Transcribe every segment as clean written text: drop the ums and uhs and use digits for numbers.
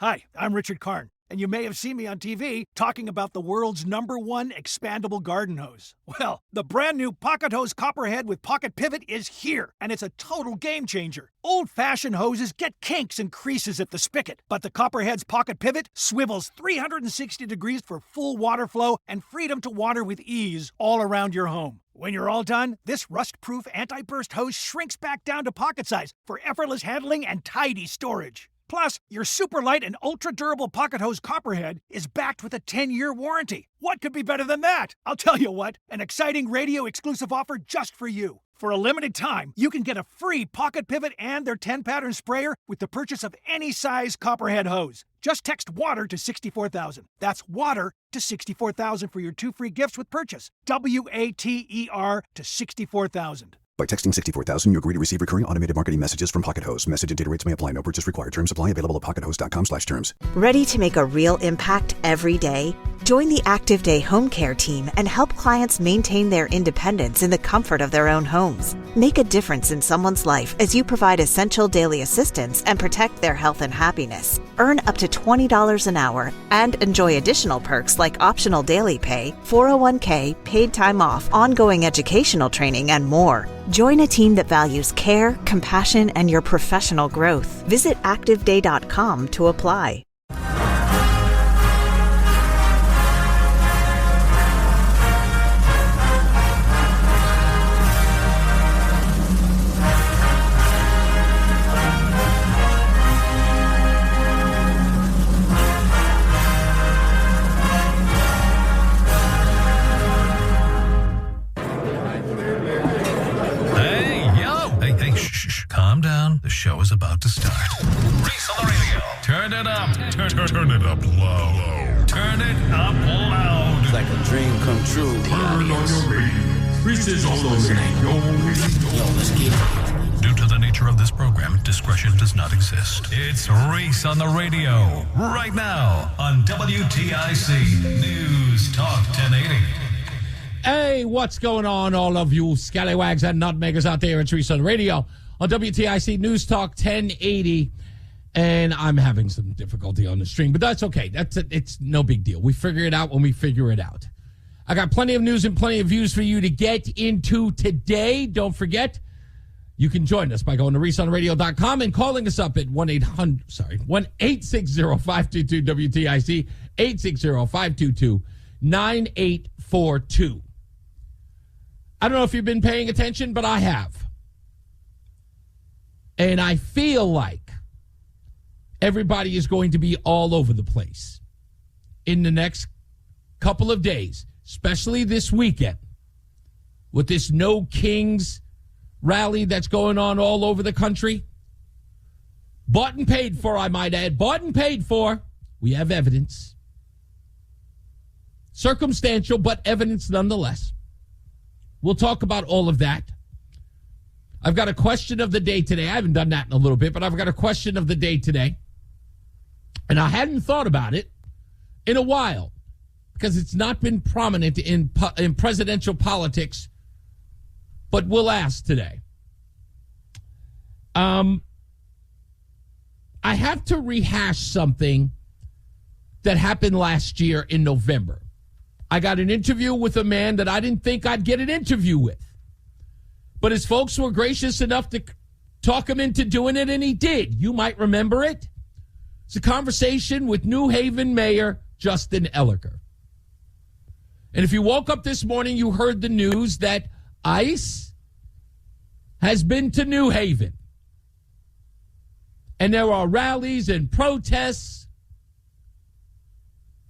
Hi, I'm Richard Karn, and you may have seen me on TV talking about the world's #1 expandable garden hose. Well, the brand new Pocket Hose Copperhead with Pocket Pivot is here, and it's a total game changer. Old-fashioned hoses get kinks and creases at the spigot, but the Copperhead's Pocket Pivot swivels 360 degrees for full water flow and freedom to water with ease all around your home. When you're all done, this rust-proof anti-burst hose shrinks back down to pocket size for effortless handling and tidy storage. Plus, your super light and ultra-durable Pocket Hose Copperhead is backed with a 10-year warranty. What could be better than that? I'll tell you what, an exciting radio-exclusive offer just for you. For a limited time, you can get a free Pocket Pivot and their 10-pattern sprayer with the purchase of any size Copperhead hose. Just text WATER to 64,000. That's WATER to 64,000 for your 2 free gifts with purchase. WATER to 64,000. By texting 64,000, you agree to receive recurring automated marketing messages from Pocket Hose. Message and data rates may apply. No purchase required. Terms apply. Available at pockethose.com/terms. Ready to make a real impact every day? Join the Active Day Home Care team and help clients maintain their independence in the comfort of their own homes. Make a difference in someone's life as you provide essential daily assistance and protect their health and happiness. Earn up to $20 an hour and enjoy additional perks like optional daily pay, 401k, paid time off, ongoing educational training, and more. Join a team that values care, compassion, and your professional growth. Visit activeday.com to apply. Calm down. The show is about to start. Reese on the radio. Turn it up. Turn it up low. Turn it up loud. It's like a dream come true. Turn on your radio. Reese is all over. Yo, let's get it. Due to the nature of this program, discretion does not exist. It's Reese on the radio. Right now on WTIC News Talk 1080. Hey, what's going on, all of you scallywags and nutmeggers out there? It's Reese on the radio on WTIC News Talk 1080. And I'm having some difficulty on the stream, but that's okay. It's no big deal. We figure it out when we figure it out. I got plenty of news and plenty of views for you to get into today. Don't forget, you can join us by going to ReeseOnRadio.com and calling us up at 1-860-522-WTIC, 860-522-9842. I don't know if you've been paying attention, but I have. And I feel like everybody is going to be all over the place in the next couple of days, especially this weekend, with this No Kings rally that's going on all over the country. Bought and paid for, I might add. Bought and paid for. We have evidence. Circumstantial, but evidence nonetheless. We'll talk about all of that. I've got a question of the day today. I haven't done that in a little bit, but I've got a question of the day today. And I hadn't thought about it in a while because it's not been prominent in presidential politics, but we'll ask today. I have to rehash something that happened last year in November. I got an interview with a man that I didn't think I'd get an interview with. But his folks were gracious enough to talk him into doing it, and he did. You might remember it. It's a conversation with New Haven Mayor Justin Elicker. And if you woke up this morning, you heard the news that ICE has been to New Haven. And there are rallies and protests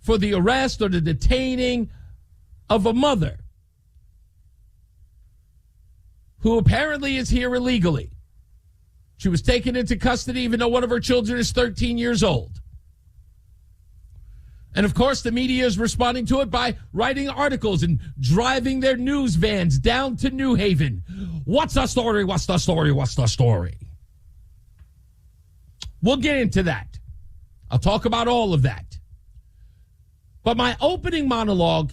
for the arrest or the detaining of a mother who apparently is here illegally. She was taken into custody even though one of her children is 13 years old. And, of course, the media is responding to it by writing articles and driving their news vans down to New Haven. What's the story? What's the story? What's the story? We'll get into that. I'll talk about all of that. But my opening monologue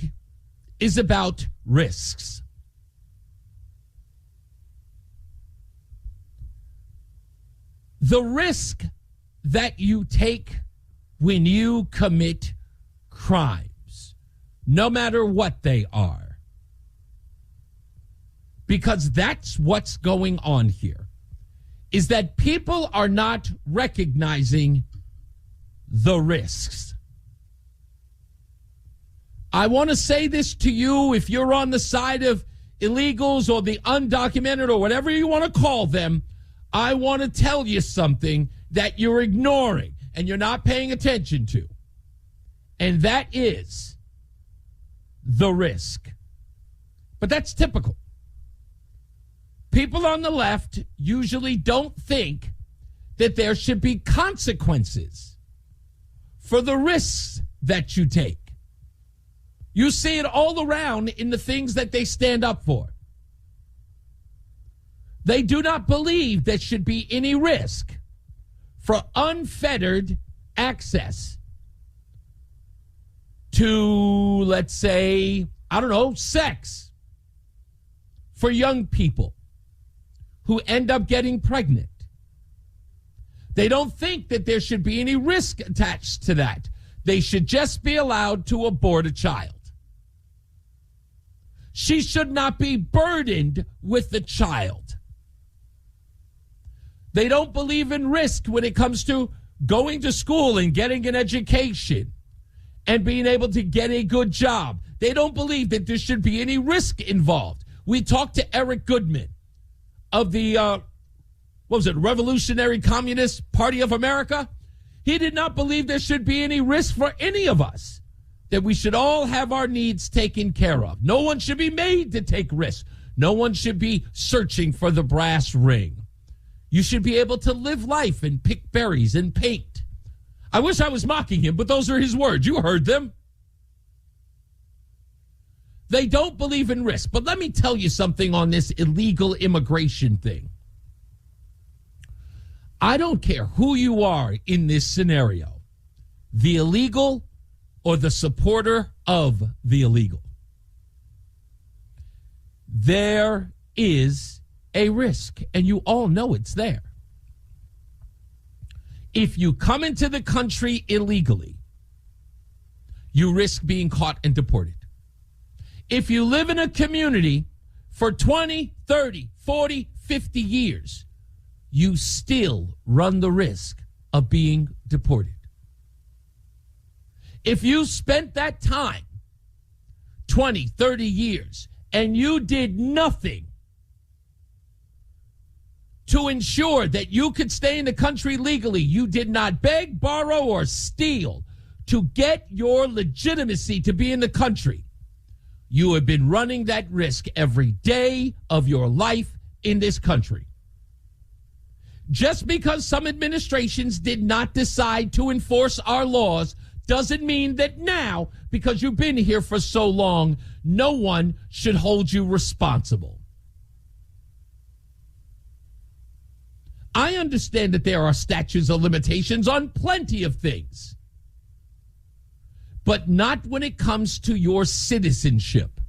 is about risks. The risk that you take when you commit crimes, no matter what they are. Because that's what's going on here, is that people are not recognizing the risks. I want to say this to you, if you're on the side of illegals or the undocumented or whatever you want to call them, I want to tell you something that you're ignoring and you're not paying attention to. And that is the risk. But that's typical. People on the left usually don't think that there should be consequences for the risks that you take. You see it all around in the things that they stand up for. They do not believe there should be any risk for unfettered access to, let's say, sex for young people who end up getting pregnant. They don't think that there should be any risk attached to that. They should just be allowed to abort a child. She should not be burdened with the child. They don't believe in risk when it comes to going to school and getting an education and being able to get a good job. They don't believe that there should be any risk involved. We talked to Eric Goodman of the, Revolutionary Communist Party of America. He did not believe there should be any risk for any of us, that we should all have our needs taken care of. No one should be made to take risks. No one should be searching for the brass ring. You should be able to live life and pick berries and paint. I wish I was mocking him, but those are his words. You heard them. They don't believe in risk. But let me tell you something on this illegal immigration thing. I don't care who you are in this scenario, the illegal or the supporter of the illegal. There is a risk, and you all know it's there. If you come into the country illegally, you risk being caught and deported. If you live in a community for 20, 30, 40, 50 years, you still run the risk of being deported. If you spent that time, 20, 30 years, and you did nothing to ensure that you could stay in the country legally, you did not beg, borrow, or steal to get your legitimacy to be in the country, you have been running that risk every day of your life in this country. Just because some administrations did not decide to enforce our laws doesn't mean that now, because you've been here for so long, no one should hold you responsible. I understand that there are statutes of limitations on plenty of things, but not when it comes to your citizenship.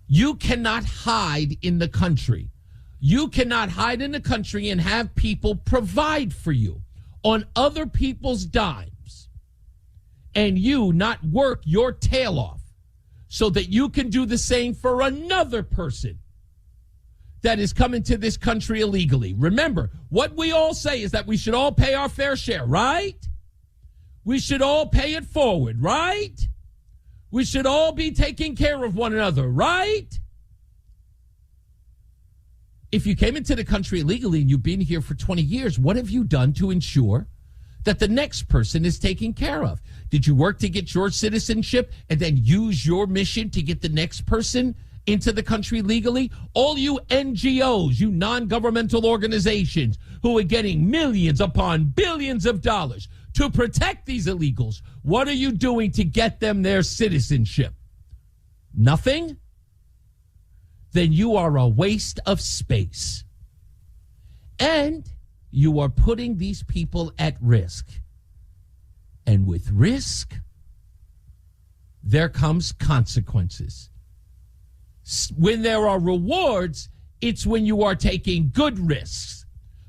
You cannot hide in the country. You cannot hide in the country and have people provide for you on other people's dimes, and you not work your tail off so that you can do the same for another person that is coming to this country illegally. Remember, what we all say is that we should all pay our fair share, right? We should all pay it forward, right? We should all be taking care of one another, right? If you came into the country illegally and you've been here for 20 years, what have you done to ensure that the next person is taken care of? Did you work to get your citizenship and then use your mission to get the next person into the country legally? All you NGOs, you non-governmental organizations who are getting millions upon billions of dollars to protect these illegals, what are you doing to get them their citizenship? Nothing? Then you are a waste of space. And you are putting these people at risk. And with risk, there comes consequences. When there are rewards, it's when you are taking good risks.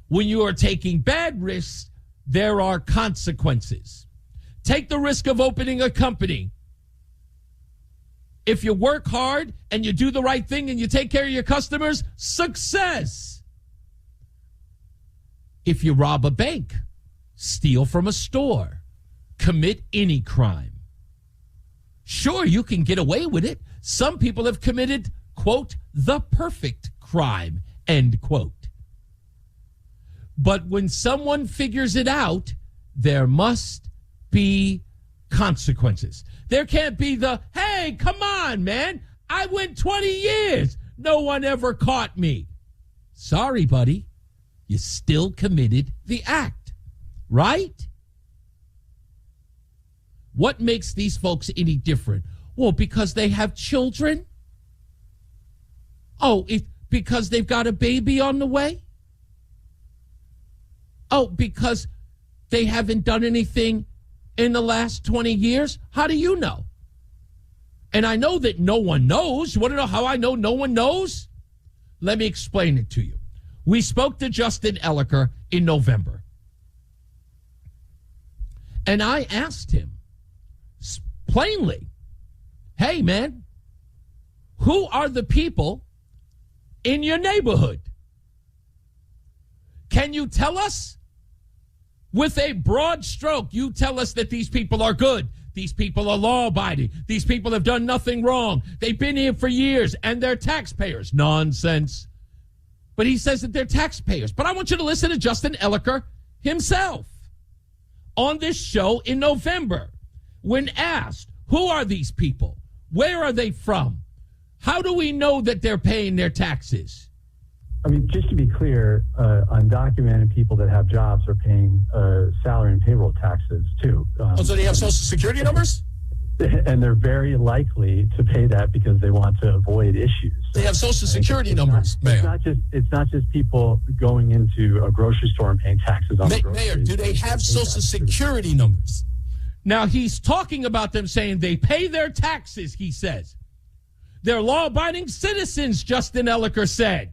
When you are taking bad risks, there are consequences. Take the risk of opening a company. If you work hard and you do the right thing and you take care of your customers, success. If you rob a bank, steal from a store, commit any crime, sure, you can get away with it. Some people have committed, quote, the perfect crime, end quote. But when someone figures it out, there must be consequences. There can't be the, hey, come on, man. I went 20 years. No one ever caught me. Sorry, buddy. You still committed the act, right? What makes these folks any different? Well, because they have children? Oh, because they've got a baby on the way? Oh, because they haven't done anything in the last 20 years? How do you know? And I know that no one knows. You want to know how I know no one knows? Let me explain it to you. We spoke to Justin Elicker in November. And I asked him plainly, hey, man, who are the people in your neighborhood? Can you tell us? With a broad stroke, you tell us that these people are good. These people are law-abiding. These people have done nothing wrong. They've been here for years, and they're taxpayers. Nonsense. But he says that they're taxpayers. But I want you to listen to Justin Elicker himself on this show in November when asked, who are these people? Where are they from? How do we know that they're paying their taxes? I mean, just to be clear, undocumented people that have jobs are paying salary and payroll taxes, too. So they have Social Security numbers? And they're very likely to pay that because they want to avoid issues. They have Social Security numbers, Mayor. It's not just people going into a grocery store and paying taxes on the groceries. Mayor, do they have Social Security numbers? Now, he's talking about them saying they pay their taxes, he says. They're law-abiding citizens, Justin Elicker said.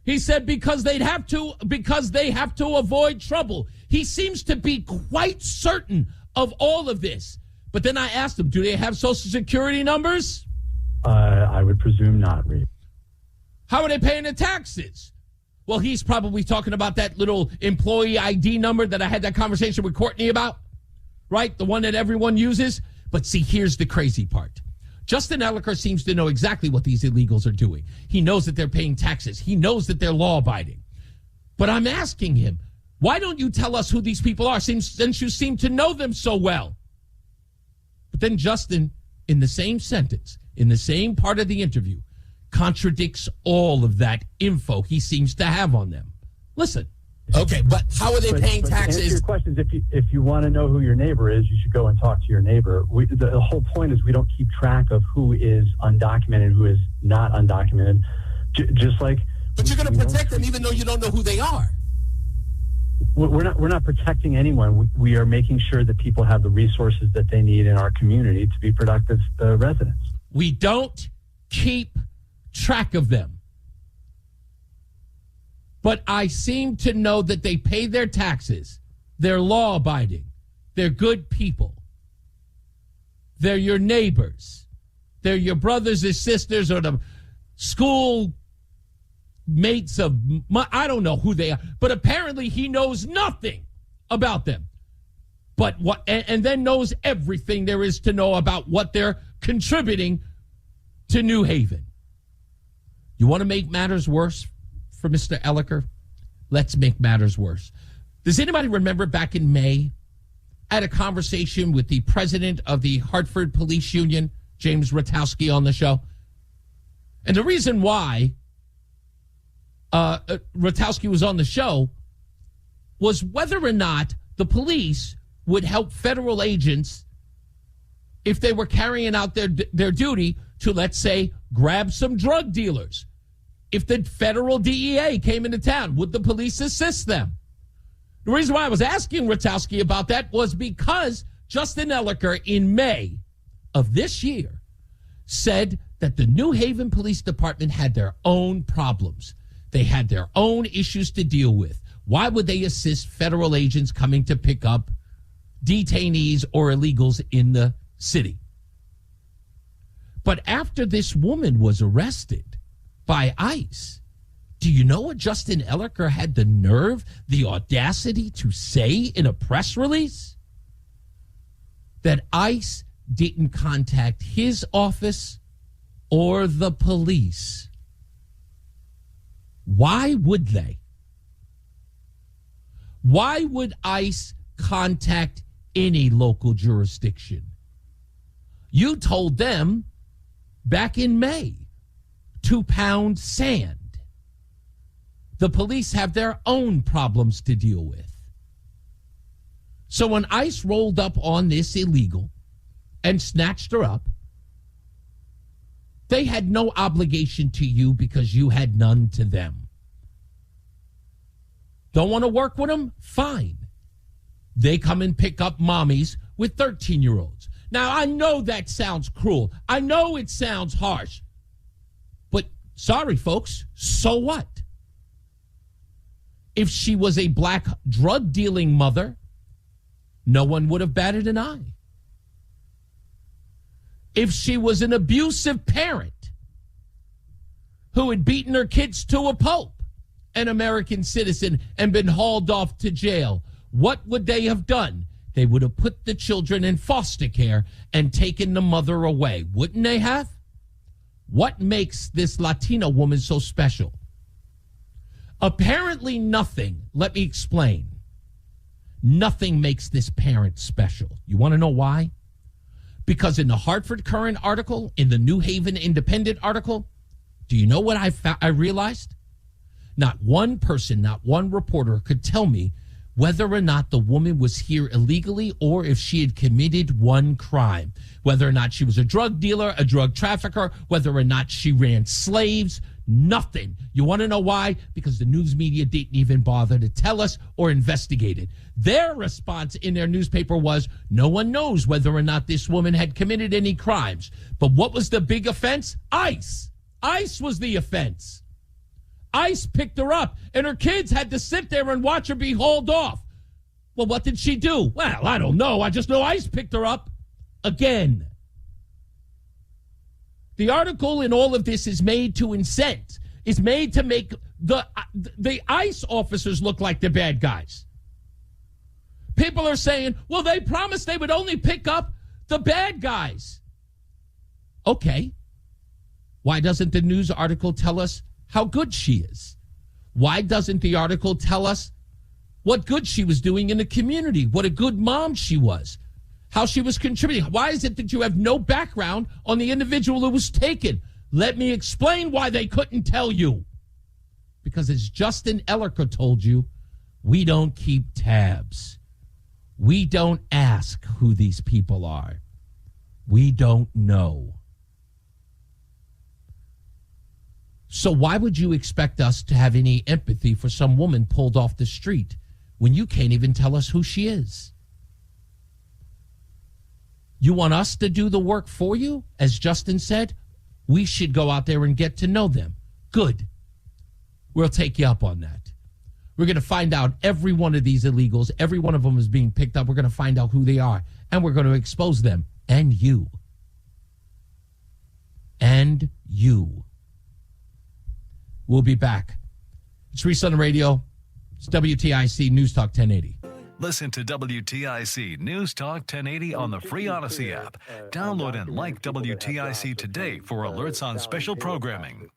He said because they have to avoid trouble. He seems to be quite certain of all of this. But then I asked him, do they have Social Security numbers? I would presume not, Reese. How are they paying their taxes? Well, he's probably talking about that little employee ID number that I had that conversation with Courtney about, right? The one that everyone uses. But see, here's the crazy part. Justin Elicker seems to know exactly what these illegals are doing. He knows that they're paying taxes. He knows that they're law-abiding. But I'm asking him, why don't you tell us who these people are since you seem to know them so well? But then Justin, in the same sentence, in the same part of the interview, contradicts all of that info he seems to have on them. Listen. Okay, but how are they paying taxes? To answer your questions, if you want to know who your neighbor is, you should go and talk to your neighbor. The whole point is we don't keep track of who is undocumented, who is not undocumented. Just like, but you're going to protect them even though you don't know who they are. We're not protecting anyone. We are making sure that people have the resources that they need in our community to be productive residents. We don't keep track of them. But I seem to know that they pay their taxes. They're law-abiding. They're good people. They're your neighbors. They're your brothers and sisters or the school mates of, I don't know who they are. But apparently he knows nothing about them. But what, and then knows everything there is to know about what they're contributing to New Haven. You want to make matters worse for Mr. Elicker? Let's make matters worse. Does anybody remember back in May, I had a conversation with the president of the Hartford Police Union, James Ratowski, on the show. And the reason why Ratowski was on the show was whether or not the police would help federal agents if they were carrying out their duty to, let's say, grab some drug dealers. If the federal DEA came into town, would the police assist them? The reason why I was asking Ratowski about that was because Justin Elicker in May of this year said that the New Haven Police Department had their own problems. They had their own issues to deal with Why would they assist federal agents coming to pick up detainees or illegals in the city? But after this woman was arrested by ICE, do you know what Justin Elicker had the nerve, the audacity to say in a press release? That ICE didn't contact his office or the police. Why would they? Why would ICE contact any local jurisdiction? You told them back in May to pound sand. The police have their own problems to deal with. So when ICE rolled up on this illegal and snatched her up, they had no obligation to you because you had none to them. Don't want to work with them? Fine. They come and pick up mommies with 13-year-olds. Now, I know that sounds cruel. I know it sounds harsh. But sorry, folks, so what? If she was a black drug-dealing mother, no one would have batted an eye. If she was an abusive parent who had beaten her kids to a pulp, an American citizen, and been hauled off to jail, what would they have done? They would have put the children in foster care and taken the mother away. Wouldn't they have? What makes this Latina woman so special? Apparently nothing. Let me explain. Nothing makes this parent special. You want to know why? Because in the Hartford Courant article, in the New Haven Independent article, do you know what I realized? Not one person, not one reporter could tell me whether or not the woman was here illegally or if she had committed one crime, whether or not she was a drug dealer, a drug trafficker, whether or not she ran slaves. Nothing. You want to know why? Because the news media didn't even bother to tell us or investigate it. Their response in their newspaper was, no one knows whether or not this woman had committed any crimes. But what was the big offense? ICE. ICE was the offense. ICE picked her up, and her kids had to sit there and watch her be hauled off. Well, what did she do? Well, I don't know. I just know ICE picked her up again. The article in all of this is made to incent, is made to make the ICE officers look like the bad guys. People are saying, well, they promised they would only pick up the bad guys. Okay. Why doesn't the news article tell us how good she is? Why doesn't the article tell us what good she was doing in the community, what a good mom she was, how she was contributing? Why is it that you have no background on the individual who was taken? Let me explain why they couldn't tell you. Because as Justin Elicker told you, we don't keep tabs. We don't ask who these people are. We don't know. So why would you expect us to have any empathy for some woman pulled off the street when you can't even tell us who she is? You want us to do the work for you? As Justin said, we should go out there and get to know them. Good. We'll take you up on that. We're going to find out every one of these illegals, every one of them is being picked up. We're going to find out who they are, and we're going to expose them. And you. And you. We'll be back. It's Reese on the radio. It's WTIC News Talk 1080. Listen to WTIC News Talk 1080 on the free Odyssey app. Download and like WTIC today for alerts on special programming.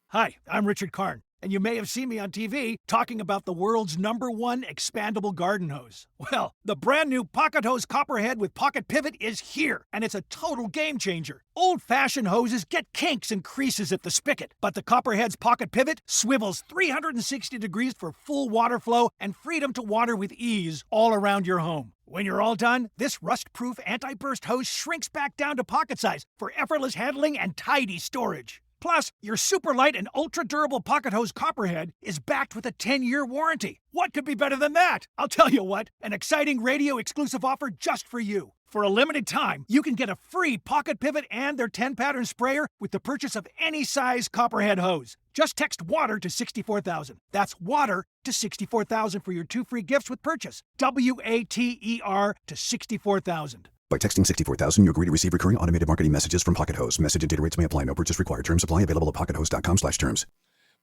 Hi, I'm Richard Karn, and you may have seen me on TV talking about the world's #1 expandable garden hose. Well, the brand new Pocket Hose Copperhead with Pocket Pivot is here, and it's a total game changer. Old-fashioned hoses get kinks and creases at the spigot, but the Copperhead's Pocket Pivot swivels 360 degrees for full water flow and freedom to water with ease all around your home. When you're all done, this rust-proof anti-burst hose shrinks back down to pocket size for effortless handling and tidy storage. Plus, your super light and ultra-durable Pocket Hose Copperhead is backed with a 10-year warranty. What could be better than that? I'll tell you what, an exciting radio-exclusive offer just for you. For a limited time, you can get a free pocket pivot and their 10-pattern sprayer with the purchase of any size Copperhead hose. Just text WATER to 64,000. That's WATER to 64,000 for your 2 free gifts with purchase. WATER to 64,000. By texting 64,000, you agree to receive recurring automated marketing messages from Pocket Host. Message and data rates may apply. No purchase required. Terms apply. Available at pockethost.com/terms.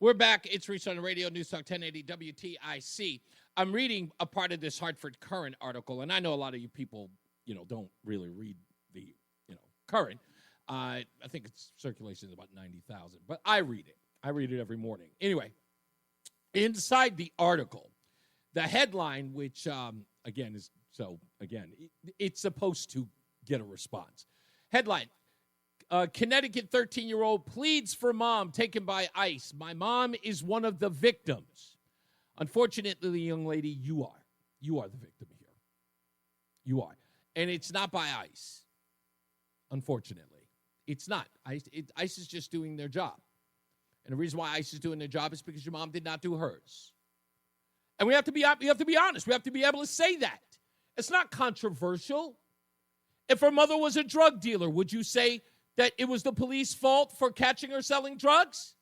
We're back. It's Reese on the radio, NewsTalk 1080 WTIC. I'm reading a part of this Hartford Current article, and I know a lot of you people, don't really read the, Current. I think its circulation is about 90,000, but I read it. I read it every morning. Anyway, inside the article, the headline, which, it's supposed to get a response. Headline, Connecticut 13-year-old pleads for mom taken by ICE. My mom is one of the victims. Unfortunately, young lady, you are. You are the victim here. You are. And it's not by ICE. Unfortunately. It's not. ICE is just doing their job. And the reason why ICE is doing their job is because your mom did not do hers. And we have to be honest. We have to be able to say that. It's not controversial. If her mother was a drug dealer, would you say that it was the police's fault for catching her selling drugs?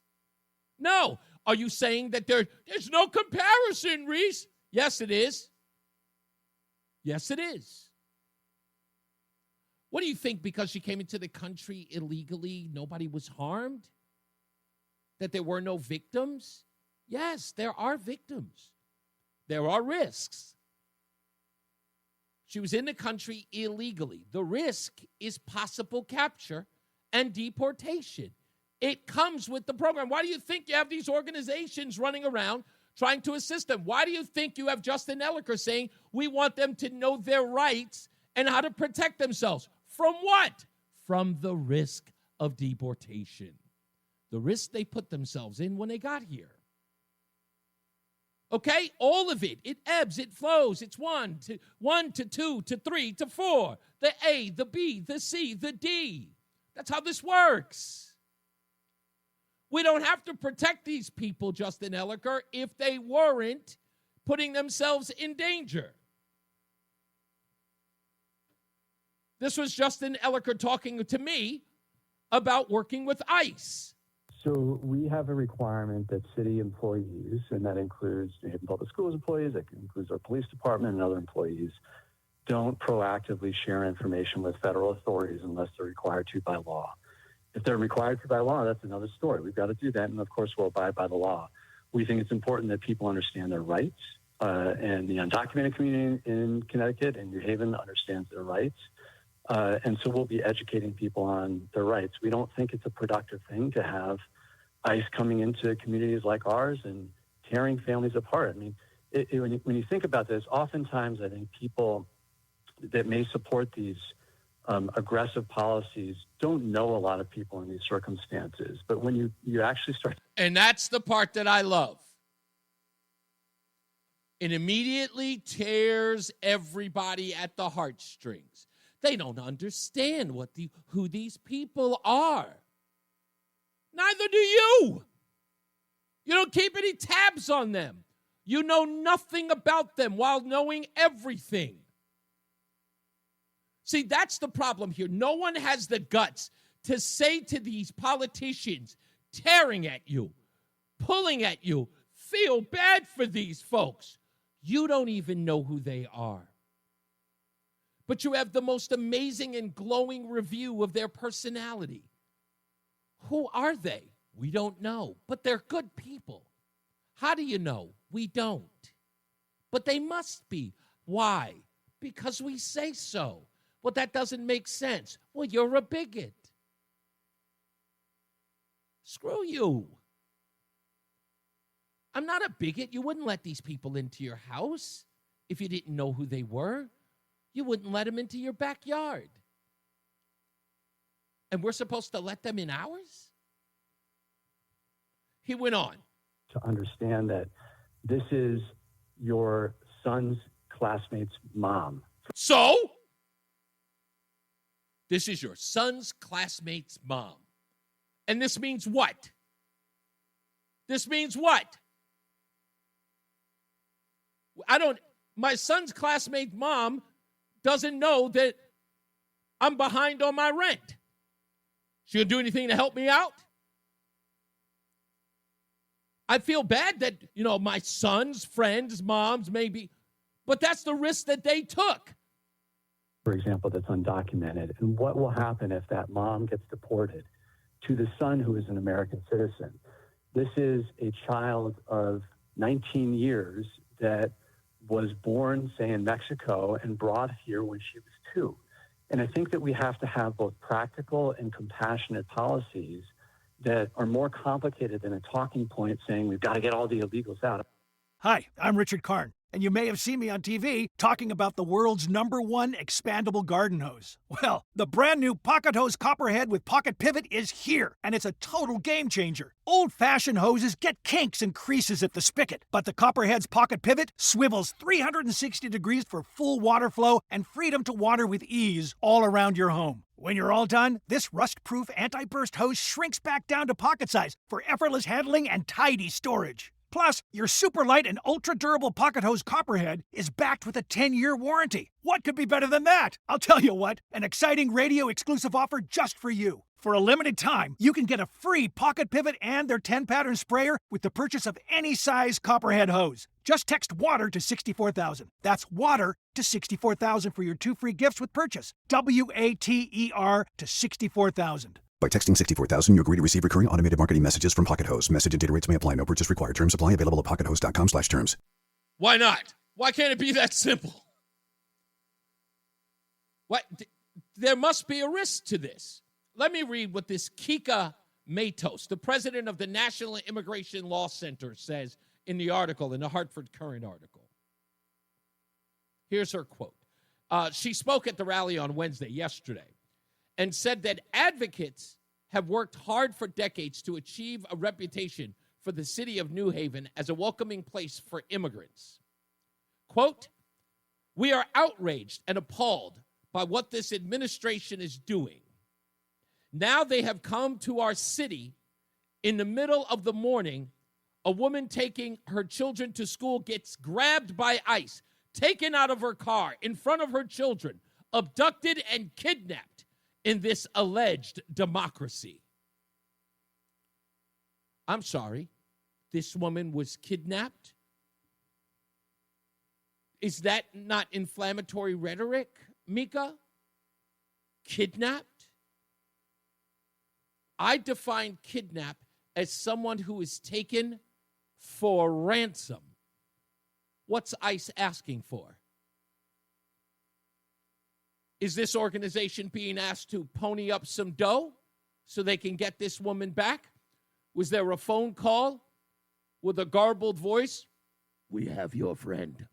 No. Are you saying that there's no comparison, Reese? Yes, it is. Yes, it is. What do you think? Because she came into the country illegally, nobody was harmed? That there were no victims? Yes, there are victims. There are risks. She was in the country illegally. The risk is possible capture and deportation. It comes with the program. Why do you think you have these organizations running around trying to assist them? Why do you think you have Justin Elicker saying we want them to know their rights and how to protect themselves? From what? From the risk of deportation. The risk they put themselves in when they got here. Okay? All of it. It ebbs, it flows. It's 1 to 2 to 3 to 4. The A, the B, the C, the D. That's how this works. We don't have to protect these people, Justin Elicker, if they weren't putting themselves in danger. This was Justin Elicker talking to me about working with ICE. So we have a requirement that city employees, and that includes Haven Public Schools employees, that includes our police department and other employees, don't proactively share information with federal authorities unless they're required to by law. If they're required to by law, that's another story. We've got to do that, and of course we'll abide by the law. We think it's important that people understand their rights, and the undocumented community in Connecticut and New Haven understands their rights. And so we'll be educating people on their rights. We don't think it's a productive thing to have ICE coming into communities like ours and tearing families apart. I mean, when you think about this, oftentimes I think people that may support these aggressive policies don't know a lot of people in these circumstances. But when you actually start... And that's the part that I love. It immediately tears everybody at the heartstrings. They don't understand who these people are. Neither do you. You don't keep any tabs on them. You know nothing about them while knowing everything. See, that's the problem here. No one has the guts to say to these politicians tearing at you, pulling at you, feel bad for these folks. You don't even know who they are. But you have the most amazing and glowing review of their personality. Who are they? We don't know, but they're good people. How do you know? We don't. But they must be. Why? Because we say so. Well, that doesn't make sense. Well, you're a bigot. Screw you. I'm not a bigot. You wouldn't let these people into your house if you didn't know who they were. You wouldn't let them into your backyard. And we're supposed to let them in ours? He went on. To understand that this is your son's classmate's mom. So? This is your son's classmate's mom. And this means what? This means what? My son's classmate mom doesn't know that I'm behind on my rent. She gonna do anything to help me out? I feel bad that, my son's friends, moms, maybe, but that's the risk that they took. For example, that's undocumented. And what will happen if that mom gets deported to the son who is an American citizen? This is a child of 19 years that was born, say, in Mexico and brought here when she was 2. And I think that we have to have both practical and compassionate policies that are more complicated than a talking point saying we've got to get all the illegals out. Hi, I'm Richard Karn, and you may have seen me on TV talking about the world's #1 expandable garden hose. Well, the brand new Pocket Hose Copperhead with Pocket Pivot is here, and it's a total game changer. Old-fashioned hoses get kinks and creases at the spigot, but the Copperhead's Pocket Pivot swivels 360 degrees for full water flow and freedom to water with ease all around your home. When you're all done, this rust-proof anti-burst hose shrinks back down to pocket size for effortless handling and tidy storage. Plus, your super light and ultra-durable Pocket Hose Copperhead is backed with a 10-year warranty. What could be better than that? I'll tell you what, an exciting radio-exclusive offer just for you. For a limited time, you can get a free Pocket Pivot and their 10-pattern sprayer with the purchase of any size Copperhead hose. Just text WATER to 64,000. That's WATER to 64,000 for your 2 free gifts with purchase. WATER to 64,000. By texting 64,000, you agree to receive recurring automated marketing messages from Pocket Hose. Message and data rates may apply. No purchase required. Terms apply. Available at pockethose.com/terms. Why not? Why can't it be that simple? What? There must be a risk to this. Let me read what this Kika Matos, the president of the National Immigration Law Center, says in the article, in the Hartford Courant article. Here's her quote. She spoke at the rally on Wednesday, yesterday, and said that advocates have worked hard for decades to achieve a reputation for the city of New Haven as a welcoming place for immigrants. Quote, "We are outraged and appalled by what this administration is doing. Now they have come to our city in the middle of the morning. A woman taking her children to school gets grabbed by ICE, taken out of her car in front of her children, abducted and kidnapped in this alleged democracy." I'm sorry, this woman was kidnapped? Is that not inflammatory rhetoric, Mika? Kidnapped? I define kidnap as someone who is taken for ransom. What's ICE asking for? Is this organization being asked to pony up some dough so they can get this woman back? Was there a phone call with a garbled voice? "We have your friend.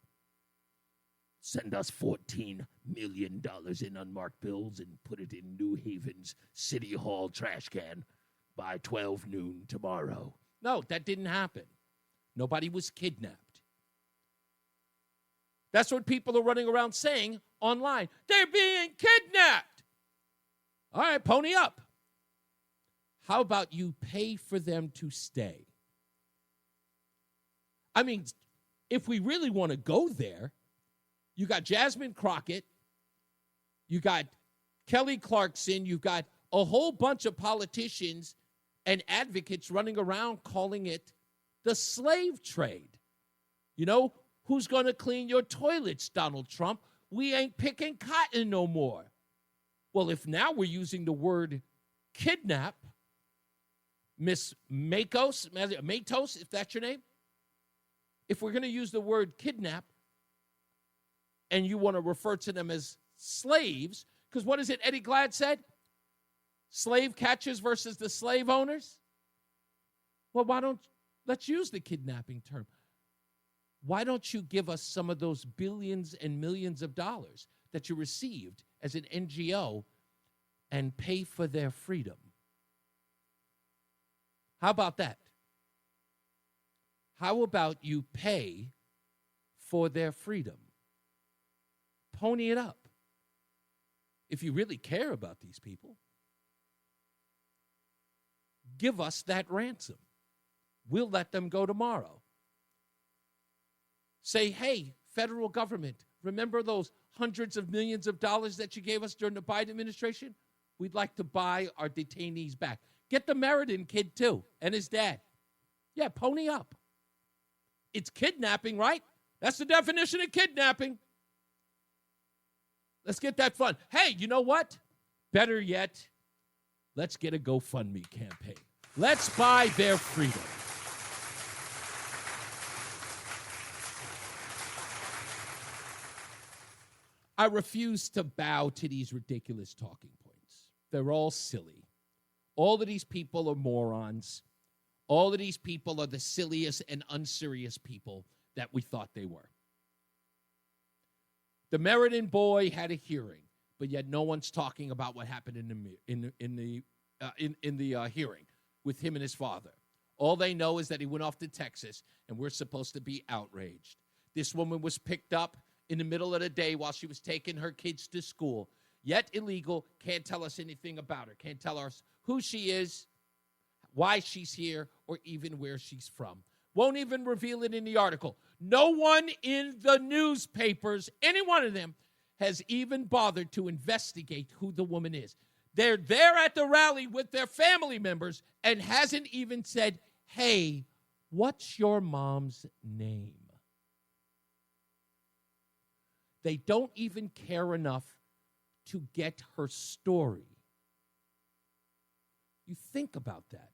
Send us $14 million in unmarked bills and put it in New Haven's City Hall trash can by 12 noon tomorrow." No, that didn't happen. Nobody was kidnapped. That's what people are running around saying online. They're being kidnapped. All right, pony up. How about you pay for them to stay? I mean, if we really want to go there, you got Jasmine Crockett, you got Kelly Clarkson, you've got a whole bunch of politicians and advocates running around calling it the slave trade. You know, who's going to clean your toilets, Donald Trump? We ain't picking cotton no more. Well, if now we're using the word kidnap, Miss Matos, if that's your name, if we're going to use the word kidnap and you want to refer to them as slaves, because what is it Eddie Glad said? Slave catchers versus the slave owners? Well, let's use the kidnapping term. Why don't you give us some of those billions and millions of dollars that you received as an NGO and pay for their freedom? How about that? How about you pay for their freedom? Pony it up. If you really care about these people, give us that ransom. We'll let them go tomorrow. Say, hey, federal government, Remember those hundreds of millions of dollars that you gave us during the Biden administration? We'd like to buy our detainees back. Get the Meriden kid, too, and his dad. Yeah, pony up. It's kidnapping, right? That's the definition of kidnapping. Let's get that fun. Hey, you know what? Better yet, let's get a GoFundMe campaign. Let's buy their freedom. I refuse to bow to these ridiculous talking points. They're all silly. All of these people are morons. All of these people are the silliest and unserious people that we thought they were. The Meriden boy had a hearing, but yet no one's talking about what happened in the hearing with him and his father. All they know is that he went off to Texas, and we're supposed to be outraged. This woman was picked up in the middle of the day while she was taking her kids to school, yet illegal, can't tell us anything about her, can't tell us who she is, why she's here, or even where she's from. Won't even reveal it in the article. No one in the newspapers, any one of them, has even bothered to investigate who the woman is. They're there at the rally with their family members and hasn't even said, hey, what's your mom's name? They don't even care enough to get her story. You think about that.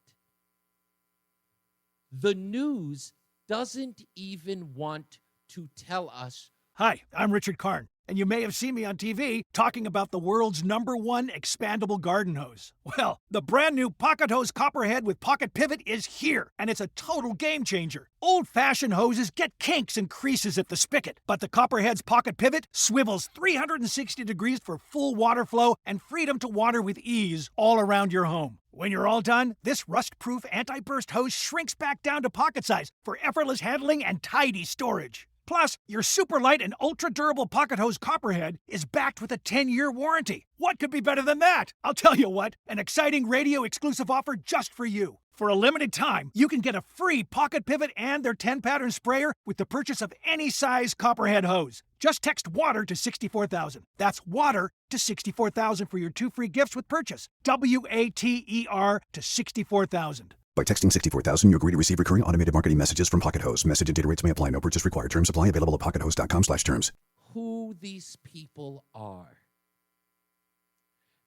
The news doesn't even want to tell us. Hi, I'm Richard Karn, and you may have seen me on TV talking about the world's #1 expandable garden hose. Well, the brand new Pocket Hose Copperhead with Pocket Pivot is here, and it's a total game changer. Old-fashioned hoses get kinks and creases at the spigot, but the Copperhead's Pocket Pivot swivels 360 degrees for full water flow and freedom to water with ease all around your home. When you're all done, this rust-proof anti-burst hose shrinks back down to pocket size for effortless handling and tidy storage. Plus, your super light and ultra-durable Pocket Hose Copperhead is backed with a 10-year warranty. What could be better than that? I'll tell you what, an exciting radio-exclusive offer just for you. For a limited time, you can get a free Pocket Pivot and their 10-pattern sprayer with the purchase of any size Copperhead hose. Just text WATER to 64,000. That's WATER to 64,000 for your 2 free gifts with purchase. WATER to 64,000. By texting 64,000, you agree to receive recurring automated marketing messages from Pocket Hose. Message and data rates may apply. No purchase required. Terms apply. Available at pockethose.com/terms. Who these people are.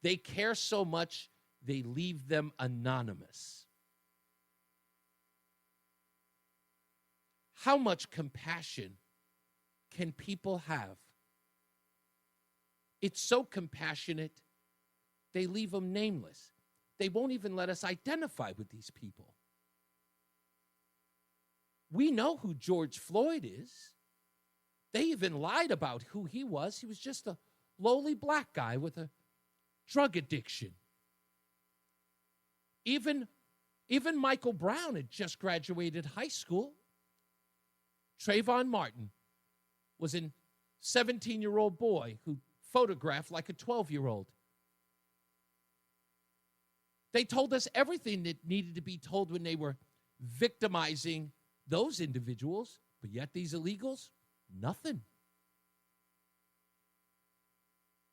They care so much, they leave them anonymous. How much compassion can people have? It's so compassionate, they leave them nameless. They won't even let us identify with these people. We know who George Floyd is. They even lied about who he was. He was just a lowly black guy with a drug addiction. Even Michael Brown had just graduated high school. Trayvon Martin was a 17-year-old boy who photographed like a 12-year-old. They told us everything that needed to be told when they were victimizing those individuals, but yet these illegals, nothing.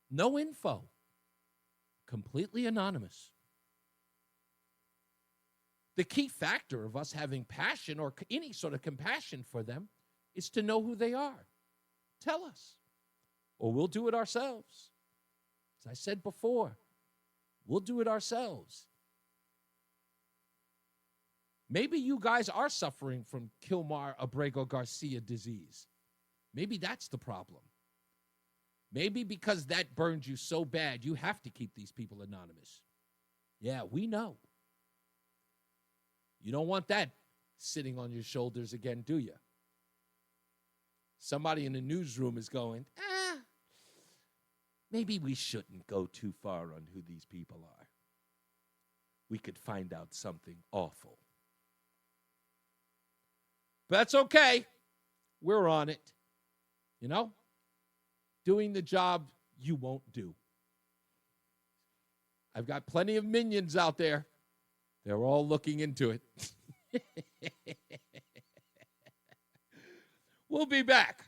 No info. Completely anonymous. The key factor of us having passion or any sort of compassion for them is to know who they are. Tell us, or we'll do it ourselves. As I said before, we'll do it ourselves. Maybe you guys are suffering from Kilmar-Abrego-Garcia disease. Maybe that's the problem. Maybe because that burned you so bad, you have to keep these people anonymous. Yeah, we know. You don't want that sitting on your shoulders again, do you? Somebody in the newsroom is going, maybe we shouldn't go too far on who these people are. We could find out something awful. But that's okay. We're on it. You know? Doing the job you won't do. I've got plenty of minions out there. They're all looking into it. We'll be back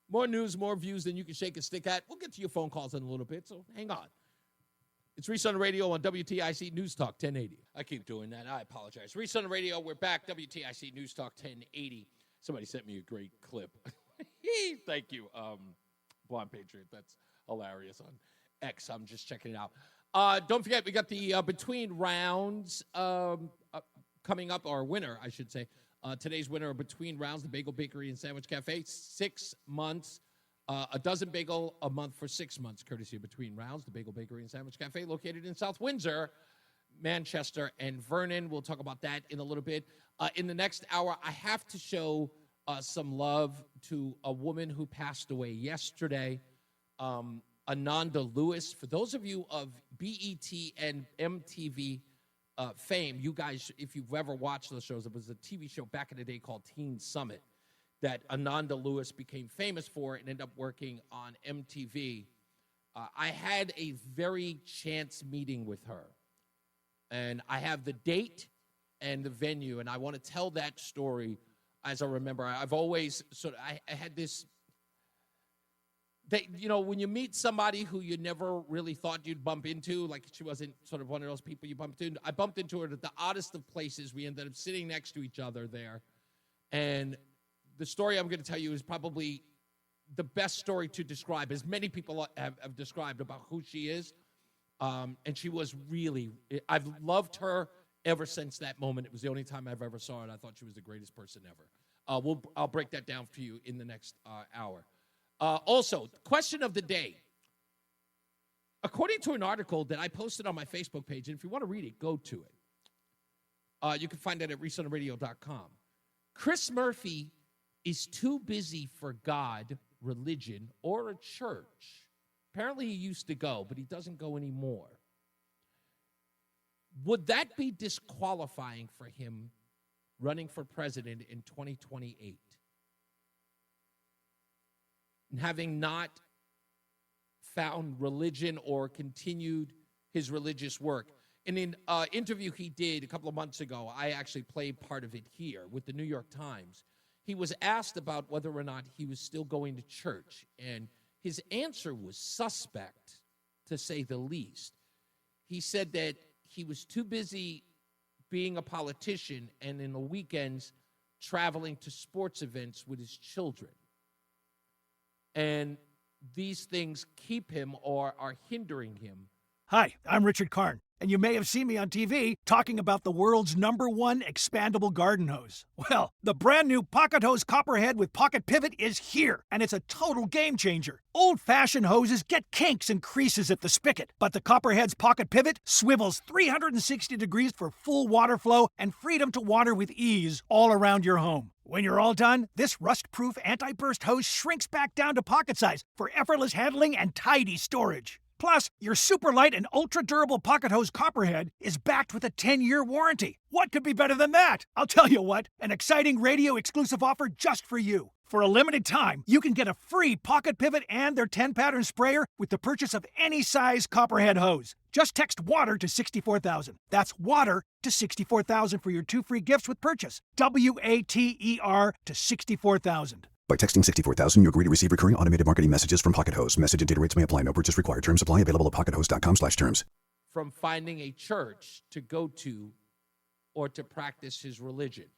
More news, more views than you can shake a stick at. We'll get to your phone calls in a little bit, so hang on. It's Reese on the radio on WTIC News Talk 1080. I keep doing that. I apologize. Reese on the radio. We're back. WTIC News Talk 1080. Somebody sent me a great clip. Thank you, Blonde Patriot. That's hilarious on X. I'm just checking it out. Don't forget, we got the Between Rounds coming up, or winner, I should say. Today's winner of Between Rounds, the Bagel Bakery and Sandwich Cafe. 6 months. A dozen bagel a month for 6 months, courtesy of Between Rounds, the Bagel Bakery and Sandwich Cafe, located in South Windsor, Manchester, and Vernon. We'll talk about that in a little bit. In the next hour, I have to show some love to a woman who passed away yesterday, Ananda Lewis. For those of you of BET and MTV fame, you guys, if you've ever watched those shows, it was a TV show back in the day called Teen Summit that Ananda Lewis became famous for and ended up working on MTV. I had a very chance meeting with her, and I have the date and the venue, and I want to tell that story as I remember. I've always I had this, when you meet somebody who you never really thought you'd bump into, like she wasn't sort of one of those people you bumped into. I bumped into her at the oddest of places. We ended up sitting next to each other there, and the story I'm going to tell you is probably the best story to describe, as many people have described about who she is. And she was really, I've loved her ever since that moment. It was the only time I've ever saw her, and I thought she was the greatest person ever. I'll break that down for you in the next hour. Also, question of the day. According to an article that I posted on my Facebook page, and if you want to read it, go to it. You can find it at reasonoradio.com. Chris Murphy is too busy for God, religion, or a church. Apparently he used to go, but he doesn't go anymore. Would that be disqualifying for him running for president in 2028? And having not found religion or continued his religious work. In an interview he did a couple of months ago, I actually played part of it here with the New York Times. He was asked about whether or not he was still going to church, and his answer was suspect, to say the least. He said that he was too busy being a politician and in the weekends traveling to sports events with his children. And these things keep him or are hindering him. Hi, I'm Richard Karn, and you may have seen me on TV talking about the world's #1 expandable garden hose. Well, the brand new Pocket Hose Copperhead with Pocket Pivot is here, and it's a total game changer. Old-fashioned hoses get kinks and creases at the spigot, but the Copperhead's Pocket Pivot swivels 360 degrees for full water flow and freedom to water with ease all around your home. When you're all done, this rust-proof anti-burst hose shrinks back down to pocket size for effortless handling and tidy storage. Plus, your super light and ultra-durable Pocket Hose Copperhead is backed with a 10-year warranty. What could be better than that? I'll tell you what, an exciting radio-exclusive offer just for you. For a limited time, you can get a free Pocket Pivot and their 10-pattern sprayer with the purchase of any size Copperhead hose. Just text WATER to 64,000. That's WATER to 64,000 for your 2 free gifts with purchase. WATER to 64,000. By texting 64,000, you agree to receive recurring automated marketing messages from Pocket Hose. Message and data rates may apply. No purchase required. Terms apply. Available at pockethose.com/terms. From finding a church to go to or to practice his religion.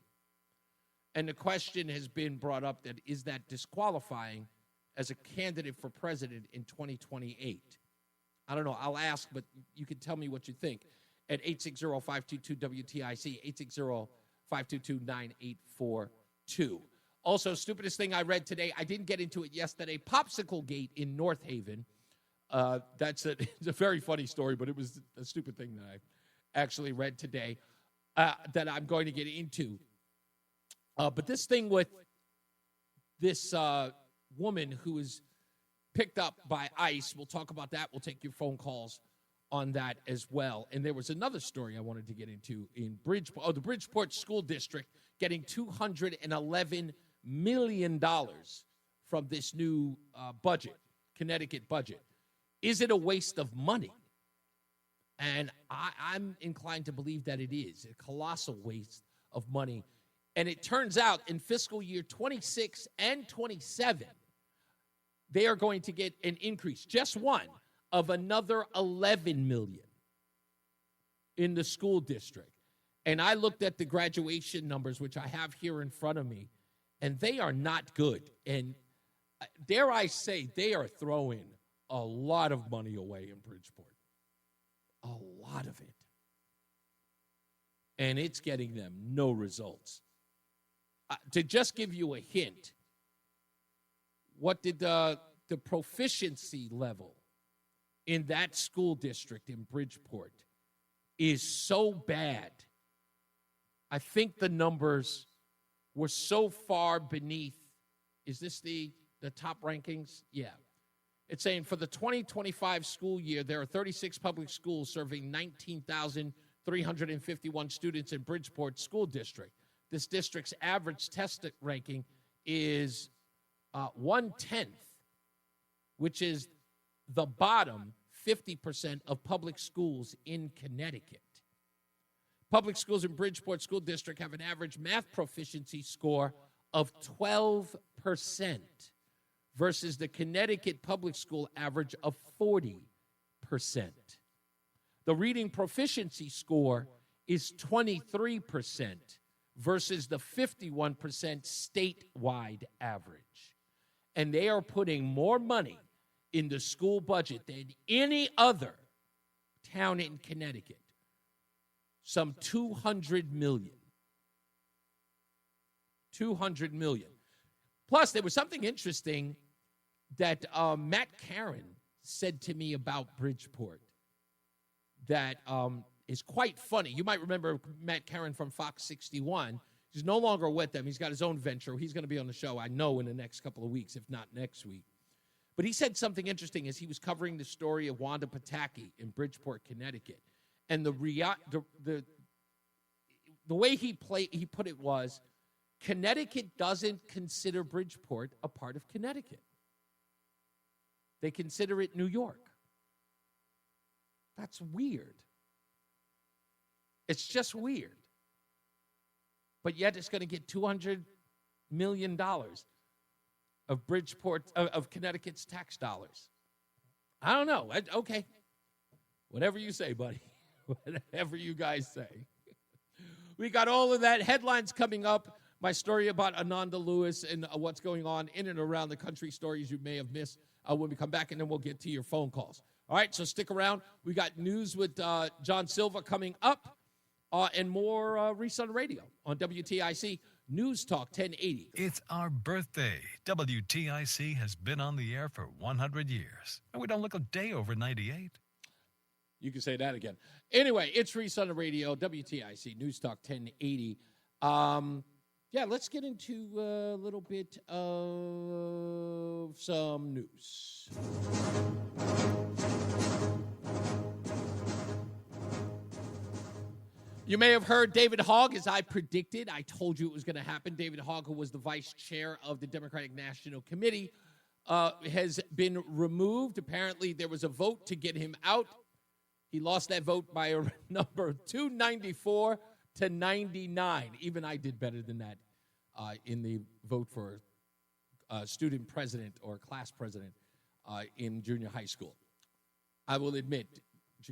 And the question has been brought up that is that disqualifying as a candidate for president in 2028? I don't know. I'll ask, but you can tell me what you think at 860-522-WTIC, 860-522-9842. Also, stupidest thing I read today, I didn't get into it yesterday, Popsicle Gate in North Haven. It's a very funny story, but it was a stupid thing that I actually read today that I'm going to get into. But this thing with this woman who was picked up by ICE, we'll talk about that. We'll take your phone calls on that as well. And there was another story I wanted to get into in Bridgeport. The Bridgeport School District getting $211 million from this new budget, Connecticut budget. Is it a waste of money? And I'm inclined to believe that it is a colossal waste of money. And it turns out in fiscal year 26 and 27, they are going to get an increase, just one, of another $11 million in the school district. And I looked at the graduation numbers, which I have here in front of me, and they are not good. And dare I say, they are throwing a lot of money away in Bridgeport. A lot of it. And it's getting them no results. To just give you a hint, what did the proficiency level in that school district in Bridgeport is so bad. I think the numbers were so far beneath. Is this the top rankings? Yeah. It's saying for the 2025 school year, there are 36 public schools serving 19,351 students in Bridgeport School District. This district's average test ranking is 1/10, which is the bottom 50% of public schools in Connecticut. Public schools in Bridgeport School District have an average math proficiency score of 12% versus the Connecticut public school average of 40%. The reading proficiency score is 23% versus the 51% statewide average. And they are putting more money in the school budget than any other town in Connecticut. Some $200 million. $200 million. Plus, there was something interesting that Matt Caron said to me about Bridgeport that is quite funny. You might remember Matt Caron from Fox 61. He's no longer with them. He's got his own venture. He's going to be on the show, I know, in the next couple of weeks, if not next week. But he said something interesting as he was covering the story of Wanda Pataki in Bridgeport, Connecticut. And the way he put it was, Connecticut doesn't consider Bridgeport a part of Connecticut. They consider it New York. That's weird. It's just weird. But yet it's going to get $200 million of Bridgeport, of Connecticut's tax dollars. I don't know. Okay. Whatever you say, buddy. Whatever you guys say. We got all of that. Headlines coming up. My story about Ananda Lewis and what's going on in and around the country, stories you may have missed when we come back, and then we'll get to your phone calls. All right, so stick around. We got news with John Silva coming up and more Reese on the radio on WTIC News Talk 1080. It's our birthday. WTIC has been on the air for 100 years, and we don't look a day over 98. You can say that again. Anyway, it's Reese on the radio, WTIC News Talk 1080. Yeah, let's get into a little bit of some news. You may have heard David Hogg, as I predicted. I told you it was going to happen. David Hogg, who was the vice chair of the Democratic National Committee, has been removed. Apparently, there was a vote to get him out. He lost that vote by a number of 294 to 99. Even I did better than that in the vote for student president or class president in junior high school. I will admit,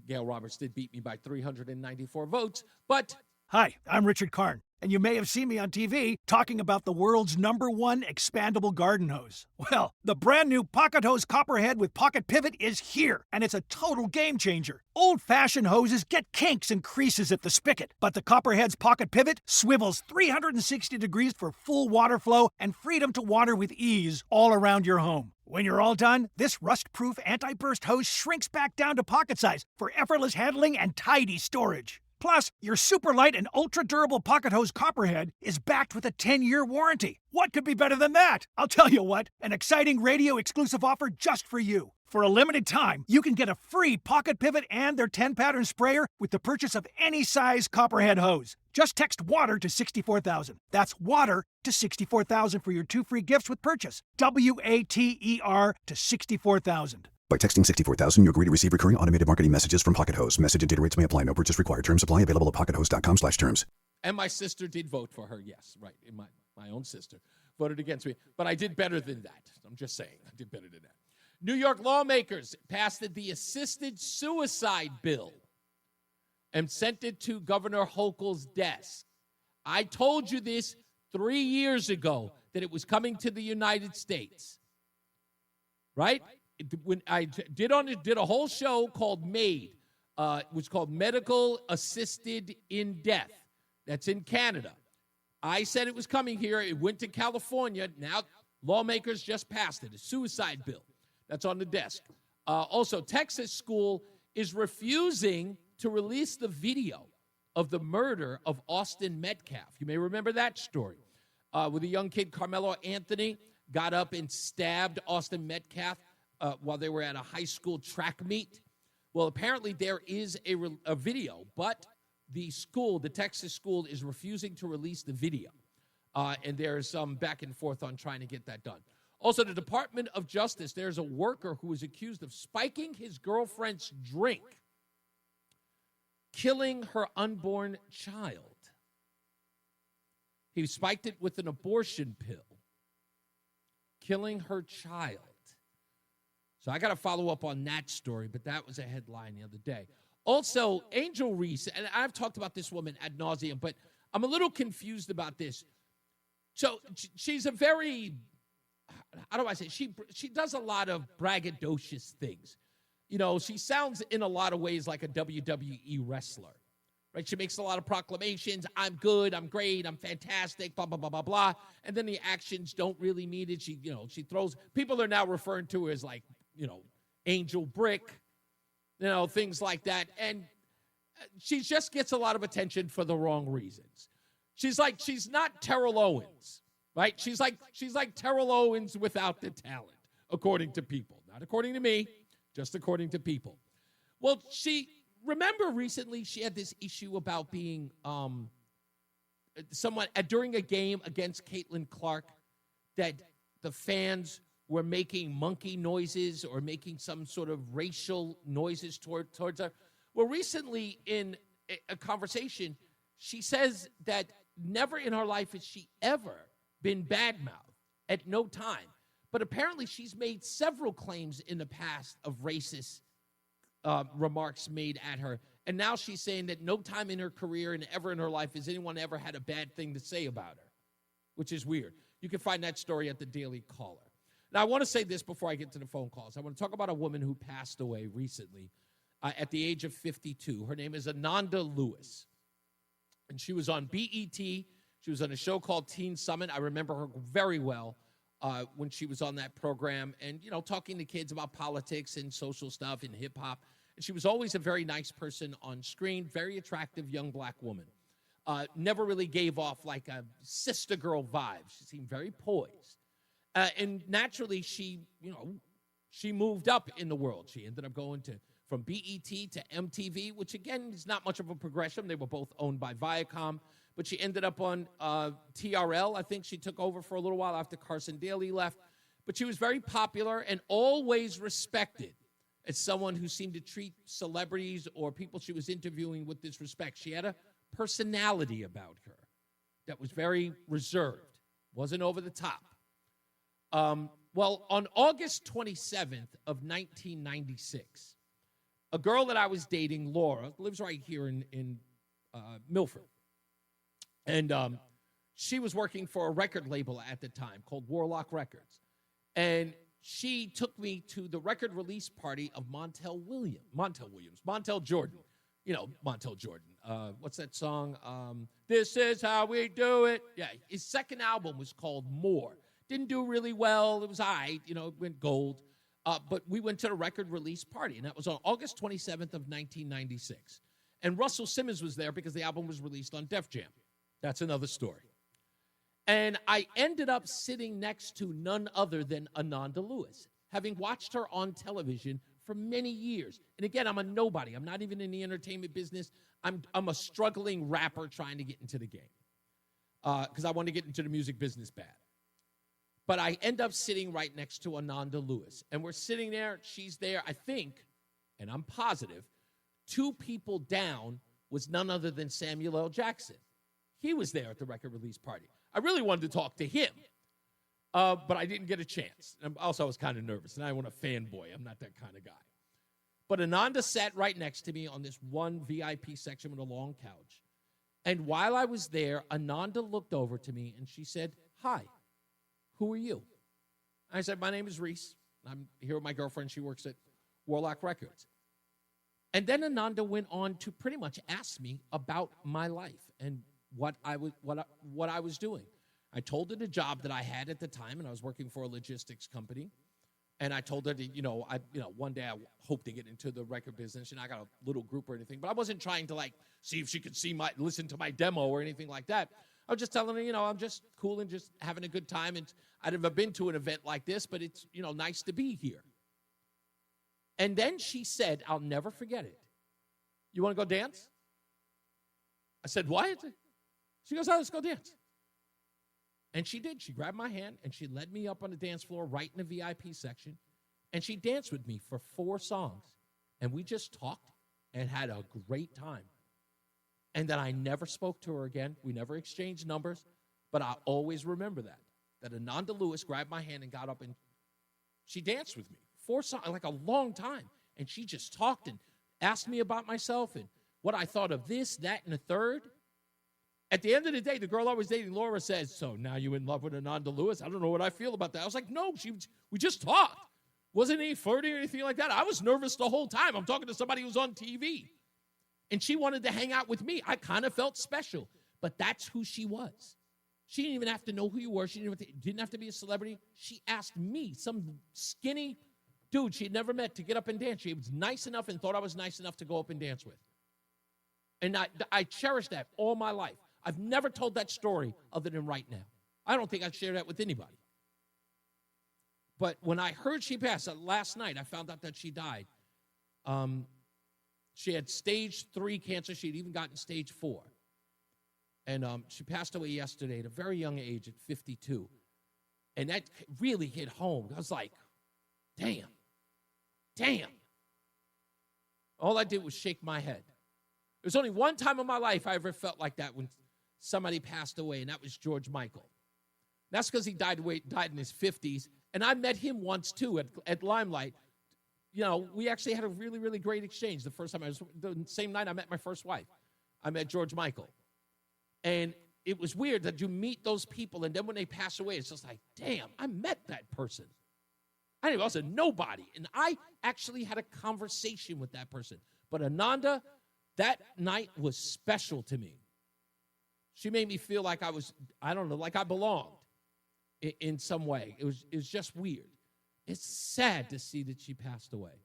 Gail Roberts did beat me by 394 votes, but... Hi, I'm Richard Karn, and you may have seen me on TV talking about the world's #1 expandable garden hose. Well, the brand new Pocket Hose Copperhead with Pocket Pivot is here, and it's a total game changer. Old-fashioned hoses get kinks and creases at the spigot, but the Copperhead's Pocket Pivot swivels 360 degrees for full water flow and freedom to water with ease all around your home. When you're all done, this rust-proof anti-burst hose shrinks back down to pocket size for effortless handling and tidy storage. Plus, your super light and ultra-durable Pocket Hose Copperhead is backed with a 10-year warranty. What could be better than that? I'll tell you what, an exciting radio-exclusive offer just for you. For a limited time, you can get a free Pocket Pivot and their 10-pattern sprayer with the purchase of any size Copperhead hose. Just text WATER to 64,000. That's WATER to 64,000 for your 2 free gifts with purchase. WATER to 64,000. By texting 64,000, you agree to receive recurring automated marketing messages from Pocket Hose. Message and data rates may apply. No purchase required. Terms apply. Available at pockethose.com/terms. And my sister did vote for her, yes, right, my own sister. voted against me. But I did better than that. I'm just saying. I did better than that. New York lawmakers passed the assisted suicide bill and sent it to Governor Hochul's desk. I told you this 3 years ago, that it was coming to the United States. Right? When I did a whole show called MAID, it was called Medical Assisted in Death. That's in Canada. I said it was coming here. It went to California. Now lawmakers just passed it, a suicide bill. That's on the desk. Also, Texas school is refusing to release the video of the murder of Austin Metcalf. You may remember that story, with a young kid, Carmelo Anthony, got up and stabbed Austin Metcalf while they were at a high school track meet. Well, apparently there is a video, but the school, the Texas school, is refusing to release the video. And there's some back and forth on trying to get that done. Also, the Department of Justice, there's a worker who is accused of spiking his girlfriend's drink, killing her unborn child. He spiked it with an abortion pill, killing her child. So I got to follow up on that story, but that was a headline the other day. Also, Angel Reese, and I've talked about this woman ad nauseum, but I'm a little confused about this. So she's a very, how do I say, she does a lot of braggadocious things. You know, she sounds in a lot of ways like a WWE wrestler, right? She makes a lot of proclamations. I'm good. I'm great. I'm fantastic. Blah, blah, blah, blah, blah. And then the actions don't really meet it. She throws, people are now referring to her as like, Angel Brick, things like that. And she just gets a lot of attention for the wrong reasons. She's not Terrell Owens, right? She's like Terrell Owens without the talent, according to people. Not according to me, just according to people. Well, remember recently she had this issue about being someone during a game against Caitlin Clark, that the fans were making monkey noises or making some sort of racial noises towards her. Well, recently in a conversation, she says that never in her life has she ever been badmouthed, at no time. But apparently she's made several claims in the past of racist remarks made at her. And now she's saying that no time in her career and ever in her life has anyone ever had a bad thing to say about her, which is weird. You can find that story at the Daily Caller. Now, I want to say this before I get to the phone calls. I want to talk about a woman who passed away recently at the age of 52. Her name is Ananda Lewis. And she was on BET. She was on a show called Teen Summit. I remember her very well when she was on that program and, talking to kids about politics and social stuff and hip-hop. And she was always a very nice person on screen, very attractive young black woman. Never really gave off like a sister girl vibe. She seemed very poised. And naturally, she moved up in the world. She ended up going from BET to MTV, which, again, is not much of a progression. They were both owned by Viacom. But she ended up on TRL. I think she took over for a little while after Carson Daly left. But she was very popular and always respected as someone who seemed to treat celebrities or people she was interviewing with this respect. She had a personality about her that was very reserved, wasn't over the top. Well, on August 27th of 1996, a girl that I was dating, Laura, lives right here in Milford. And she was working for a record label at the time called Warlock Records. And she took me to the record release party of Montel Jordan. Montel Jordan. What's that song? This Is How We Do It. Yeah, his second album was called More. Didn't do really well. It was all right. It went gold. But we went to the record release party, and that was on August 27th of 1996. And Russell Simmons was there because the album was released on Def Jam. That's another story. And I ended up sitting next to none other than Ananda Lewis, having watched her on television for many years. And again, I'm a nobody. I'm not even in the entertainment business. I'm a struggling rapper trying to get into the game because I want to get into the music business bad. But I end up sitting right next to Ananda Lewis. And we're sitting there. She's there. I think, and I'm positive, 2 people down was none other than Samuel L. Jackson. He was there at the record release party. I really wanted to talk to him. But I didn't get a chance. And also, I was kind of nervous, and I want a fanboy. I'm not that kind of guy. But Ananda sat right next to me on this one VIP section with a long couch. And while I was there, Ananda looked over to me, and she said, "Hi, who are you?" I said, "My name is Reese. I'm here with my girlfriend. She works at Warlock Records." And then Ananda went on to pretty much ask me about my life and what I was doing. I told her the job that I had at the time, and I was working for a logistics company. And I told her that, one day I hope to get into the record business, and I got a little group or anything. But I wasn't trying to, see if she could listen to my demo or anything like that. I was just telling her, I'm just cool and just having a good time. And I'd never been to an event like this, but it's, nice to be here. And then she said, I'll never forget it, "You want to go dance?" I said, "What?" She goes, "Oh, let's go dance." And she did. She grabbed my hand, and she led me up on the dance floor right in the VIP section. And she danced with me for 4 songs. And we just talked and had a great time. And then I never spoke to her again. We never exchanged numbers. But I always remember that Ananda Lewis grabbed my hand and got up, and she danced with me. 4 songs, like a long time. And she just talked and asked me about myself and what I thought of this, that, and the third. At the end of the day, the girl I was dating, Laura, says, "So now you in love with Ananda Lewis?" I don't know what I feel about that. I was like, no, we just talked. Wasn't any flirting or anything like that. I was nervous the whole time. I'm talking to somebody who's on TV. And she wanted to hang out with me. I kind of felt special. But that's who she was. She didn't even have to know who you were. She didn't have to be a celebrity. She asked me, some skinny dude she had never met, to get up and dance. She was nice enough and thought I was nice enough to go up and dance with. And I cherish that all my life. I've never told that story other than right now. I don't think I'd share that with anybody. But when I heard she passed, last night I found out that she died. She had stage 3 cancer. She had even gotten stage 4. And she passed away yesterday at a very young age, at 52. And that really hit home. I was like, damn. All I did was shake my head. There's only one time in my life I ever felt like that, when somebody passed away, and that was George Michael. That's because he died in his 50s, and I met him once, too, at Limelight. We actually had a really, really great exchange. The same night I met my first wife, I met George Michael. And it was weird that you meet those people, and then when they pass away, it's just like, damn, I met that person. I was a nobody, and I actually had a conversation with that person. But Ananda, that night was special to me. She made me feel like like I belonged in some way. It was just weird. It's sad to see that she passed away.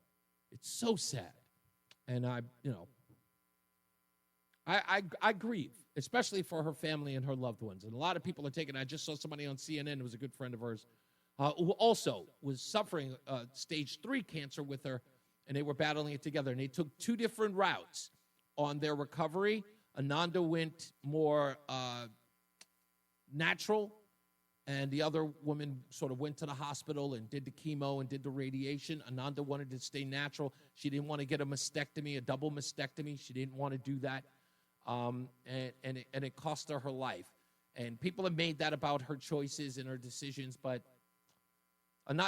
It's so sad. And I grieve, especially for her family and her loved ones. And a lot of people are taking, I just saw somebody on CNN who was a good friend of hers, who also was suffering stage 3 cancer with her, and they were battling it together. And they took 2 different routes on their recovery. Ananda went more natural, and the other woman sort of went to the hospital and did the chemo and did the radiation. Ananda wanted to stay natural. She didn't want to get a mastectomy, a double mastectomy. She didn't want to do that, and it cost her life. And people have made that about her choices and her decisions, but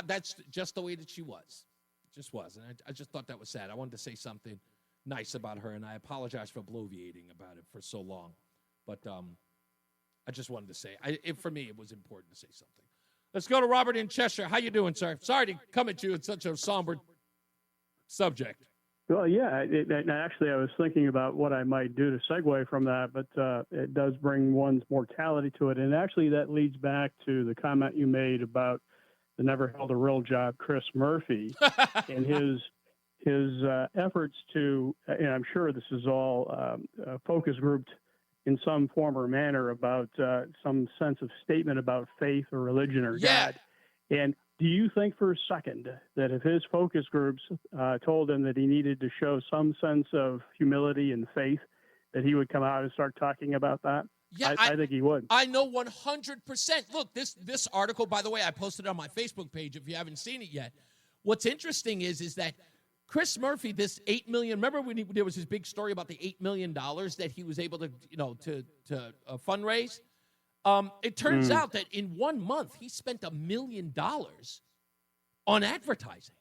that's just the way that she was. It just was, and I just thought that was sad. I wanted to say something nice about her, and I apologize for bloviating about it for so long. But I just wanted to say, for me, it was important to say something. Let's go to Robert in Cheshire. How you doing, sir? Sorry to come at you at such a somber subject. Well, yeah, actually, I was thinking about what I might do to segue from that, but it does bring one's mortality to it. And actually, that leads back to the comment you made about the never held a real job, Chris Murphy, and his efforts to, and I'm sure this is all focus grouped in some form or manner about some sense of statement about faith or religion or God. And do you think for a second that if his focus groups told him that he needed to show some sense of humility and faith, that he would come out and start talking about that? Yeah, I think he would. I know 100%. Look, this article, by the way, I posted it on my Facebook page if you haven't seen it yet. What's interesting is that Chris Murphy, this $8 million, remember when there was this big story about the $8 million that he was able to fundraise? It turns out that in 1 month, he spent $1 million on advertising.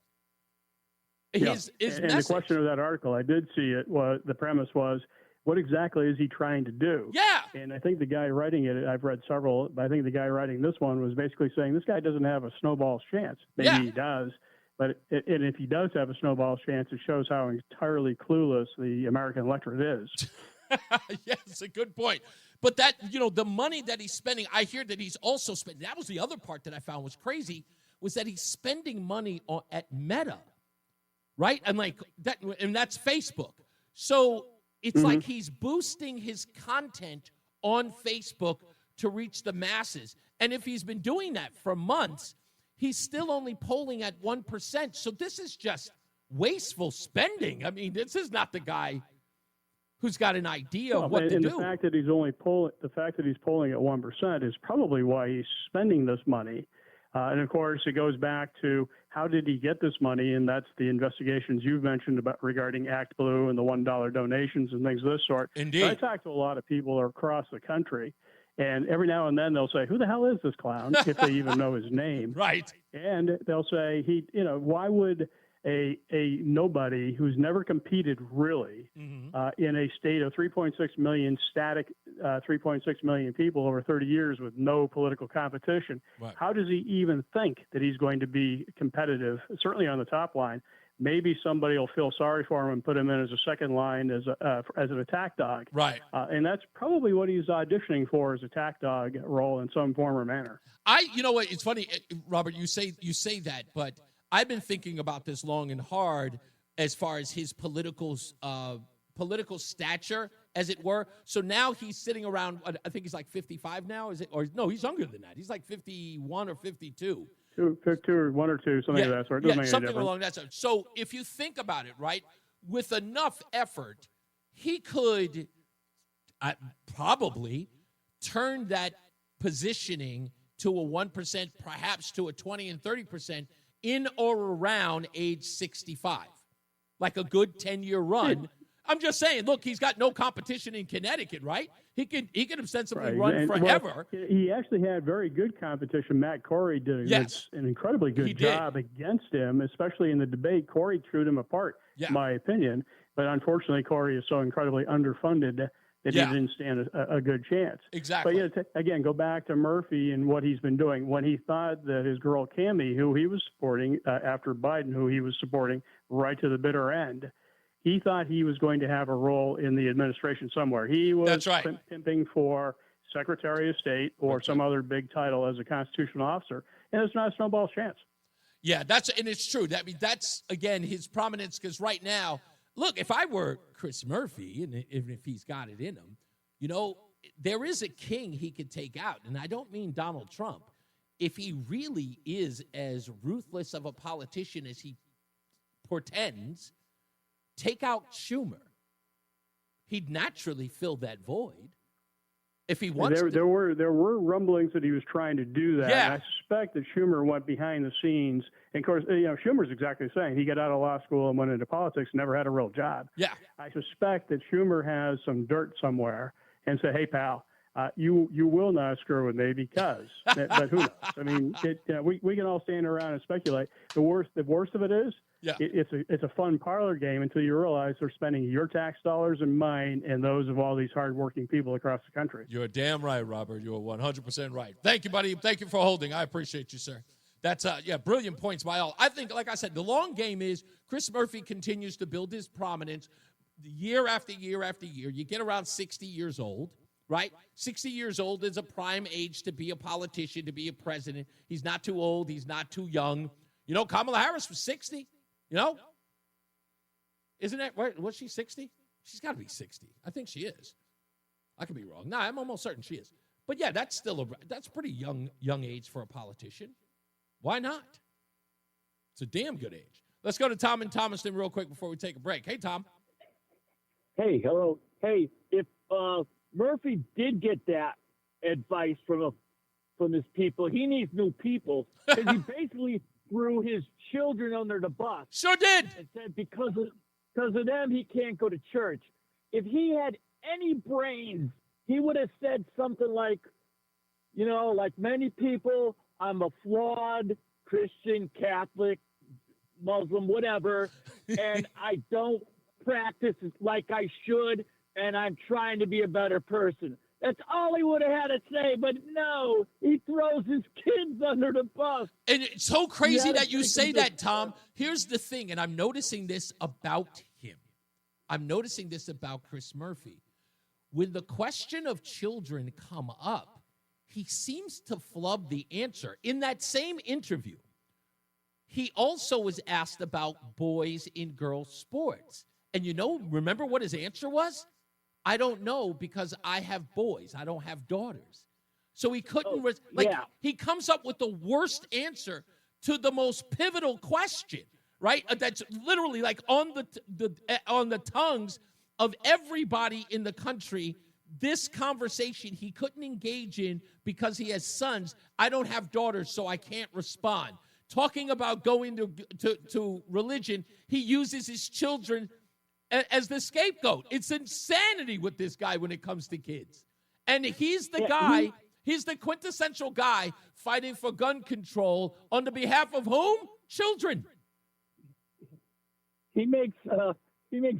His and message. The question of that article, I did see it, the premise was, what exactly is he trying to do? Yeah. And I think the guy writing it, I've read several, but I think the guy writing this one was basically saying this guy doesn't have a snowball's chance. Maybe he does, and if he does have a snowball's chance, it shows how entirely clueless the American electorate is. Yes, a good point. But that, the money that he's spending, I hear that he's also spending, that was the other part that I found was crazy, was that he's spending money at Meta, right? And that's Facebook. So it's like he's boosting his content on Facebook to reach the masses. And if he's been doing that for months, he's still only polling at 1%. So this is just wasteful spending. I mean, this is not the guy who's got an idea of what to do. The fact that he's polling at 1% is probably why he's spending this money. And of course, it goes back to how did he get this money? And that's the investigations you've mentioned about regarding Act Blue and the $1 donations and things of this sort. Indeed. So I talk to a lot of people across the country, and every now and then they'll say, "Who the hell is this clown?" if they even know his name. Right. And they'll say, why would a nobody who's never competed really in a state of 3.6 million static 3.6 million people over 30 years with no political competition, how does he even think that he's going to be competitive, certainly on the top line? Maybe somebody will feel sorry for him and put him in as a second line as an attack dog. Right. And that's probably what he's auditioning for, as attack dog role in some form or manner. You know what? It's funny, Robert, you say that, but I've been thinking about this long and hard as far as his political stature, as it were. So now he's sitting around, I think he's like 55 now, is it? Or no, he's younger than that. He's like 51 or 52. Two or one or two, something of that sort. Doesn't make any something difference. along that sort. So if you think about it, right, with enough effort, he could probably turn that positioning to a 1%, perhaps to a 20 and 30% in or around age 65, like a good 10-year run. I'm just saying, look, he's got no competition in Connecticut, right? He could ostensibly run forever. Well, he actually had very good competition. Matt Corey did an incredibly good job against him, especially in the debate. Corey chewed him apart, in my opinion. But unfortunately, Corey is so incredibly underfunded that he didn't stand a good chance. Exactly. But again, go back to Murphy and what he's been doing. When he thought that his girl Cammie, who he was supporting after Biden, who he was supporting right to the bitter end, he thought he was going to have a role in the administration somewhere. He was pimping for Secretary of State or some other big title as a constitutional officer, and it's not a snowball's chance. Yeah, and it's true. That's again his prominence, because right now, look, if I were Chris Murphy, and if he's got it in him, there is a king he could take out, and I don't mean Donald Trump. If he really is as ruthless of a politician as he portends, take out Schumer. He'd naturally fill that void if he wants to. There were rumblings that he was trying to do that. Yeah. And I suspect that Schumer went behind the scenes. And of course, Schumer's exactly the same. He got out of law school and went into politics, never had a real job. Yeah. I suspect that Schumer has some dirt somewhere and said, "Hey, pal, you will not screw with me because." But who knows? I mean, we can all stand around and speculate. The worst of it is, it's a fun parlor game until you realize they're spending your tax dollars and mine and those of all these hardworking people across the country. You're damn right, Robert. You're 100% right. Thank you, buddy. Thank you for holding. I appreciate you, sir. That's brilliant points by all. I think, like I said, the long game is Chris Murphy continues to build his prominence year after year after year. You get around 60 years old, right? 60 years old is a prime age to be a politician, to be a president. He's not too old. He's not too young. Kamala Harris was 60. Isn't it? Was she 60? She's got to be 60. I think she is. I could be wrong. No, I'm almost certain she is. But yeah, that's pretty young age for a politician. Why not? It's a damn good age. Let's go to Tom in Thomaston real quick before we take a break. Hey, Tom. Hey, hello. Hey, if Murphy did get that advice from his people, he needs new people, because he basically threw his children under the bus. Sure did. And said because of them, he can't go to church. If he had any brains, he would have said something like, like many people, I'm a flawed Christian, Catholic, Muslim, whatever, and I don't practice like I should, and I'm trying to be a better person. That's all he would have had to say, but no, he throws his kids under the bus. And it's so crazy that you say that, Tom. Here's the thing, and I'm noticing this about him. I'm noticing this about Chris Murphy. When the question of children come up, he seems to flub the answer. In that same interview, he also was asked about boys in girls' sports. And remember what his answer was? I don't know because I have boys. I don't have daughters. So he couldn't, he comes up with the worst answer to the most pivotal question, right? That's literally like on the tongues of everybody in the country. This conversation he couldn't engage in because he has sons. I don't have daughters, so I can't respond. Talking about going to religion, he uses his children as the scapegoat. It's insanity with this guy when it comes to kids. And he's the guy, he's the quintessential guy fighting for gun control on the behalf of whom? Children. He makes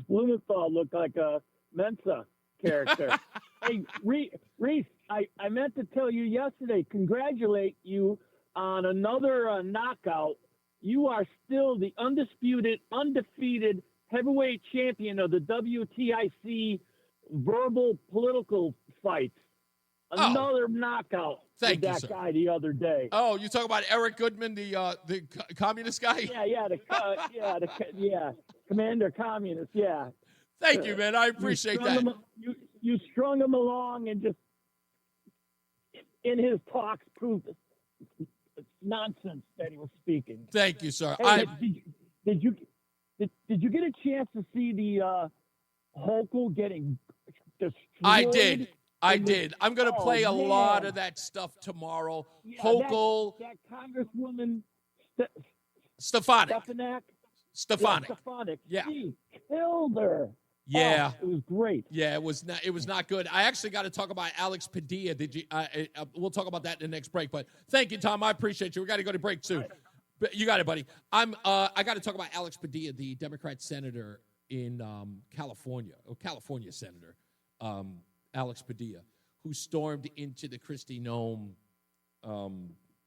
Blumenthal look like a Mensa character. Hey, Reese, I meant to tell you yesterday, congratulate you on another knockout. You are still the undefeated heavyweight champion of the WTIC verbal political fights. Another knockout. Thank you, that sir. Guy the other day. Oh, you talk about Eric Goodman, the communist guy? Yeah, Commander Communist. Yeah. Thank you, man. I appreciate that. You strung him along and just in his talks proved nonsense that he was speaking. Thank you, sir. Hey, did you get a chance to see the Hochul getting destroyed? I did. I'm going to play a lot of that stuff tomorrow. Yeah, Hochul. That Congresswoman Stefanik. Yeah. She killed her. Yeah. Oh, it was great. Yeah, it was not good. I actually got to talk about Alex Padilla. We'll talk about that in the next break. But thank you, Tom. I appreciate you. We got to go to break soon. But you got it, buddy. I got to talk about Alex Padilla, the Democrat senator in California, California senator, Alex Padilla, who stormed into the Kristi Noem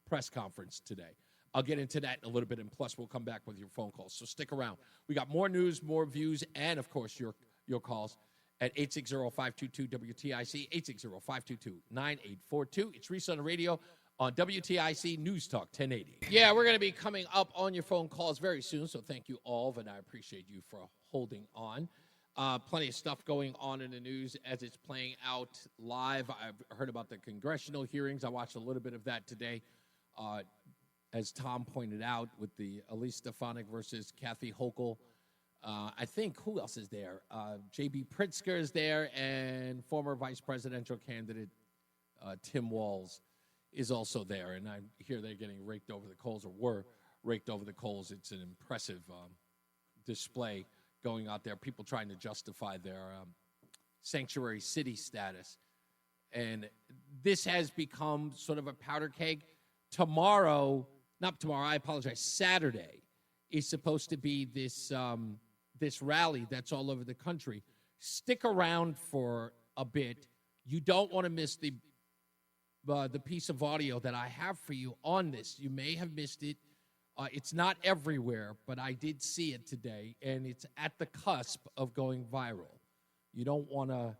press conference today. I'll get into that in a little bit, and plus we'll come back with your phone calls. So stick around. We got more news, more views, and, of course, your calls at 860-522-WTIC, 860-522-9842. It's Reese on the radio on WTIC News Talk 1080. Yeah, we're going to be coming up on your phone calls very soon, so thank you all, and I appreciate you for holding on. Plenty of stuff going on in the news as it's playing out live. I've heard about the congressional hearings. I watched a little bit of that today. As Tom pointed out, with the Elise Stefanik versus Kathy Hochul. I think, who else is there? J.B. Pritzker is there, and former vice presidential candidate Tim Walz is also there. And I hear they're getting raked over the coals, or were raked over the coals. It's an impressive display going out there, people trying to justify their sanctuary city status. And this has become sort of a powder keg. Saturday is supposed to be this this rally that's all over the country. Stick around for a bit. You don't want to miss the piece of audio that I have for you on this. You may have missed it. It's not everywhere, but I did see it today, and it's at the cusp of going viral. You don't want to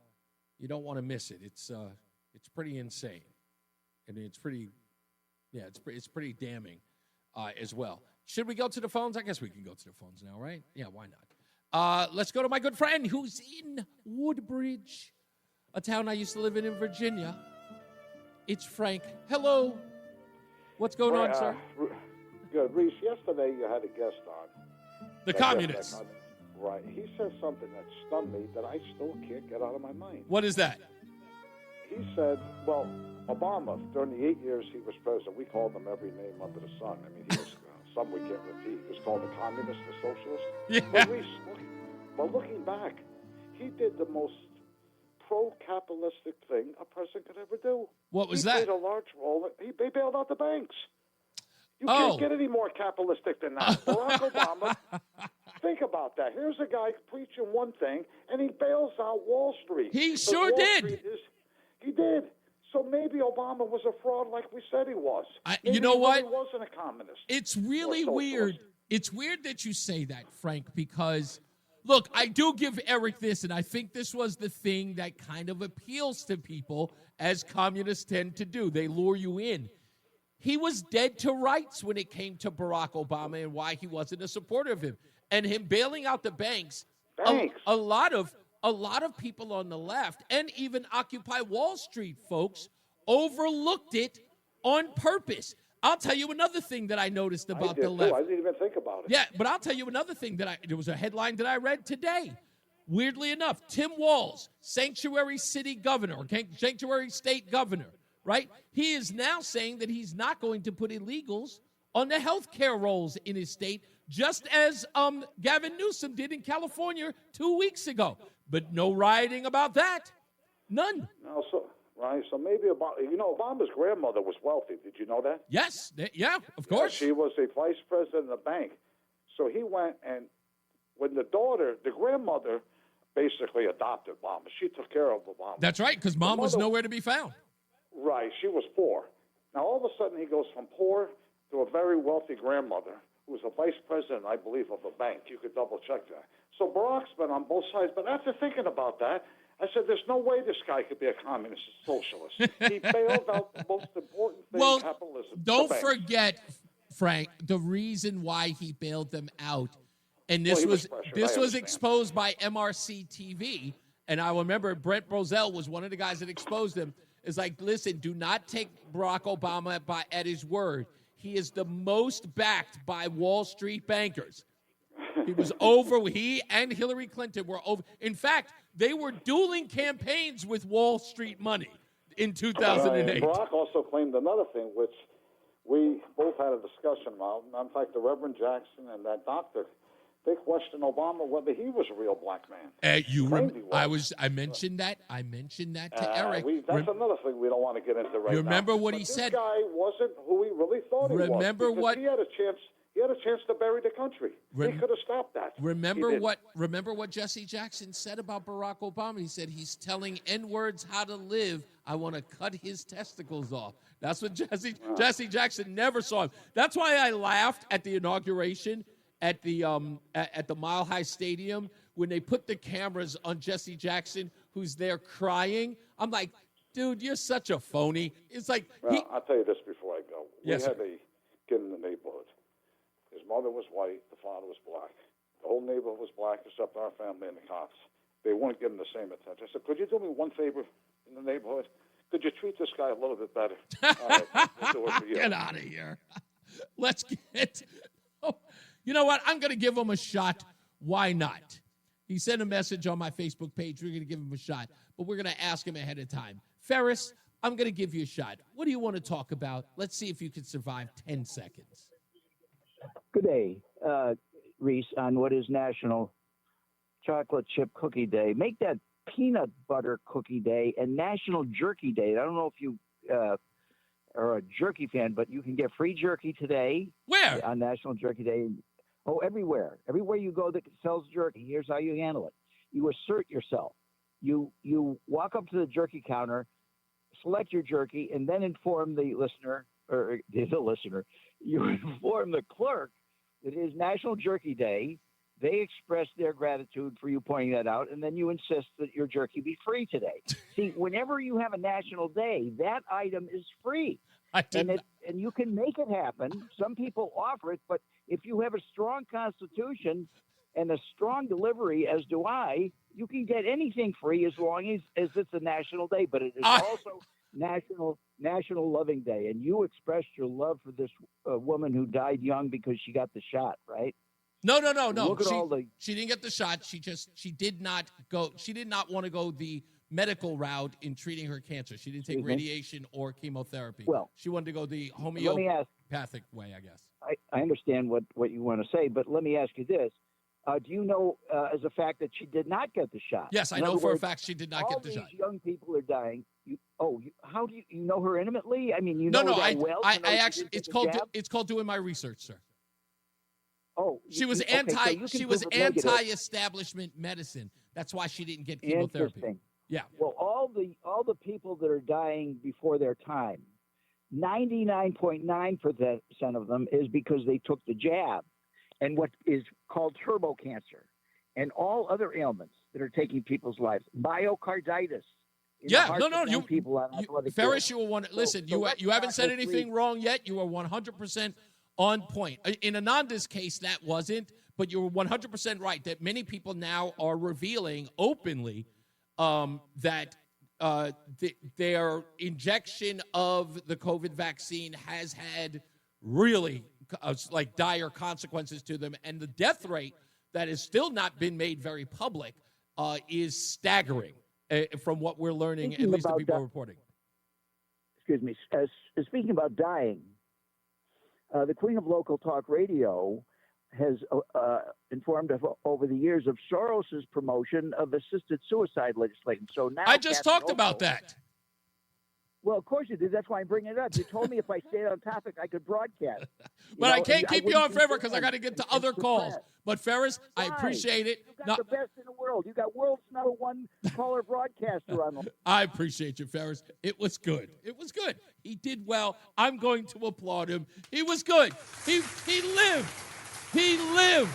miss it. It's pretty insane, and it's pretty damning as well. Should we go to the phones? I guess we can go to the phones now, right? Yeah, why not? Let's go to my good friend who's in Woodbridge, a town I used to live in Virginia. It's Frank. Hello. What's going on, sir? Good. Reese, yesterday you had a guest on. The communist. Right. He said something that stunned me that I still can't get out of my mind. What is that? He said, well, Obama, during the 8 years he was president, we called him every name under the sun. I mean, he was some we can't repeat. He was called the communist, the socialist. Yeah. But Reese, looking back, he did the most pro-capitalistic thing a president could ever do. What was he that? Played a large role. He bailed out the banks. You Oh. can't get any more capitalistic than that. Barack Obama, think about that. Here's a guy preaching one thing, and he bails out Wall Street. He sure did. He did. So maybe Obama was a fraud like we said he was. You know what? He wasn't a communist. It's really weird. It's weird that you say that, Frank, because, look, I do give Eric this, and I think this was the thing that kind of appeals to people, as communists tend to do. They lure you in. He was dead to rights when it came to Barack Obama and why he wasn't a supporter of him. And him bailing out the banks. A lot of people on the left and even Occupy Wall Street folks overlooked it on purpose. I'll tell you another thing that I noticed about the left. I didn't even think about it. Yeah, but I'll tell you another thing there was a headline that I read today. Weirdly enough, Tim Walz, sanctuary city governor, or sanctuary state governor, right? He is now saying that he's not going to put illegals on the health care rolls in his state, just as Gavin Newsom did in California 2 weeks ago. But no rioting about that. None. No, so maybe Obama's grandmother was wealthy. Did you know that? Yes. Yeah, of course. She was a vice president of the bank. So he went, and when the grandmother basically adopted Obama. She took care of Obama. That's right, because mom was nowhere to be found. Right, she was poor. Now, all of a sudden, he goes from poor to a very wealthy grandmother who was a vice president, I believe, of a bank. You could double-check that. So Barack's been on both sides. But after thinking about that, I said, there's no way this guy could be a communist socialist. He bailed out the most important thing in capitalism. Don't forget, Frank, the reason why he bailed them out. And this was exposed by MRC TV. And I remember Brent Brozell was one of the guys that exposed him. It's like, listen, do not take Barack Obama at his word. He is the most backed by Wall Street bankers. He was he and Hillary Clinton were over. In fact, they were dueling campaigns with Wall Street money in 2008. Barack also claimed another thing, which we both had a discussion about. In fact, the Reverend Jackson and that doctor, they questioned Obama whether he was a real black man. I mentioned that. I mentioned that to Eric. That's another thing we don't want to get into right now. You remember what he said? This guy wasn't who he really thought he was. Remember what he had a chance. He had a chance to bury the country. He could have stopped that. Remember what Jesse Jackson said about Barack Obama? He said he's telling N-words how to live. I want to cut his testicles off. That's what Jesse Jackson never saw him. That's why I laughed at the inauguration at the Mile High Stadium when they put the cameras on Jesse Jackson, who's there crying. I'm like, dude, you're such a phony. It's like I'll tell you this before I go. Yes, we had a kid in the neighborhood. His mother was white. The father was black. The whole neighborhood was black except our family and the cops. They wouldn't give him the same attention. I said, could you do me one favor in the neighborhood? Could you treat this guy a little bit better? All right, we'll do it for you. Get out of here. Let's get... You know what? I'm going to give him a shot. Why not? He sent a message on my Facebook page. We're going to give him a shot, but we're going to ask him ahead of time. Ferris, I'm going to give you a shot. What do you want to talk about? Let's see if you can survive 10 seconds. Good day, Reese, on what is National Chocolate Chip Cookie Day. Make that Peanut Butter Cookie Day and National Jerky Day. I don't know if you are a jerky fan, but you can get free jerky today. Where? On National Jerky Day. Oh, everywhere. Everywhere you go that sells jerky, here's how you handle it. You assert yourself. You walk up to the jerky counter, select your jerky, and then inform the listener, or the listener, you inform the clerk that it is National Jerky Day. They express their gratitude for you pointing that out, and then you insist that your jerky be free today. See, whenever you have a national day, that item is free. And you can make it happen. Some people offer it, but if you have a strong constitution and a strong delivery, as do I, you can get anything free as long as it's a national day. But it is also National Loving Day, and you expressed your love for this woman who died young because she got the shot, right? No. Look at She didn't get the shot. She did not go. She did not want to go the medical route in treating her cancer. She didn't take radiation or chemotherapy. Well, she wanted to go the homeopathic way, I guess. I understand what you want to say, but let me ask you this. Do you know as a fact that she did not get the shot? Yes, I know for a fact she did not get the shot. All these young people are dying. How do you know her intimately? I mean, you no, know no, that well. I actually, it's called doing my research, sir. Oh, she was anti-establishment medicine. That's why she didn't get chemotherapy. Interesting. Yeah. Well, all the people that are dying before their time, 99.9% of them is because they took the jab, and what is called turbo cancer, and all other ailments that are taking people's lives, myocarditis. Ferris, you were one. Listen, you haven't said anything wrong yet. You are 100% on point. In Ananda's case, that wasn't, but you were 100% right that many people now are revealing openly that their injection of the COVID vaccine has had really dire consequences to them, and the death rate that has still not been made very public is staggering from what we're learning, at least the people are reporting. Excuse me. Speaking about dying, the Queen of Local Talk Radio has informed us over the years of Soros's promotion of assisted suicide legislation. So now I just talked about that. Well, of course you did. That's why I'm bringing it up. You told me if I stayed on topic, I could broadcast. But I can't keep you on forever because I got to get to other calls. But Ferris, why? I appreciate it. You got the best in the world. You got world's number one caller broadcaster on the. I appreciate you, Ferris. It was good. It was good. He did well. I'm going to applaud him. He was good. He lived. He lived.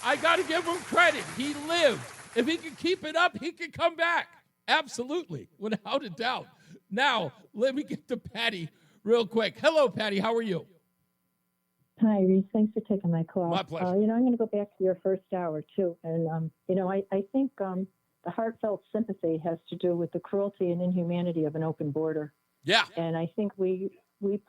I got to give him credit. He lived. If he can keep it up, he can come back. Absolutely, without a doubt. Now, let me get to Patty real quick. Hello, Patty. How are you? Hi, Reese. Thanks for taking my call. My pleasure. I'm going to go back to your first hour, too. And, I think the heartfelt sympathy has to do with the cruelty and inhumanity of an open border. Yeah. And I think we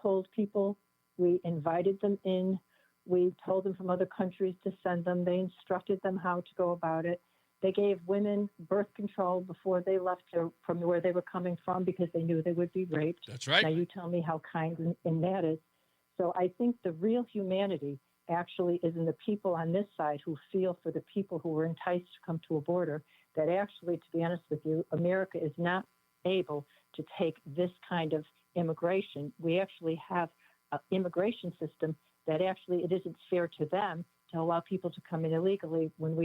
pulled people, we invited them in, we told them from other countries to send them, they instructed them how to go about it. They gave women birth control before they left from where they were coming from because they knew they would be raped. That's right. Now you tell me how kind and that is. So I think the real humanity actually is in the people on this side who feel for the people who were enticed to come to a border, that actually, to be honest with you, America is not able to take this kind of immigration. We actually have an immigration system that actually it isn't fair to them to allow people to come in illegally when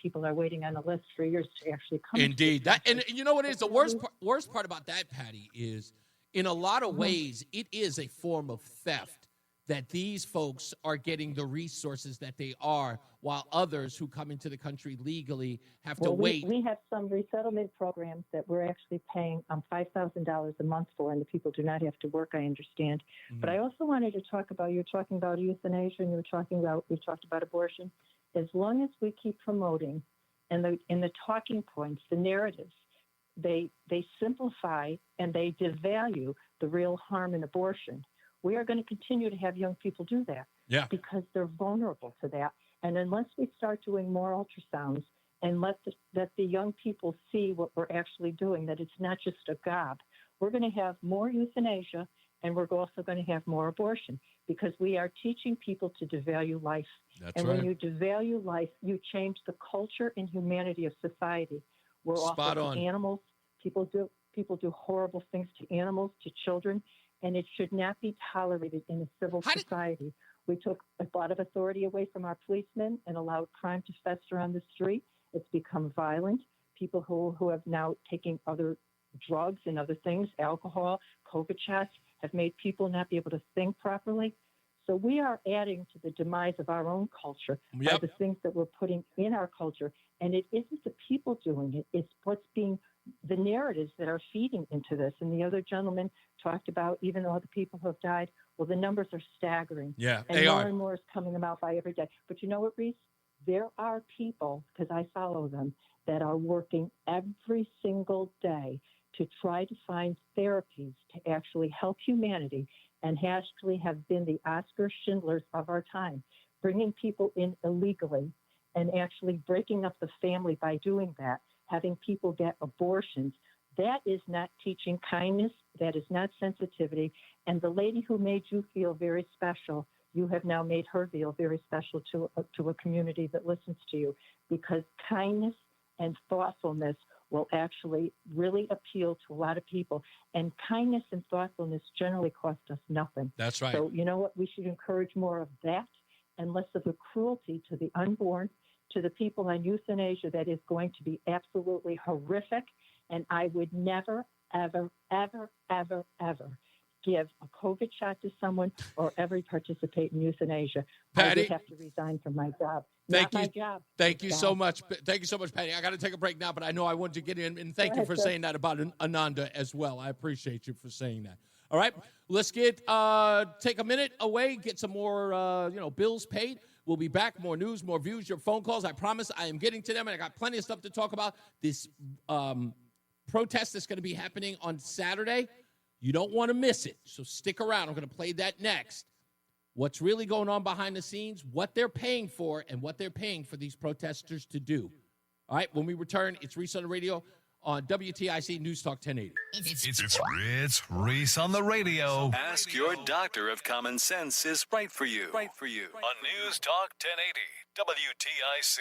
people are waiting on a list for years to actually come. Indeed. And you know what is the worst part about that, Patty, is in a lot of ways, it is a form of theft that these folks are getting the resources that they are, while others who come into the country legally have to wait. We have some resettlement programs that we're actually paying $5,000 a month for, and the people do not have to work, I understand. Mm-hmm. But I also wanted to talk about, you're talking about euthanasia, and we talked about abortion. As long as we keep promoting and the talking points, the narratives, they simplify and they devalue the real harm in abortion. We are going to continue to have young people do that because they're vulnerable to that. And unless we start doing more ultrasounds and let the young people see what we're actually doing, that it's not just a gob, we're going to have more euthanasia and we're also going to have more abortion because we are teaching people to devalue life. That's and right. When you devalue life, you change the culture and humanity of society. We're Spot awful on. to animals. People do horrible things to animals, to children. And it should not be tolerated in a civil society. We took a lot of authority away from our policemen and allowed crime to fester on the street. It's become violent. People who have now taken other drugs and other things, alcohol, COVID shots, have made people not be able to think properly. So we are adding to the demise of our own culture by the things that we're putting in our culture. And it isn't the people doing it. It's what's being the narratives that are feeding into this. And the other gentleman talked about, even though the people who have died, well, the numbers are staggering. Yeah, and they more are. And more is coming about by every day. But you know what, Reese? There are people, because I follow them, that are working every single day to try to find therapies to actually help humanity and actually have been the Oscar Schindlers of our time, bringing people in illegally and actually breaking up the family by doing that, having people get abortions. That is not teaching kindness. That is not sensitivity. And the lady who made you feel very special, you have now made her feel very special to a community that listens to you, because kindness and thoughtfulness will actually really appeal to a lot of people. And kindness and thoughtfulness generally cost us nothing. That's right. So you know what? We should encourage more of that and less of the cruelty to the unborn, to the people on euthanasia. That is going to be absolutely horrific. And I would never, ever, ever, ever, ever give a COVID shot to someone or ever participate in euthanasia. Patty, I would have to resign from my job. Thank Not you. my job. Thank you God. so much. Thank you so much, Patty. I got to take a break now, but I know I wanted to get in, and thank you for saying that about Ananda as well. I appreciate you for saying that. All right, let's take a minute away, get some more bills paid. We'll be back. More news, more views, your phone calls. I promise I am getting to them, and I got plenty of stuff to talk about. This protest that's going to be happening on Saturday. You don't want to miss it, so stick around. I'm going to play that next. What's really going on behind the scenes, what they're paying for, and what they're paying for these protesters to do. All right, when we return, it's Reese on the radio on WTIC NewsTalk 1080. It's Reese on the radio. Ask your doctor if common sense is right for you. On NewsTalk 1080, WTIC.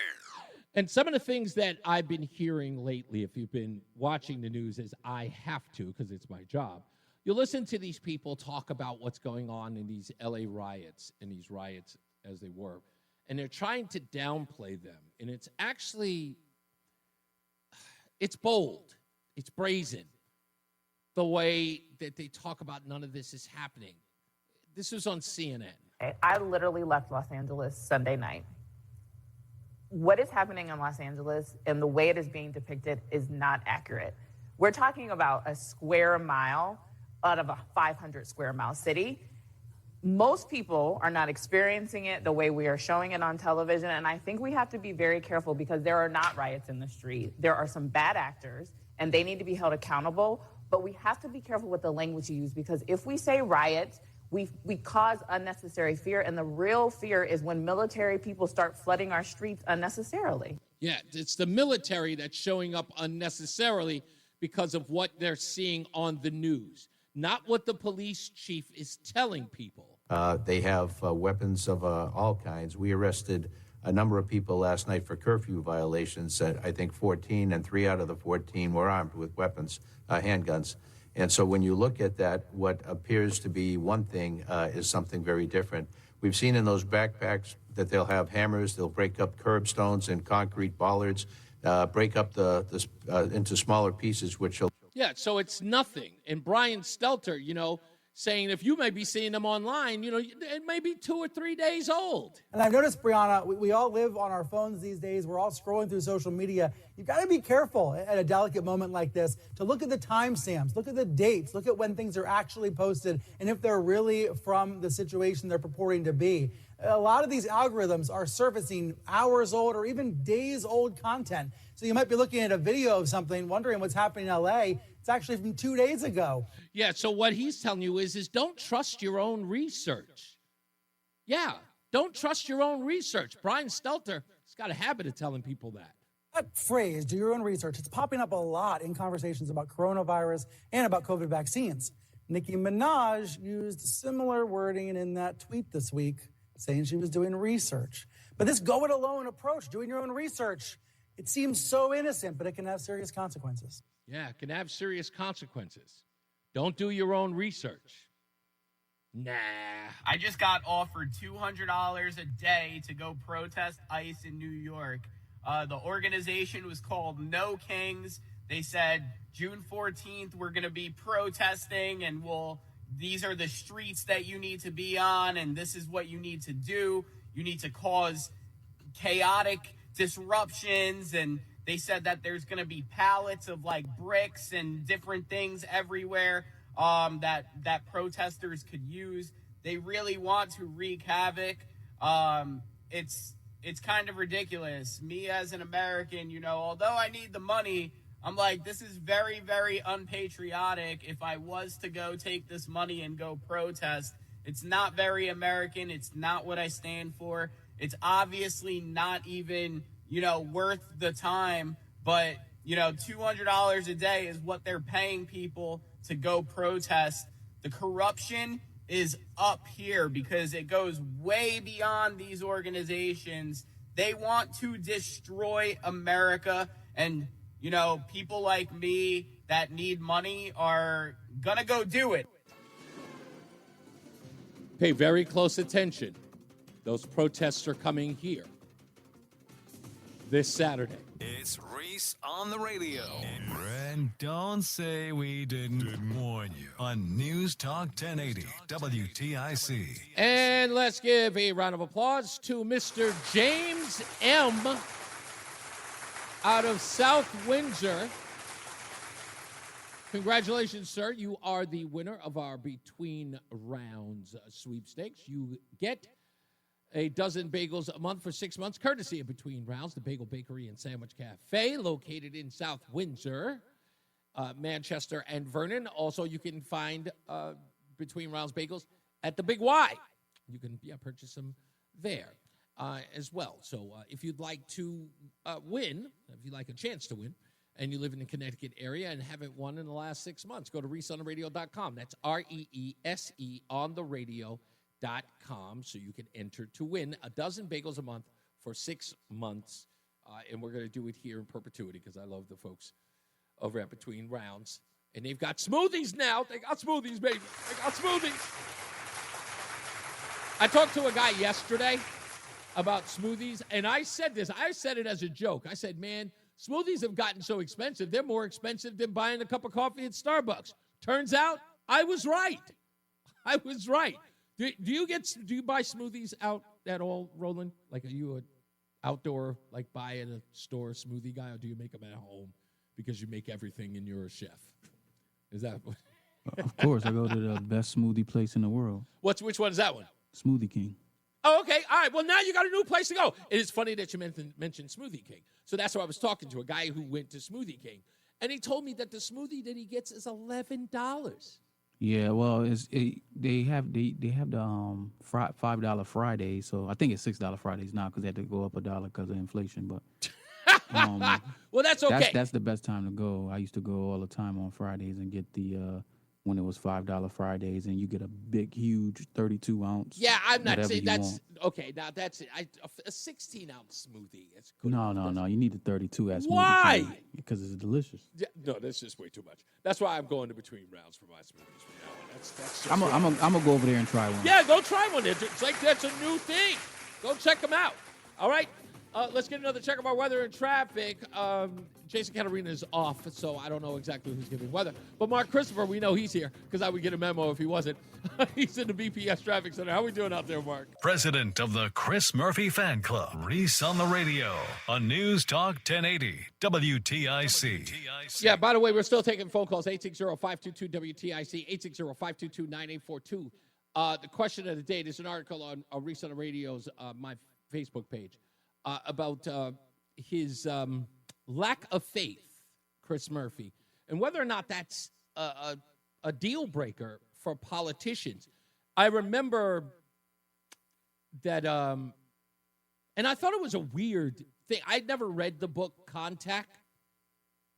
And some of the things that I've been hearing lately, if you've been watching the news, is I have to, because it's my job. You listen to these people talk about what's going on in these LA riots, and these riots as they were, and they're trying to downplay them. And it's actually, it's bold, it's brazen, the way that they talk about none of this is happening. This was on CNN. I literally left Los Angeles Sunday night. What is happening in Los Angeles and the way it is being depicted is not accurate. We're talking about a square mile out of a 500 square mile city. Most people are not experiencing it the way we are showing it on television, and I think we have to be very careful because there are not riots in the street. There are some bad actors, and they need to be held accountable, but we have to be careful with the language you use, because if we say riots, we cause unnecessary fear, and the real fear is when military people start flooding our streets unnecessarily. Yeah, it's the military that's showing up unnecessarily because of what they're seeing on the news, not what the police chief is telling people. They have weapons of all kinds. We arrested a number of people last night for curfew violations. I think 14, and 3 out of the 14 were armed with weapons, handguns. And so when you look at that, what appears to be one thing is something very different. We've seen in those backpacks that they'll have hammers, they'll break up curbstones and concrete bollards, break up into smaller pieces, which will... Yeah, so it's nothing. And Brian Stelter, saying if you may be seeing them online, it may be 2 or 3 days old. And I've noticed, Brianna, we all live on our phones these days. We're all scrolling through social media. You've got to be careful at a delicate moment like this to look at the timestamps, look at the dates, look at when things are actually posted, and if they're really from the situation they're purporting to be. A lot of these algorithms are surfacing hours old or even days old content. So you might be looking at a video of something, wondering what's happening in LA. It's actually from 2 days ago. Yeah, so what he's telling you is don't trust your own research. Yeah, don't trust your own research. Brian Stelter has got a habit of telling people that. That phrase, do your own research, it's popping up a lot in conversations about coronavirus and about COVID vaccines. Nicki Minaj used similar wording in that tweet this week, saying she was doing research. But this go-it-alone approach, doing your own research, it seems so innocent, but it can have serious consequences. Yeah, it can have serious consequences. Don't do your own research. Nah. I just got offered $200 a day to go protest ICE in New York. The organization was called No Kings. They said June 14th we're going to be protesting, and these are the streets that you need to be on, and this is what you need to do. You need to cause chaotic disruptions, and they said that there's going to be pallets of bricks and different things everywhere that protesters could use. They really want to wreak havoc. It's kind of ridiculous. Me as an American, although I need the money, I'm like, this is very, very unpatriotic. If I was to go take this money and go protest, it's not very American. It's not what I stand for. It's obviously not even, worth the time. But, $200 a day is what they're paying people to go protest. The corruption is up here because it goes way beyond these organizations. They want to destroy America, and, you know, people like me that need money are gonna go do it. Pay very close attention. Those protests are coming here this Saturday. It's Reese on the radio. And don't say we didn't warn you on News Talk 1080 WTIC. And let's give a round of applause to Mr. James M. out of South Windsor. Congratulations, sir. You are the winner of our Between Rounds sweepstakes. You get a dozen bagels a month for 6 months, courtesy of Between Rounds, the Bagel Bakery and Sandwich Cafe, located in South Windsor, Manchester, and Vernon. Also, you can find Between Rounds bagels at the Big Y. You can purchase them there as well. So if you'd like to win, if you'd like a chance to win, and you live in the Connecticut area and haven't won in the last 6 months, go to ReeseOnTheRadio.com. That's REESE on the radio.com, so you can enter to win a dozen bagels a month for 6 months. And we're going to do it here in perpetuity because I love the folks over at Between Rounds. And they've got smoothies now. They got smoothies, baby. They got smoothies. I talked to a guy yesterday about smoothies, and I said this. I said it as a joke. I said, man, smoothies have gotten so expensive, they're more expensive than buying a cup of coffee at Starbucks. Turns out, I was right. I was right. Do you buy smoothies out at all, Roland? Like, are you an outdoor, like, buy at a store smoothie guy, or do you make them at home because you make everything and you're a chef? Is that what? Of course, I go to the best smoothie place in the world. Which one is that one? Smoothie King. Oh, okay. All right. Well, now you got a new place to go. It is funny that you mentioned Smoothie King. So that's why I was talking to a guy who went to Smoothie King, and he told me that the smoothie that he gets is $11. Yeah, well, they have the $5 Fridays, so I think it's $6 Fridays now because they had to go up $1 because of inflation. But well, that's okay. That's the best time to go. I used to go all the time on Fridays and get the when it was $5 Fridays, and you get a big, huge 32-ounce. Yeah, I'm not whatever saying you that's want. okay. Now that's it. A 16-ounce smoothie is good. No. You need the 32 as smoothie. Why? Because it's delicious. Yeah, no, that's just way too much. That's why I'm going to Between Rounds for my smoothies from now on. That's just I'm gonna go over there and try one. Yeah, go try one. It's like that's a new thing. Go check them out. All right. Let's get another check of our weather and traffic. Jason Catarina is off, so I don't know exactly who's giving weather. But Mark Christopher, we know he's here because I would get a memo if he wasn't. He's in the BPS Traffic Center. How are we doing out there, Mark? President of the Chris Murphy Fan Club, Reese on the radio on News Talk 1080 WTIC. Yeah, by the way, we're still taking phone calls, 860-522-WTIC, 860-522-9842. The question of the day, there's an article on Reese on the radio's my Facebook page about his lack of faith, Chris Murphy, and whether or not that's a deal breaker for politicians. I remember that, and I thought it was a weird thing. I'd never read the book Contact.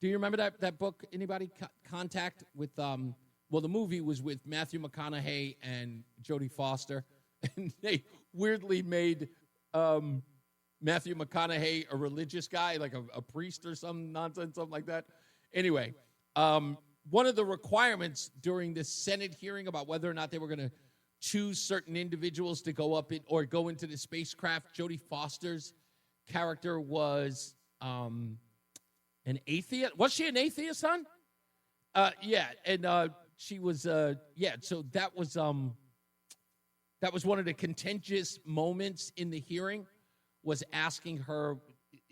Do you remember that book? Anybody? Contact with, well, the movie was with Matthew McConaughey and Jodie Foster, and they weirdly made Matthew McConaughey a religious guy, like a priest or some nonsense, something like that. Anyway, one of the requirements during this Senate hearing about whether or not they were going to choose certain individuals to go up in or go into the spacecraft, Jodie Foster's character was an atheist. Was she an atheist, hon? Yeah, and she was. Yeah, so that was one of the contentious moments in the hearing. Was asking her,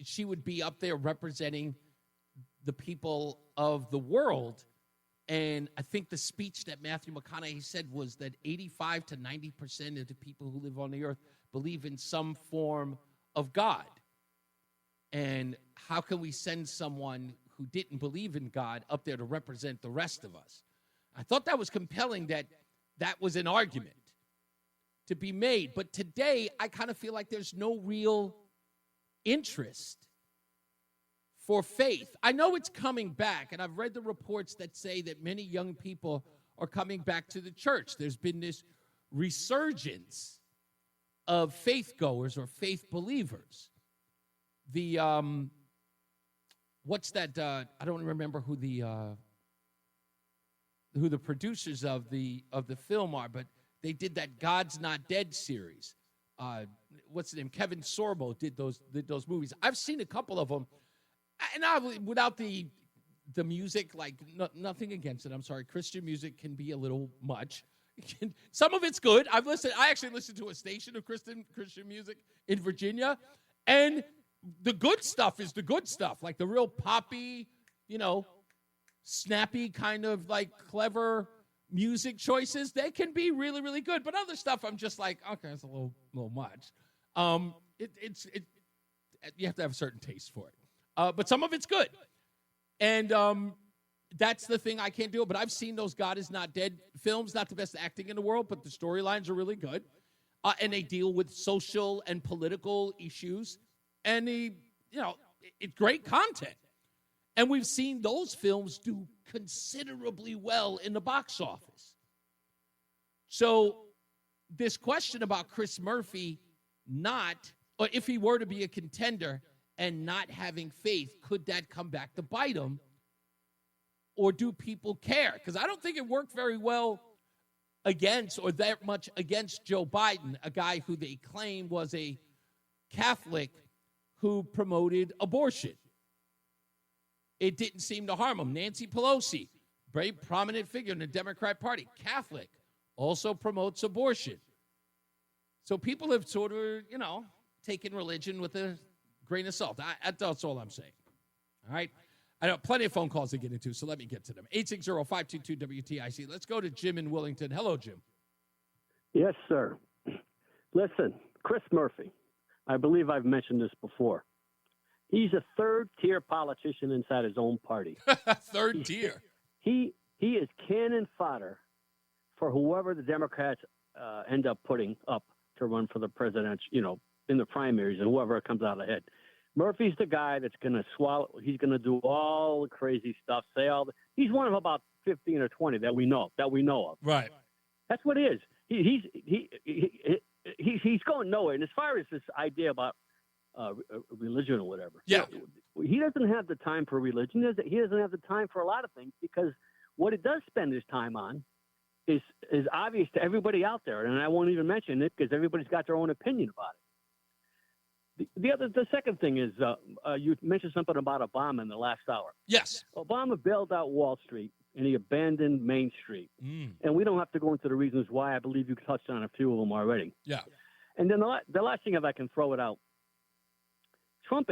she would be up there representing the people of the world. And I think the speech that Matthew McConaughey said was that 85 to 90% of the people who live on the earth believe in some form of God. And how can we send someone who didn't believe in God up there to represent the rest of us? I thought that was compelling that was an argument to be made. But today, I kind of feel like there's no real interest for faith. I know it's coming back, and I've read the reports that say that many young people are coming back to the church. There's been this resurgence of faith-goers or faith believers. The what's that? I don't remember who the producers of the film are, but they did that God's Not Dead series. What's the name? Kevin Sorbo did those movies. I've seen a couple of them, and without the music, like nothing against it. I'm sorry, Christian music can be a little much. Some of it's good. I actually listened to a station of Christian music in Virginia, and the good stuff is the good stuff, like the real poppy, snappy kind of like clever music choices. They can be really, really good. But other stuff, I'm just like, okay, it's a little much. You have to have a certain taste for it. But some of it's good, and that's the thing I can't do. But I've seen those God Is Not Dead films. Not the best acting in the world, but the storylines are really good, and they deal with social and political issues. And it's great content. And we've seen those films do considerably well in the box office. So this question about Chris Murphy or if he were to be a contender and not having faith, could that come back to bite him? Or do people care? Because I don't think it worked very well against Joe Biden, a guy who they claim was a Catholic who promoted abortion. It didn't seem to harm him. Nancy Pelosi, very prominent figure in the Democrat Party, Catholic, also promotes abortion. So people have sort of, taken religion with a grain of salt. That's all I'm saying. All right? I know plenty of phone calls to get into, so let me get to them. 860-522-WTIC. Let's go to Jim in Wellington. Hello, Jim. Yes, sir. Listen, Chris Murphy, I believe I've mentioned this before. He's a third-tier politician inside his own party. Third tier. He is cannon fodder for whoever the Democrats end up putting up to run for the president, in the primaries, and whoever comes out ahead. Murphy's the guy that's going to swallow. He's going to do all the crazy stuff. He's one of about 15 or 20 that we know of. Right. That's what it is. He's going nowhere. And as far as this idea about religion or whatever, yeah, he doesn't have the time for religion. He doesn't have the time for a lot of things, because what he does spend his time on is obvious to everybody out there. And I won't even mention it because everybody's got their own opinion about it. The second thing is you mentioned something about Obama in the last hour. Yes. Obama bailed out Wall Street and he abandoned Main Street. And we don't have to go into the reasons why. I believe you touched on a few of them already. Yeah. And then the last thing, if I can throw it out, Trump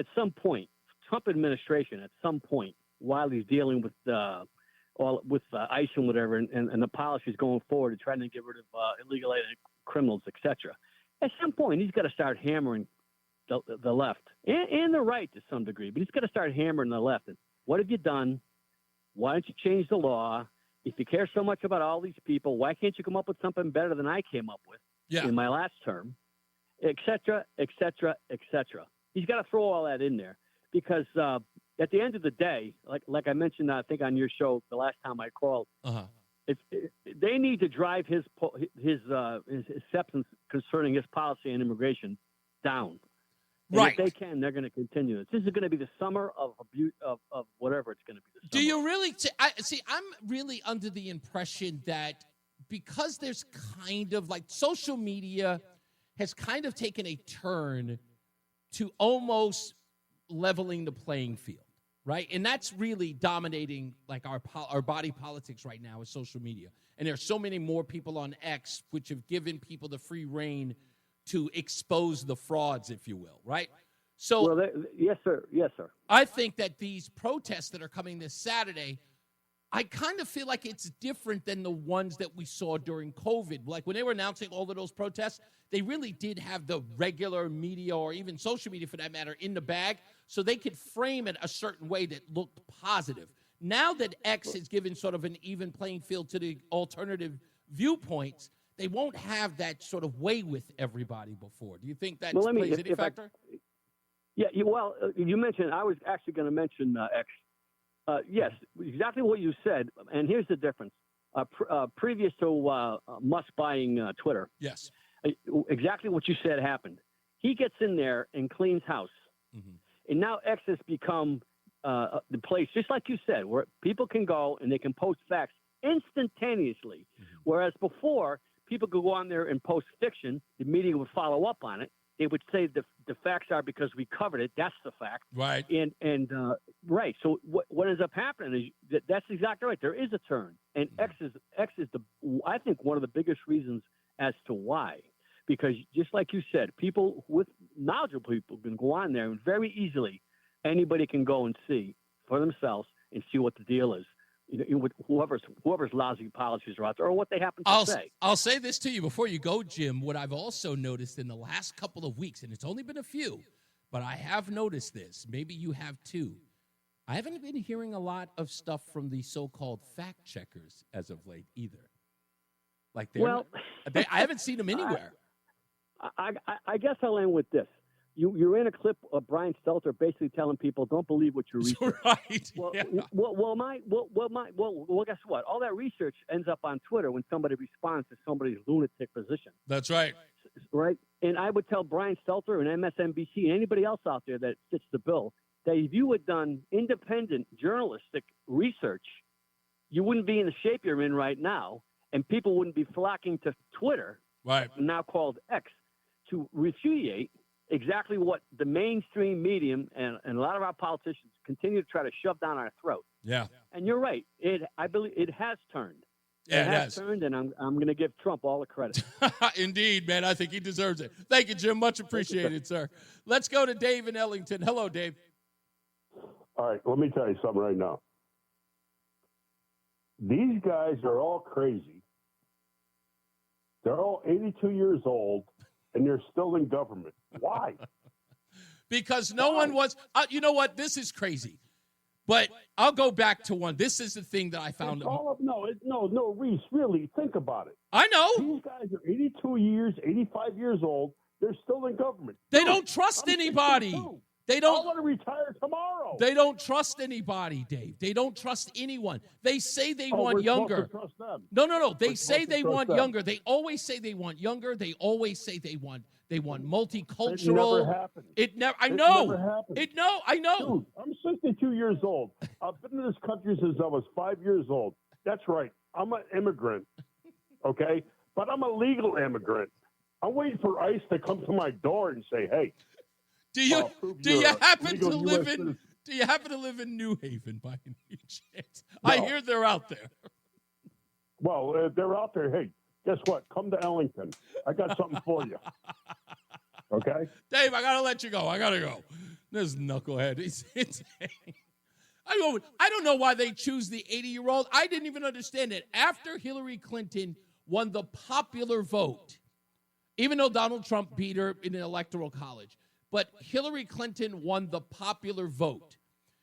administration at some point, while he's dealing with ICE and whatever, and the policies going forward and trying to get rid of illegal criminals, etc. At some point, he's got to start hammering the left and the right to some degree, but he's got to start hammering the left. And what have you done? Why don't you change the law? If you care so much about all these people, why can't you come up with something better than I came up with in my last term, et cetera, et cetera, et cetera. He's got to throw all that in there, because at the end of the day, like I mentioned, I think on your show the last time I called, they need to drive his acceptance concerning his policy and immigration down. And right. If they can, they're going to continue this. This is going to be the summer of whatever it's going to be. Do you really I'm really under the impression that because there's kind of like social media has kind of taken a turn to almost leveling the playing field, right? And that's really dominating like our body politics right now is social media. And there's so many more people on X, which have given people the free reign to expose the frauds, if you will, right? So, yes, sir. Yes, sir. I think that these protests that are coming this Saturday, I kind of feel like it's different than the ones that we saw during COVID. Like when they were announcing all of those protests, they really did have the regular media or even social media, for that matter, in the bag, so they could frame it a certain way that looked positive. Now that X has given sort of an even playing field to the alternative viewpoints, they won't have that sort of way with everybody before. Do you think that plays any factor? You mentioned, I was actually going to mention X. Yes, exactly what you said. And here's the difference. previous to Musk buying Twitter. Yes. Exactly what you said happened. He gets in there and cleans house. And now X has become the place, just like you said, where people can go and they can post facts instantaneously. Whereas before, people could go on there and post fiction. The media would follow up on it. They would say the facts are because we covered it. That's the fact. Right. And right. So what ends up happening is that's exactly right. There is a turn. And X is I think one of the biggest reasons as to why. Because just like you said, people with knowledgeable people can go on there and very easily anybody can go and see for themselves and see what the deal is. With whoever's lousy policies are out there or what they happen to say. I'll say this to you before you go, Jim. What I've also noticed in the last couple of weeks, and it's only been a few, but I have noticed this. Maybe you have too. I haven't been hearing a lot of stuff from the so-called fact checkers as of late either. Like I haven't seen them anywhere. I guess I'll end with this. You ran a clip of Brian Stelter basically telling people, "Don't believe what you research." Right. Well, yeah. well, guess what? All that research ends up on Twitter when somebody responds to somebody's lunatic position. That's right. Right. And I would tell Brian Stelter and MSNBC and anybody else out there that fits the bill that if you had done independent journalistic research, you wouldn't be in the shape you're in right now, and people wouldn't be flocking to Twitter, right, now called X, to repudiate exactly what the mainstream medium and a lot of our politicians continue to try to shove down our throat. Yeah. And you're right. I believe it has turned. Yeah, it has turned, and I'm going to give Trump all the credit. Indeed, man. I think he deserves it. Thank you, Jim. Much appreciated, sir. Let's go to Dave in Ellington. Hello, Dave. All right, let me tell you something right now. These guys are all crazy. They're all 82 years old, and they're still in government. Why? Because no one was. You know what? This is crazy. But I'll go back to one. This is the thing that I found. No, Reese, really, think about it. I know. These guys are 82 years, 85 years old. They're still in government. They don't trust anybody. They don't. I want to retire tomorrow. They don't trust anybody, Dave. They don't trust anyone. They say they want younger. Trust them. No. They say they want younger. They always say they want younger. They always say they want multicultural. It never happened. It never. I know. Never happened. I know. Dude, I'm 62 years old. I've been in this country since I was 5 years old. That's right. I'm an immigrant. Okay, but I'm a legal immigrant. I'm waiting for ICE to come to my door and say, "Hey." Do you happen to live in New Haven by any chance? No. I hear they're out there. Well, they're out there. Hey, guess what? Come to Ellington. I got something for you. Okay? Dave, I got to let you go. I got to go. This knucklehead. It's insane. I don't know why they choose the 80-year-old. I didn't even understand it. After Hillary Clinton won the popular vote, even though Donald Trump beat her in an electoral college, but Hillary Clinton won the popular vote.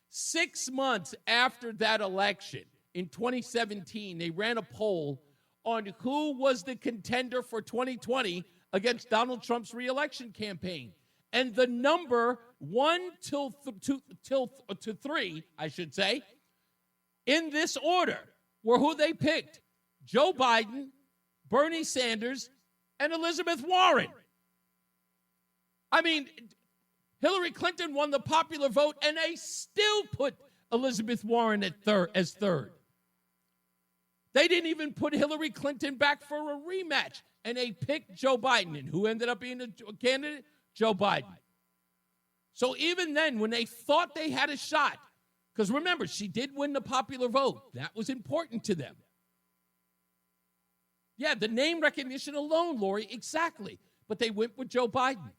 6 months after that election, in 2017, they ran a poll on who was the contender for 2020 against Donald Trump's reelection campaign. And the number 1 to 3, I should say, in this order, were who they picked: Joe Biden, Bernie Sanders, and Elizabeth Warren. I mean, Hillary Clinton won the popular vote, and they still put Elizabeth Warren as third. They didn't even put Hillary Clinton back for a rematch, and they picked Joe Biden. And who ended up being the candidate? Joe Biden. So even then, when they thought they had a shot, because remember, she did win the popular vote. That was important to them. Yeah, the name recognition alone, Lori, exactly. But they went with Joe Biden.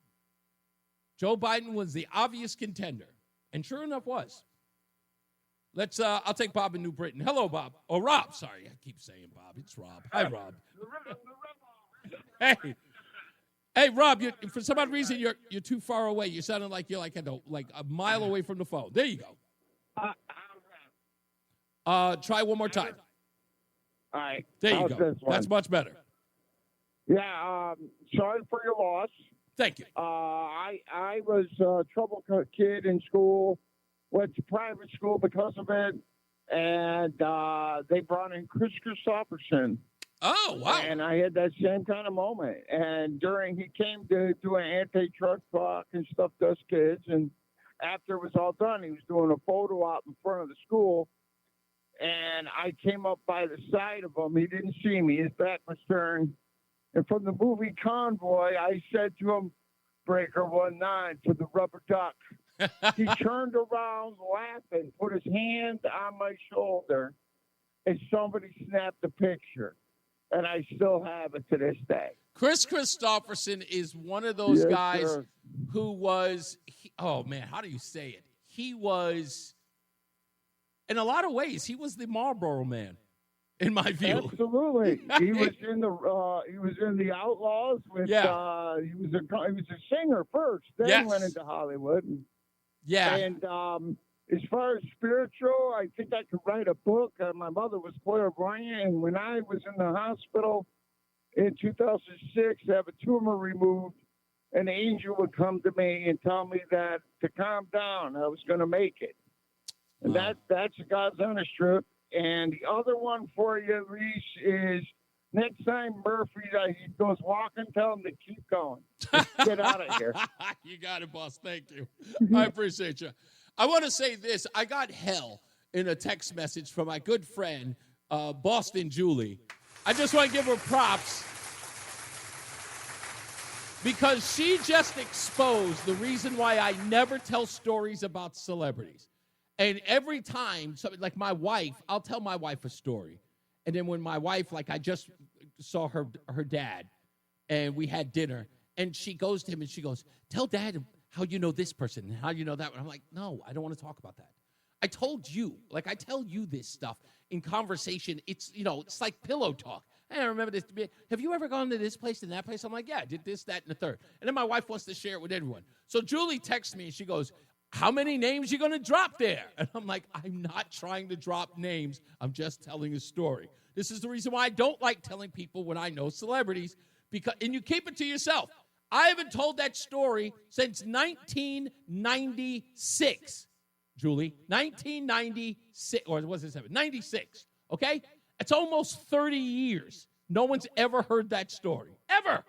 Joe Biden was the obvious contender, and sure enough was. I'll take Bob in New Britain. Hello, Bob. Oh, Rob. Sorry, I keep saying Bob. It's Rob. Hi, Rob. Hey, Rob. For some odd reason, you're too far away. You sounded like you're like a mile away from the phone. There you go. Try one more time. All right. There you go. That's much better. Yeah. Sorry for your loss. Thank you. I was a trouble kid in school, went to private school because of it, and they brought in Chris Christopherson. Oh, wow. And I had that same kind of moment. And he came to do an anti-drug talk and stuff to us kids. And after it was all done, he was doing a photo op in front of the school. And I came up by the side of him. He didn't see me. His back was turned. And from the movie Convoy, I said to him, Breaker 19 for the rubber duck. He turned around laughing, put his hand on my shoulder, and somebody snapped a picture. And I still have it to this day. Chris Christopherson is one of those guys sir. who was, oh man, how do you say it? He was, in a lot of ways, he was the Marlboro Man, in my view. Absolutely, he was in the Outlaws with. He was a singer first, then went into Hollywood. And as far as spiritual, I think I could write a book. My mother was clairvoyant, and when I was in the hospital in 2006 to have a tumor removed, an angel would come to me and tell me that to calm down, I was going to make it. And that's God's honest truth. And the other one for you, Reese, is next time Murphy he goes walking, tell him to keep going. Get out of here. You got it, boss. Thank you. I appreciate you. I want to say this. I got hell in a text message from my good friend, Boston Julie. I just want to give her props because she just exposed the reason why I never tell stories about celebrities. And every time, like my wife, I'll tell my wife a story. And then when my wife, like I just saw her dad, and we had dinner, and she goes to him and she goes, tell Dad how you know this person and how you know that one. I'm like, no, I don't want to talk about that. I told you, like I tell you this stuff in conversation. It's, it's like pillow talk. Hey, I remember this. Have you ever gone to this place and that place? I'm like, yeah, I did this, that, and the third. And then my wife wants to share it with everyone. So Julie texts me and she goes, how many names you going to drop there? And I'm like, I'm not trying to drop names. I'm just telling a story. This is the reason why I don't like telling people when I know celebrities, and you keep it to yourself. I haven't told that story since 1996, Julie. 1996, or was it 96, okay? It's almost 30 years. No one's ever heard that story, ever.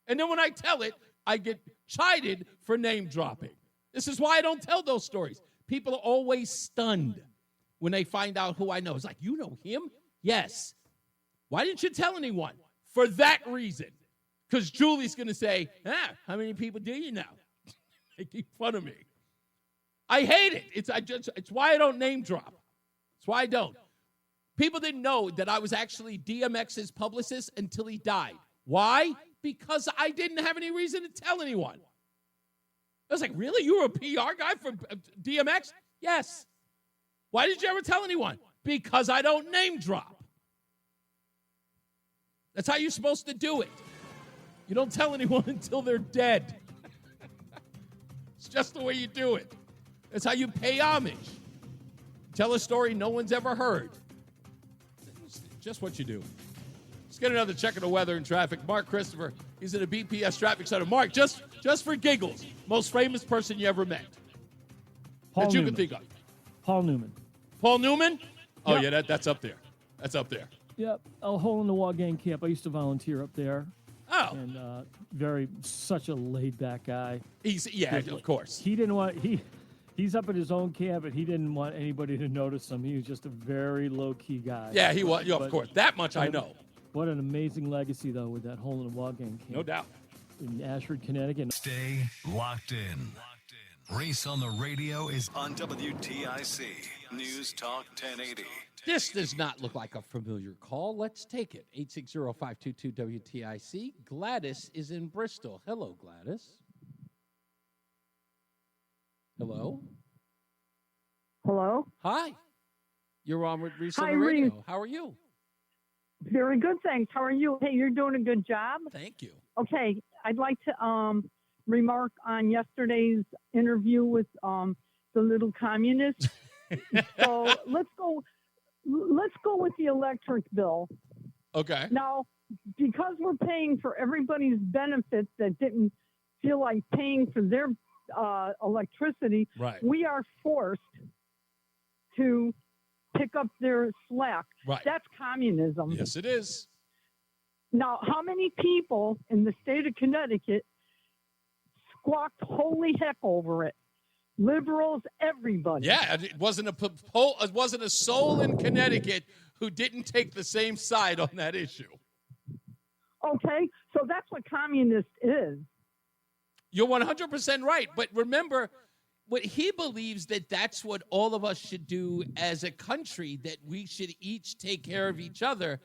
And then when I tell it, I get chided for name dropping. This is why I don't tell those stories. People are always stunned when they find out who I know. It's like, you know him? Yes. Why didn't you tell anyone? For that reason. Because Julie's going to say, how many people do you know? They keep fun of me. I hate it. It's why I don't name drop. It's why I don't. People didn't know that I was actually DMX's publicist until he died. Why? Because I didn't have any reason to tell anyone. I was like, really? You were a PR guy for DMX? Yes. Why did you ever tell anyone? Because I don't name drop. That's how you're supposed to do it. You don't tell anyone until they're dead. It's just the way you do it. That's how you pay homage. Tell a story no one's ever heard. It's just what you do. Let's get another check of the weather and traffic. Mark Christopher, he's at a BPS traffic center. Mark, just for giggles, most famous person you ever met that you can think of. Paul Newman. Paul Newman? Oh, Yep. yeah, that's up there. That's up there. Yep, a hole in the wall gang camp. I used to volunteer up there. Oh. And such a laid back guy. Of course. He didn't want, he's up at his own camp, and he didn't want anybody to notice him. He was just a very low key guy. Yeah, he was. Of course. That much I know. What an amazing legacy, though, with that hole in the wall gang camp. No doubt. In Ashford, Connecticut. Stay locked in. Reese on the radio is on WTIC News Talk 1080. This does not look like a familiar call. Let's take it. 860-522-WTIC. Gladys is in Bristol. Hello, Gladys. Hello? Hello? Hi. You're on with Reese Hi, on the radio. Reese. How are you? Very good, thanks. How are you? Hey, you're doing a good job. Thank you. Okay, I'd like to remark on yesterday's interview with the little communist. So let's go with the electric bill. Okay. Now, because we're paying for everybody's benefits that didn't feel like paying for their electricity, right, we are forced to pick up their slack. Right. That's communism. Yes, it is. Now, how many people in the state of Connecticut squawked holy heck over it? Liberals, everybody. Yeah, it wasn't a soul in Connecticut who didn't take the same side on that issue. Okay, so that's what communist is. You're 100% right. But remember, what he believes that's what all of us should do as a country, that we should each take care of each other.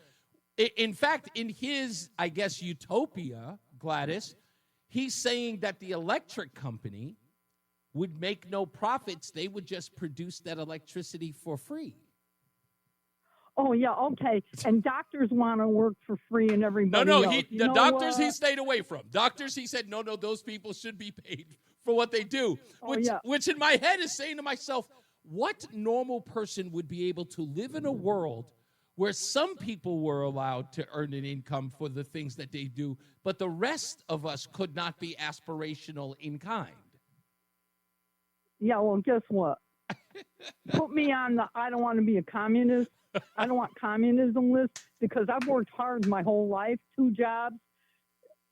In fact, in his, I guess, utopia, Gladys, he's saying that the electric company would make no profits. They would just produce that electricity for free. Oh, yeah, okay. And doctors want to work for free and everybody else. The doctors he stayed away from. Doctors, he said, no, those people should be paid for what they do. Which in my head is saying to myself, what normal person would be able to live in a world where some people were allowed to earn an income for the things that they do, but the rest of us could not be aspirational in kind? Yeah, well, guess what? Put me on the I don't want to be a communist. I don't want communism list, because I've worked hard my whole life, 2 jobs,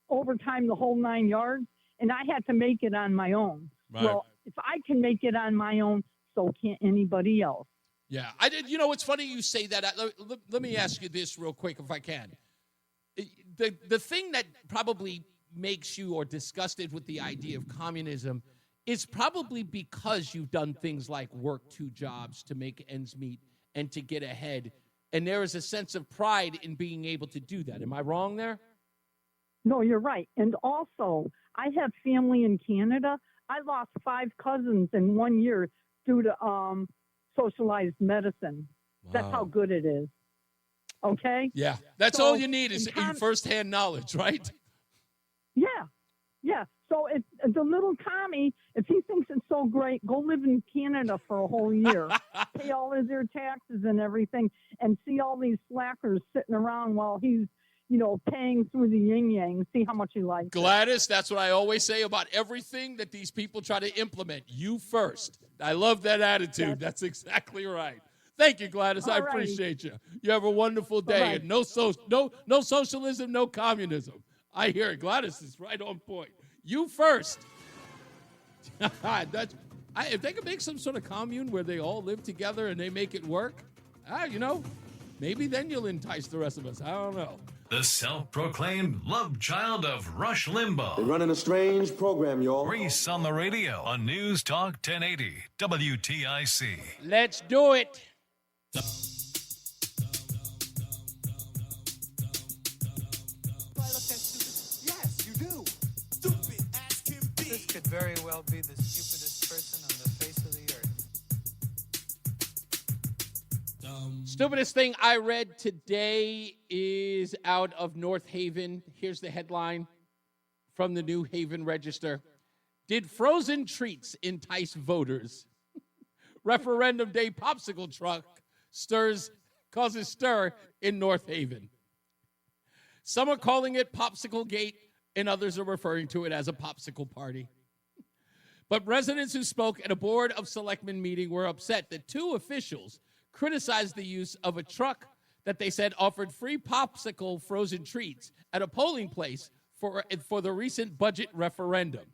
overtime, the whole 9 yards, and I had to make it on my own. Right. Well, if I can make it on my own, so can't anybody else. Yeah, I did. You know, it's funny you say that. Let me ask you this real quick, if I can. The thing that probably makes you or disgusted with the idea of communism is probably because you've done things like work 2 jobs to make ends meet and to get ahead. And there is a sense of pride in being able to do that. Am I wrong there? No, you're right. And also, I have family in Canada. I lost 5 cousins in 1 year due to socialized medicine. Wow. That's how good it is. Okay? Yeah. That's all you need is firsthand knowledge, right? Yeah. Yeah. So if the little commie, if he thinks it's so great, go live in Canada for a whole year, pay all of their taxes and everything, and see all these slackers sitting around while he's, paying through the yin-yang, see how much he likes Gladys, that's what I always say about everything that these people try to implement. You first. I love that attitude. That's exactly right. Thank you, Gladys. I appreciate you. You have a wonderful day. And no socialism, no communism. I hear it. Gladys is right on point. You first. If they could make some sort of commune where they all live together and they make it work, maybe then you'll entice the rest of us. I don't know. The self-proclaimed love child of Rush Limbaugh. They're running a strange program, y'all. Reese on the radio on News Talk 1080 WTIC. Let's do it. Yes, you do. Stupid as can be. This could very well be the stupidest person on the face of the earth. Stupidest thing I read today is out of North Haven. Here's the headline from the New Haven Register. Did frozen treats entice voters? Referendum day popsicle truck causes stir in North Haven. Some are calling it Popsicle Gate, and others are referring to it as a popsicle party. But residents who spoke at a Board of Selectmen meeting were upset that 2 officials criticized the use of a truck that they said offered free popsicle frozen treats at a polling place for the recent budget referendum.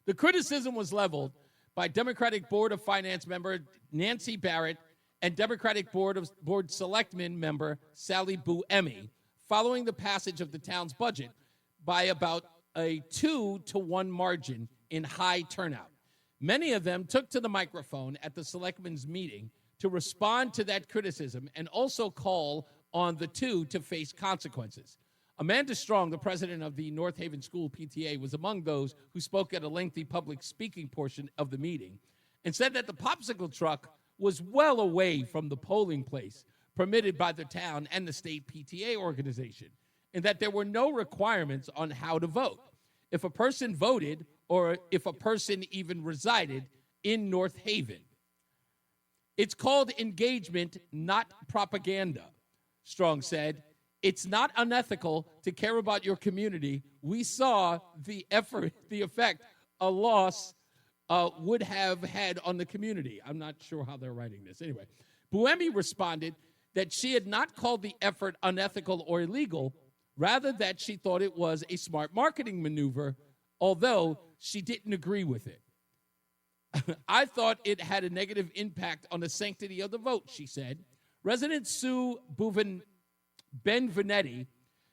The criticism was leveled by Democratic Board of Finance member Nancy Barrett and Democratic Board Selectmen member Sally Buemi following the passage of the town's budget by about a 2-to-1 margin in high turnout. Many of them took to the microphone at the selectmen's meeting to respond to that criticism and also call on the 2 to face consequences. Amanda Strong, the president of the North Haven School PTA, was among those who spoke at a lengthy public speaking portion of the meeting and said that the popsicle truck was well away from the polling place permitted by the town and the state PTA organization, and that there were no requirements on how to vote. If a person voted or if a person even resided in North Haven. It's called engagement, not propaganda, Strong said. It's not unethical to care about your community. We saw the effect a loss would have had on the community. I'm not sure how they're writing this. Anyway, Buemi responded that she had not called the effort unethical or illegal, rather that she thought it was a smart marketing maneuver, although she didn't agree with it. I thought it had a negative impact on the sanctity of the vote, she said. Resident Sue Benvenetti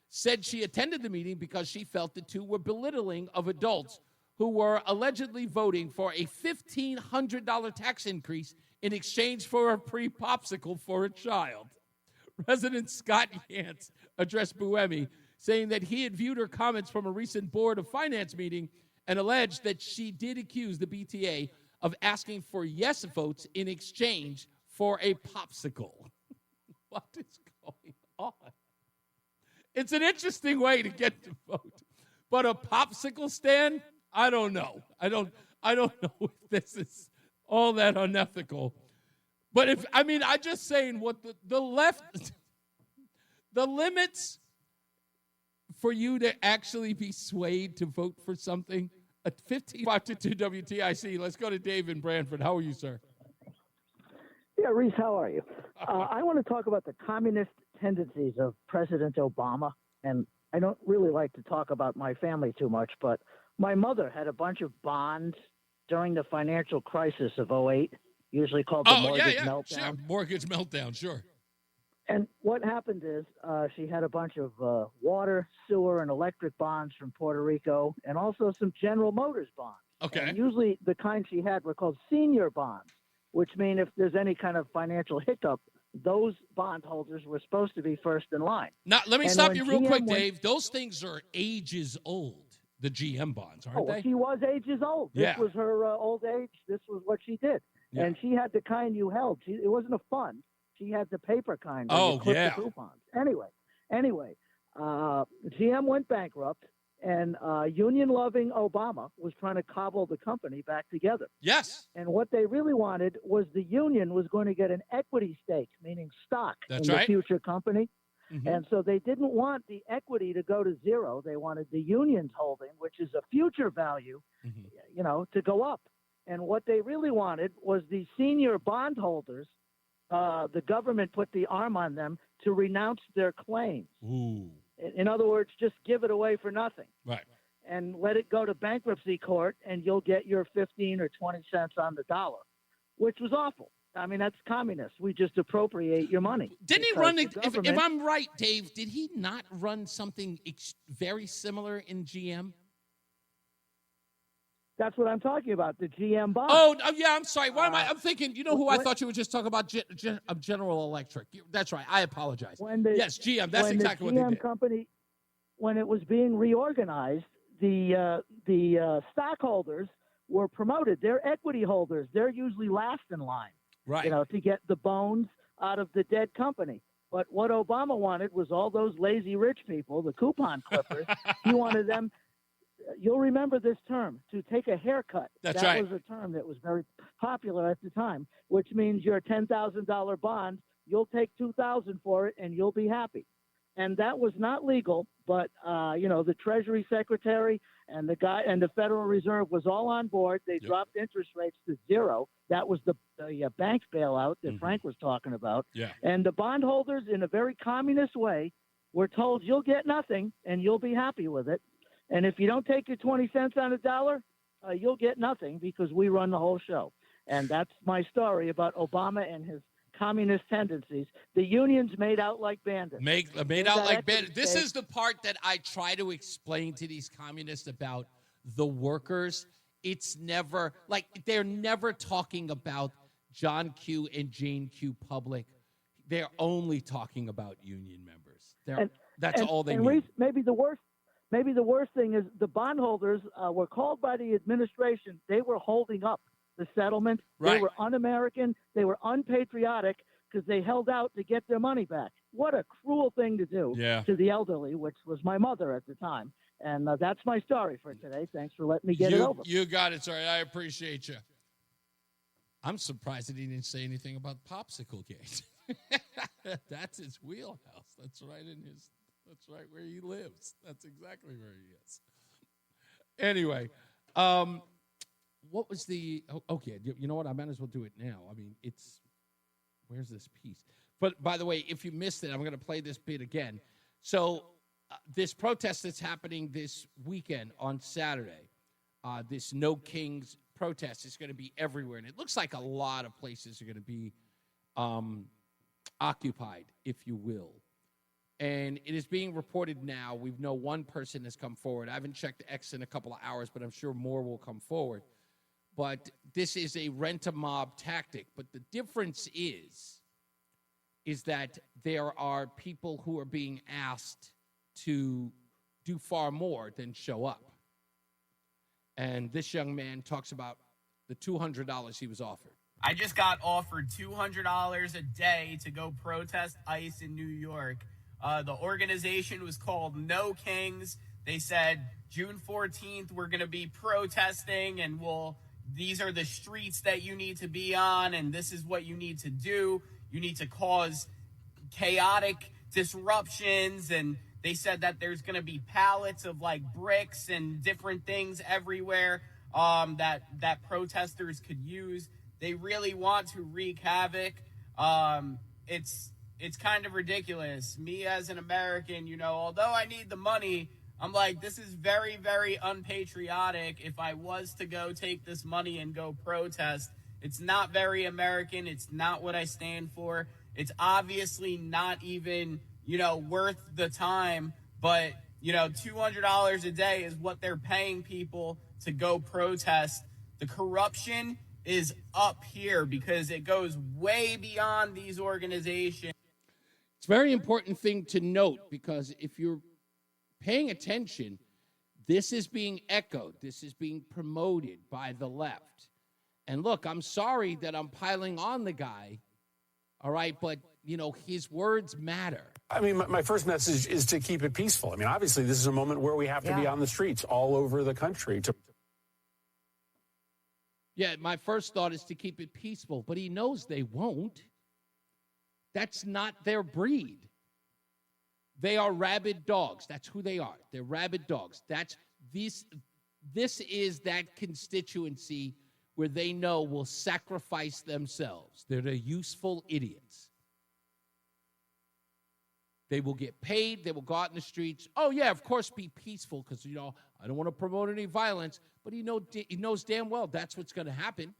said she attended the meeting because she felt the two were belittling of adults who were allegedly voting for a $1,500 tax increase in exchange for a free popsicle for a child. Resident Scott Yance addressed Buemi, saying that he had viewed her comments from a recent Board of Finance meeting and alleged that she did accuse the BTA of asking for yes votes in exchange for a popsicle. What is going on? It's an interesting way to get to vote. But a popsicle stand? I don't know. I don't know if this is all that unethical. But I'm just saying what the left, the limits for you to actually be swayed to vote for something. At 15-522 WTIC. Let's go to Dave in Branford. How are you, sir? Yeah, Reese, how are you? I want to talk about the communist tendencies of President Obama. And I don't really like to talk about my family too much, but my mother had a bunch of bonds during the financial crisis of 2008, usually called the mortgage meltdown. Sure. Mortgage meltdown, sure. And what happened is she had a bunch of water, sewer, and electric bonds from Puerto Rico, and also some General Motors bonds. Okay. And usually the kind she had were called senior bonds, which mean if there's any kind of financial hiccup, those bondholders were supposed to be first in line. Now, let me stop you real GM quick, Dave. Those things are ages old, the GM bonds, aren't they? She was ages old. This was her old age. This was what she did. Yeah. And she had the kind you held. It wasn't a fund. She had the paper kind. Oh, you clipped yeah. The coupons. Anyway, GM went bankrupt, and union-loving Obama was trying to cobble the company back together. Yes. And what they really wanted was the union was going to get an equity stake, meaning stock in the future company. Mm-hmm. And so they didn't want the equity to go to zero. They wanted the union's holding, which is a future value, to go up. And what they really wanted was the senior bondholders. The government put the arm on them to renounce their claims. Ooh. In other words, just give it away for nothing. Right. And let it go to bankruptcy court, and you'll get your 15 or 20 cents on the dollar, which was awful. I mean, that's communist. We just appropriate your money. Didn't he run, if I'm right, Dave, did he not run something very similar in GM? That's what I'm talking about, the GM bond. Oh, yeah, I'm sorry. Why am I'm thinking, you know who I thought you were just talking about? General Electric. That's right. I apologize. Yes, GM. That's exactly what they did. The GM company, when it was being reorganized, the stockholders were promoted. They're equity holders. They're usually last in line, right? To get the bones out of the dead company. But what Obama wanted was all those lazy rich people, the coupon clippers. He wanted them. You'll remember this term, to take a haircut. That's that right. was a term that was very popular at the time, which means your $10,000 bond, you'll take $2,000 for it and you'll be happy. And that was not legal, but the Treasury Secretary and the guy and the Federal Reserve was all on board. They dropped interest rates to zero. That was the bank bailout that Frank was talking about. Yeah. And the bondholders, in a very communist way, were told you'll get nothing and you'll be happy with it. And if you don't take your 20 cents on a dollar, you'll get nothing because we run the whole show. And that's my story about Obama and his communist tendencies. The unions made out like bandits. Made out like bandits. This is the part that I try to explain to these communists about the workers. It's never, they're never talking about John Q. and Jane Q. Public. They're only talking about union members. That's all they need. Reese, maybe the worst thing is the bondholders were called by the administration. They were holding up the settlement. Right. They were un-American. They were unpatriotic because they held out to get their money back. What a cruel thing to do to the elderly, which was my mother at the time. And that's my story for today. Thanks for letting me get it over. You got it, sir. I appreciate you. I'm surprised that he didn't say anything about Popsicle Gate. That's his wheelhouse. That's right where he lives. That's exactly where he is. Anyway, what was the? Okay, you know what? I might as well do it now. I mean, where's this piece? But by the way, if you missed it, I'm going to play this bit again. So this protest that's happening this weekend on Saturday, this No Kings protest is going to be everywhere, and it looks like a lot of places are going to be occupied, if you will. And it is being reported now. We know one person has come forward. I haven't checked X in a couple of hours, but I'm sure more will come forward. But this is a rent-a-mob tactic. But the difference is that there are people who are being asked to do far more than show up. And this young man talks about the $200 he was offered. I just got offered $200 a day to go protest ICE in New York. The organization was called No Kings. They said June 14th, we're going to be protesting, and these are the streets that you need to be on, and this is what you need to do. You need to cause chaotic disruptions, and they said that there's going to be pallets of like bricks and different things everywhere that protesters could use. They really want to wreak havoc. It's kind of ridiculous. Me as an American, although I need the money, I'm like, this is very, very unpatriotic. If I was to go take this money and go protest, it's not very American. It's not what I stand for. It's obviously not even, worth the time. But, $200 a day is what they're paying people to go protest. The corruption is up here because it goes way beyond these organizations. It's a very important thing to note because if you're paying attention, this is being echoed. This is being promoted by the left. And look, I'm sorry that I'm piling on the guy, all right, but, his words matter. I mean, my first message is to keep it peaceful. I mean, obviously, this is a moment where we have to be on the streets all over the country. Yeah, my first thought is to keep it peaceful, but he knows they won't. That's not their breed. They are rabid dogs. That's who they are. They're rabid dogs. This is that constituency where they know will sacrifice themselves. They're the useful idiots. They will get paid. They will go out in the streets. Oh, yeah, of course, be peaceful because, I don't want to promote any violence. But he knows damn well that's what's going to happen.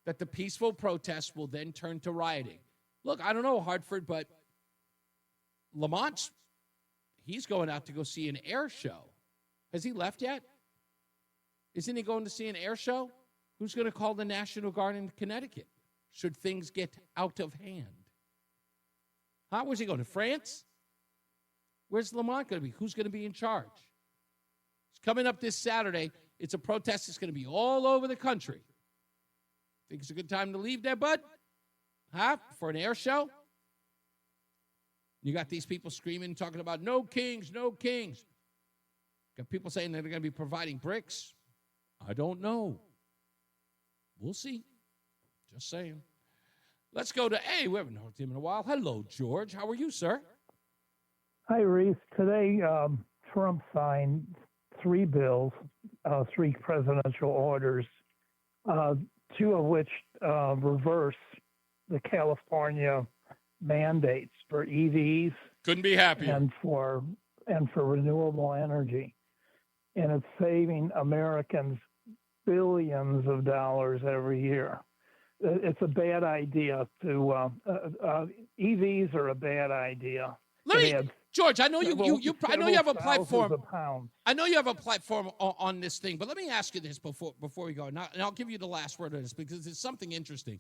That the peaceful protests will then turn to rioting. Look, I don't know, Hartford, but Lamont, he's going out to go see an air show. Has he left yet? Isn't he going to see an air show? Who's going to call the National Guard in Connecticut should things get out of hand? Where's he going, to France? Where's Lamont going to be? Who's going to be in charge? It's coming up this Saturday. It's a protest that's going to be all over the country. Think it's a good time to leave there, bud? For an air show? You got these people screaming, talking about no kings, no kings. Got people saying that they're going to be providing bricks. I don't know. We'll see. Just saying. Let's go to, we haven't heard him in a while. Hello, George. How are you, sir? Hi, Reese. Today, Trump signed 3 bills, 3 presidential orders, 2 of which reverse the California mandates for EVs. Couldn't be happier. And for renewable energy. And it's saving Americans billions of dollars every year. It's a bad idea to EVs are a bad idea. George, I know I know you have a platform. I know you have a platform on this thing, but let me ask you this before we go. And I'll give you the last word on this because there's something interesting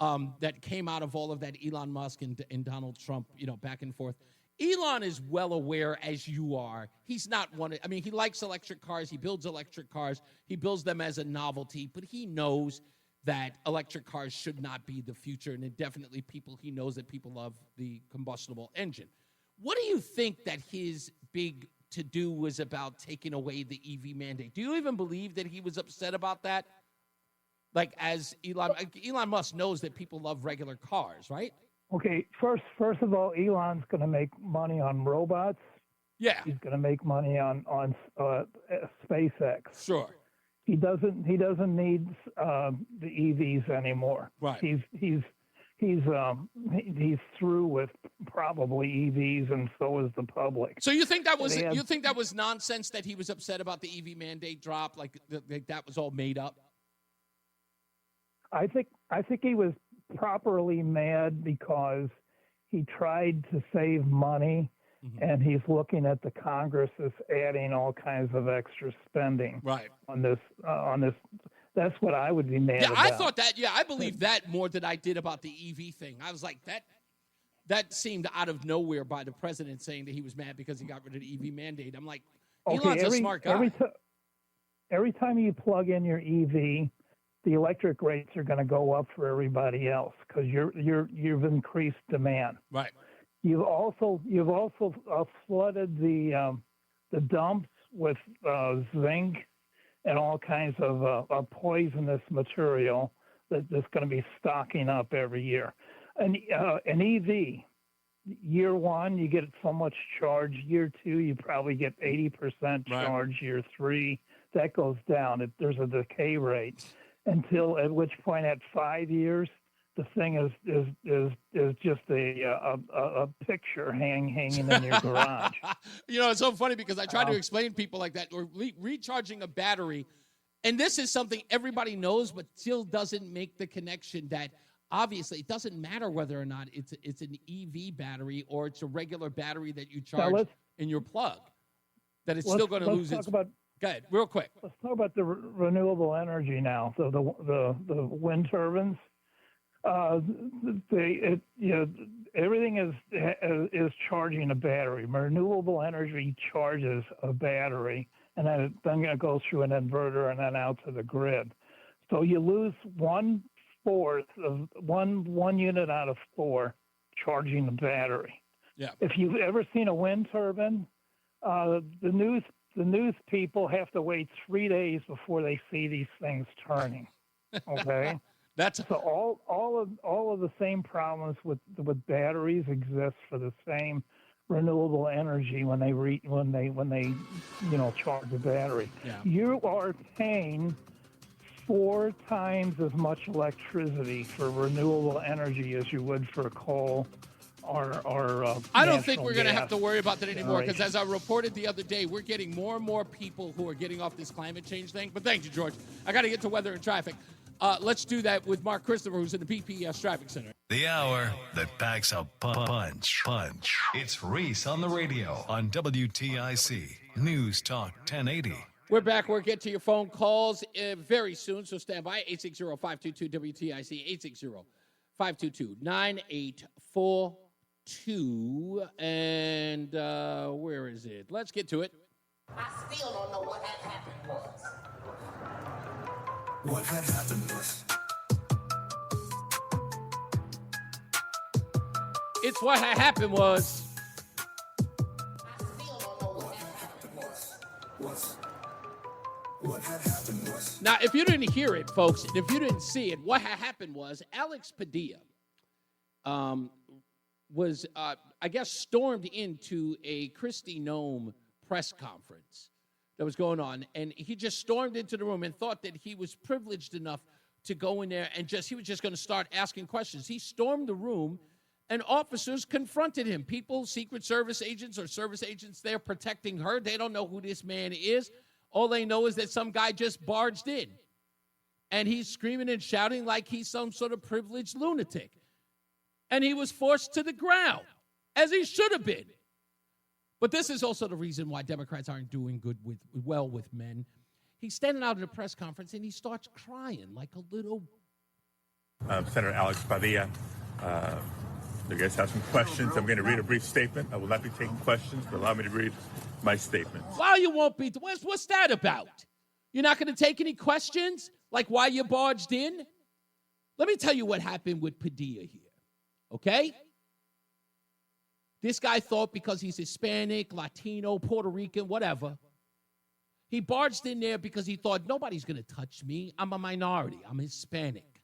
that came out of all of that Elon Musk and Donald Trump, back and forth. Elon is well aware, as you are. He's not he likes electric cars. He builds electric cars. He builds them as a novelty, but he knows that electric cars should not be the future, and definitely he knows that people love the combustible engine. What do you think that his big to-do was about taking away the EV mandate? Do you even believe that he was upset about that? Like, as Elon Musk knows that people love regular cars, right? Okay, first of all, Elon's going to make money on robots. Yeah. He's going to make money on SpaceX. Sure. he doesn't need the EVs anymore. Right. He's through with probably EVs, and so is the public. So you think that was nonsense that he was upset about the EV mandate drop, like that was all made up? I think he was properly mad because he tried to save money, and he's looking at the Congress as adding all kinds of extra spending on this. That's what I would be mad about. I thought that. Yeah, I believe that more than I did about the EV thing. I was like, that seemed out of nowhere by the president saying that he was mad because he got rid of the EV mandate. I'm like, Elon's a smart guy. Every time you plug in your EV, the electric rates are going to go up for everybody else because you've increased demand. Right. You've also flooded the dumps with zinc and all kinds of poisonous material that's going to be stocking up every year. An EV, year one, you get so much charge. Year two, you probably get 80% charge. Year three, that goes down. There's a decay rate until at which point at 5 years, the thing is just a picture hanging in your garage. It's so funny because I try to explain to people like that, or recharging a battery, and this is something everybody knows, but still doesn't make the connection that obviously it doesn't matter whether or not it's an EV battery or it's a regular battery that you charge in your plug, that it's still going to lose its. Go ahead, real quick. Let's talk about the renewable energy now. So the wind turbines. Everything is charging a battery. Renewable energy charges a battery, and then it goes through an inverter and then out to the grid. So you lose 1/4 of one unit out of 4 charging the battery. Yeah. If you've ever seen a wind turbine, the news people have to wait 3 days before they see these things turning. Okay. So all of the same problems with batteries exist for the same renewable energy when they charge a battery. Yeah. You are paying 4 times as much electricity for renewable energy as you would for coal or I don't think we're going to have to worry about that anymore because, as I reported the other day, we're getting more and more people who are getting off this climate change thing. But thank you, George. I got to get to weather and traffic. Let's do that with Mark Christopher, who's in the BPS Traffic Center. The hour that packs a punch. It's Reese on the radio on WTIC News Talk 1080. We're back. We'll get to your phone calls very soon, so stand by. 860-522-WTIC, 860-522-9842. And where is it? Let's get to it. I still don't know what had happened was. What had happened was. It's what had happened was. I still don't know what had happened was. What had happened was. Now, if you didn't hear it, folks, and if you didn't see it, what had happened was Alex Padilla was, I guess, stormed into a Kristi Noem press conference that was going on, and he just stormed into the room and thought that he was privileged enough to go in there and he was just going to start asking questions. He stormed the room, and officers confronted him. People, Secret Service agents or service agents there protecting her. They don't know who this man is. All they know is that some guy just barged in, and he's screaming and shouting like he's some sort of privileged lunatic. And he was forced to the ground, as he should have been. But this is also the reason why Democrats aren't doing well with men. He's standing out at a press conference, and he starts crying like a little... Senator Alex Padilla, you guys have some questions. I'm going to read a brief statement. I will not be taking questions, but allow me to read my statement. Well, you won't be... What's that about? You're not going to take any questions? Like why you barged in? Let me tell you what happened with Padilla here, okay? This guy thought because he's Hispanic, Latino, Puerto Rican, whatever, he barged in there because he thought, nobody's going to touch me. I'm a minority. I'm Hispanic.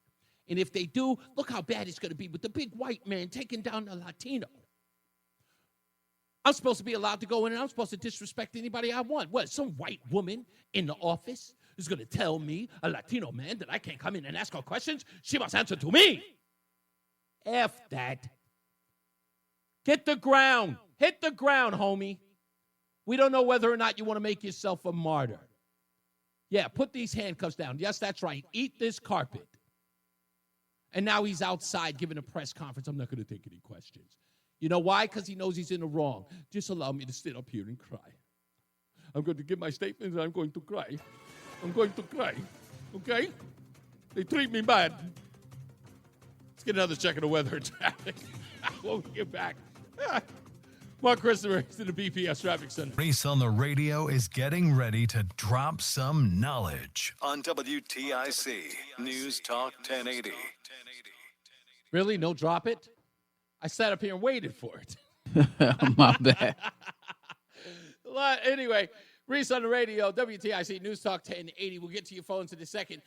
And if they do, look how bad it's going to be with the big white man taking down the Latino. I'm supposed to be allowed to go in and I'm supposed to disrespect anybody I want. What, some white woman in the office is going to tell me, a Latino man, that I can't come in and ask her questions. She must answer to me. F that. Get the ground. Hit the ground, homie. We don't know whether or not you want to make yourself a martyr. Yeah, put these handcuffs down. Yes, that's right. Eat this carpet. And now he's outside giving a press conference. I'm not going to take any questions. You know why? Because he knows he's in the wrong. Just allow me to sit up here and cry. I'm going to give my statement and I'm going to cry. I'm going to cry. Okay? They treat me bad. Let's get another check of the weather and traffic. We'll get back. Mark Christopher to the BPS Traffic Center. Reese on the radio is getting ready to drop some knowledge on WTIC News Talk 1080. Really? No drop it? I sat up here and waited for it. My bad. Anyway, Reese on the radio, WTIC News Talk 1080. We'll get to your phones in a second.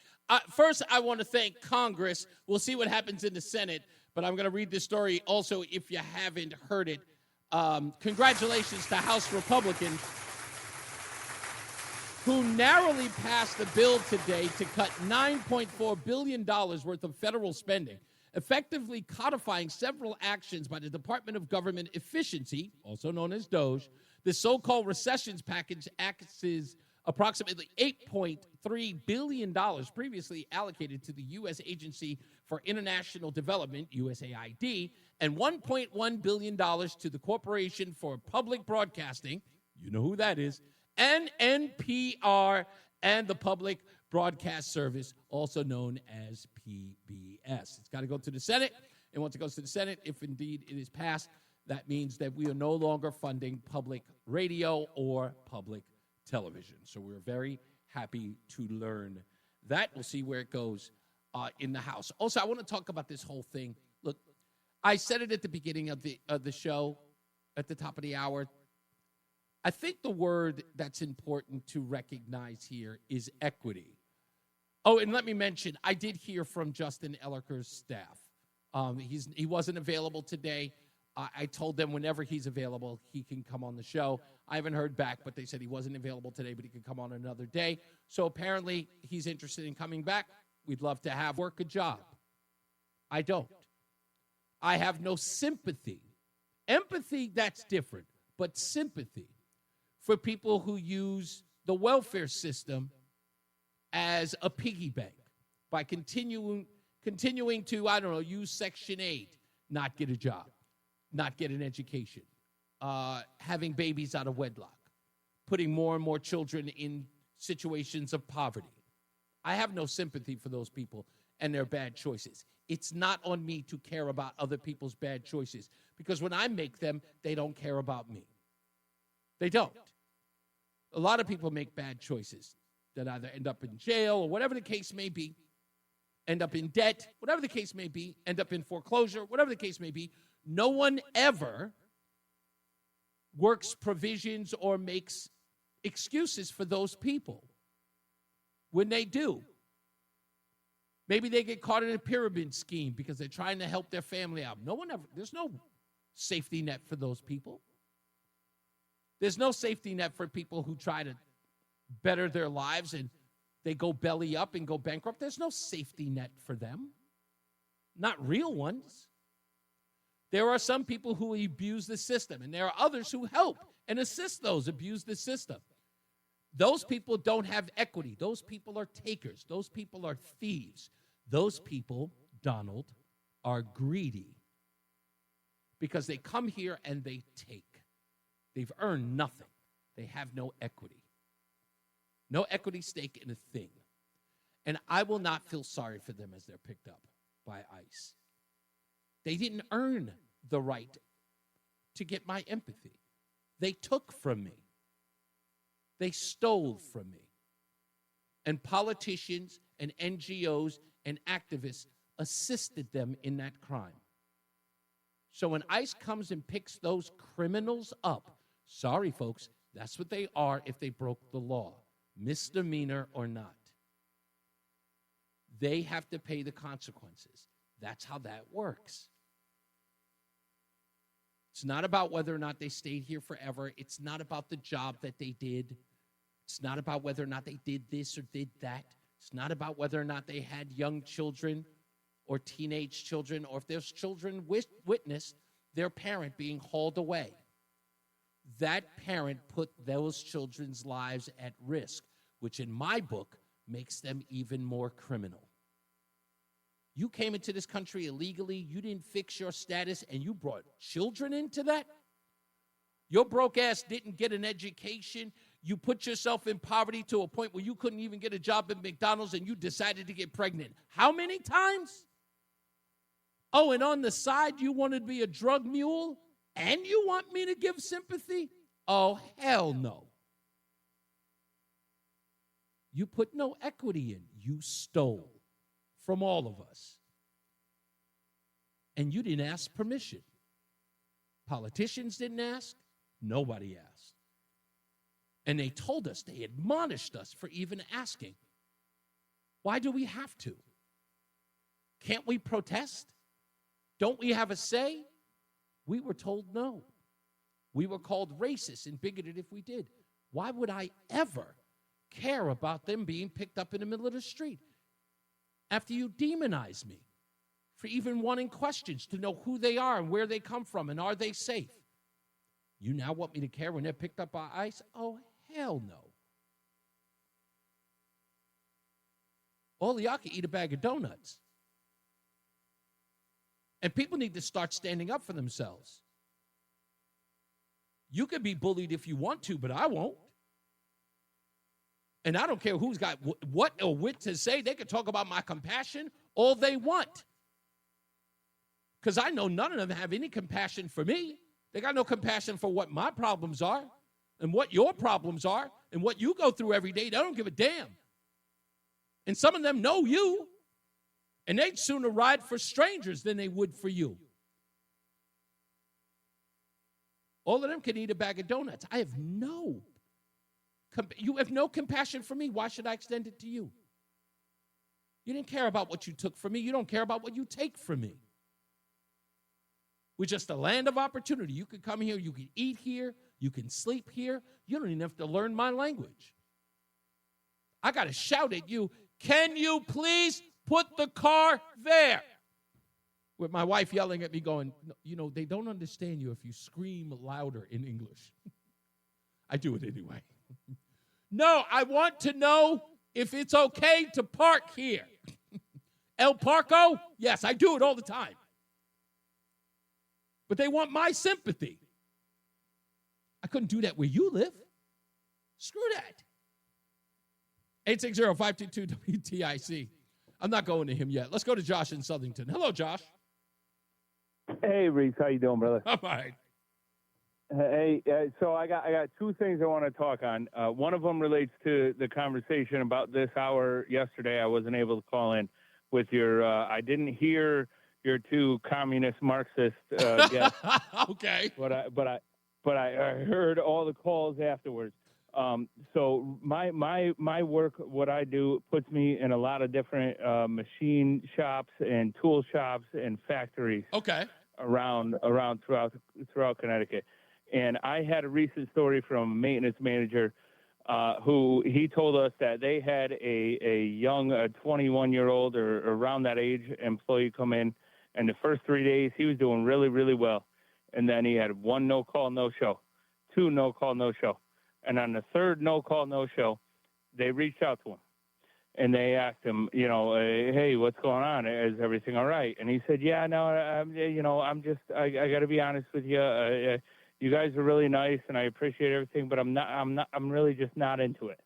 First, I want to thank Congress. We'll see what happens in the Senate, but I'm going to read this story also if you haven't heard it. Congratulations to House Republicans who narrowly passed a bill today to cut $9.4 billion worth of federal spending, effectively codifying several actions by the Department of Government Efficiency, also known as DOGE. The so-called recessions package axes approximately $8.3 billion previously allocated to the U.S. Agency for International Development, USAID, and $1.1 billion to the Corporation for Public Broadcasting, you know who that is, and NPR, and the Public Broadcast Service, also known as PBS. It's got to go to the Senate, and once it goes to the Senate, if indeed it is passed, that means that we are no longer funding public radio or public television. So we're very happy to learn that. We'll see where it goes in the House. Also, I want to talk about this whole thing. Look, I said it at the beginning of the show, at the top of the hour. I think the word that's important to recognize here is equity. Oh, and let me mention, I did hear from Justin Ellicker's staff. He wasn't available today. I told them whenever he's available, he can come on the show. I haven't heard back, but they said he wasn't available today, but he could come on another day. So apparently he's interested in coming back. We'd love to work a job. I don't. I have no sympathy. Empathy, that's different, but sympathy for people who use the welfare system as a piggy bank by continuing to, I don't know, use Section 8, not get a job, not get an education, having babies out of wedlock, putting more and more children in situations of poverty. I have no sympathy for those people and their bad choices. It's not on me to care about other people's bad choices because when I make them, they don't care about me. They don't. A lot of people make bad choices that either end up in jail or whatever the case may be, end up in debt, whatever the case may be, end up in foreclosure, whatever the case may be. No one ever works provisions or makes excuses for those people. When they do, maybe they get caught in a pyramid scheme because they're trying to help their family out. There's no safety net for those people. There's no safety net for people who try to better their lives and they go belly up and go bankrupt. There's no safety net for them. Not real ones. There are some people who abuse the system, and there are others who help and assist those abuse the system. Those people don't have equity. Those people are takers. Those people are thieves. Those people, Donald, are greedy because they come here and they take. They've earned nothing. They have no equity. No equity stake in a thing. And I will not feel sorry for them as they're picked up by ICE. They didn't earn the right to get my empathy. They took from me. They stole from me. And politicians and NGOs and activists assisted them in that crime. So when ICE comes and picks those criminals up, sorry, folks, that's what they are if they broke the law, misdemeanor or not. They have to pay the consequences. That's how that works. It's not about whether or not they stayed here forever. It's not about the job that they did. It's not about whether or not they did this or did that. It's not about whether or not they had young children or teenage children, or if there's children witnessed their parent being hauled away. That parent put those children's lives at risk, which in my book makes them even more criminal. You came into this country illegally, you didn't fix your status, and you brought children into that? Your broke ass didn't get an education. You put yourself in poverty to a point where you couldn't even get a job at McDonald's, and you decided to get pregnant. How many times? Oh, and on the side, you wanted to be a drug mule, and you want me to give sympathy? Oh, hell no. You put no equity in. You stole from all of us. And you didn't ask permission. Politicians didn't ask. Nobody asked. And they told us, they admonished us for even asking. Why do we have to? Can't we protest? Don't we have a say? We were told no. We were called racist and bigoted if we did. Why would I ever care about them being picked up in the middle of the street after you demonize me for even wanting questions to know who they are and where they come from and are they safe? You now want me to care when they're picked up by ICE? Oh, hell no. All y'all can eat a bag of donuts. And people need to start standing up for themselves. You can be bullied if you want to, but I won't. And I don't care who's got what or wit to say. They can talk about my compassion all they want. Because I know none of them have any compassion for me. They got no compassion for what my problems are and what your problems are and what you go through every day. They don't give a damn. And some of them know you. And they'd sooner ride for strangers than they would for you. All of them can eat a bag of donuts. You have no compassion for me. Why should I extend it to you? You didn't care about what you took from me. You don't care about what you take from me. We're just a land of opportunity. You can come here. You can eat here. You can sleep here. You don't even have to learn my language. I got to shout at you, can you please put the car there? With my wife yelling at me going, you know, they don't understand you if you scream louder in English. I do it anyway. No, I want to know if it's okay to park here. El Parco? Yes, I do it all the time. But they want my sympathy. I couldn't do that where you live. Screw that. 860-522-WTIC. I'm not going to him yet. Let's go to Josh in Southington. Hello, Josh. Hey, Reese. How you doing, brother? I'm all right. Hey, so I got two things I want to talk on. One of them relates to the conversation about this hour yesterday. I wasn't able to call in with your. I didn't hear your two communist Marxist guests. Okay. But I heard all the calls afterwards. So my work, what I do, puts me in a lot of different machine shops and tool shops and factories. Okay. Around throughout Connecticut, and I had a recent story from a maintenance manager who he told us that they had a young 21-year-old or around that age employee come in, and the first 3 days he was doing really, really well, and then he had one no call, no show, two no call, no show. And on the third no call, no show, they reached out to him and they asked him, you know, hey, what's going on? Is everything all right? And he said, yeah, no, I got to be honest with you. You guys are really nice and I appreciate everything, but I'm really just not into it.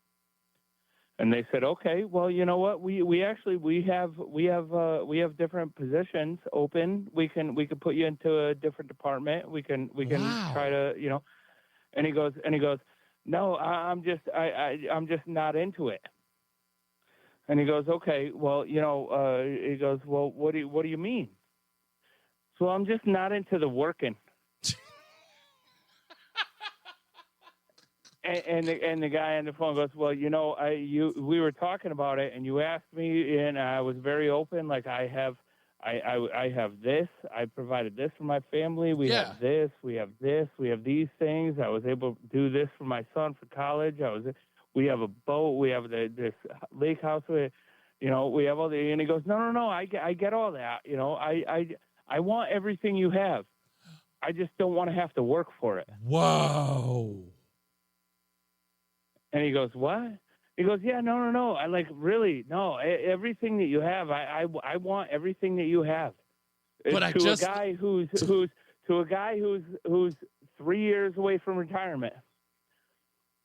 And they said, okay, well, you know what? We have different positions open. We can put you into a different department. We can try to, you know. And he goes, no, I'm just not into it. And he goes, okay, well, you know, he goes, well, what do you mean? So I'm just not into the working. and the guy on the phone goes, well, you know, we were talking about it, and you asked me, and I was very open. Like I have this. I provided this for my family. We have this. We have this. We have these things. I was able to do this for my son for college. We have a boat. We have this lake house. We have all the. And he goes, no. I get all that. I want everything you have. I just don't want to have to work for it. Whoa. And he goes, what? He goes, yeah, no. I really, no. Everything that you have, I want everything that you have. But a guy who's 3 years away from retirement.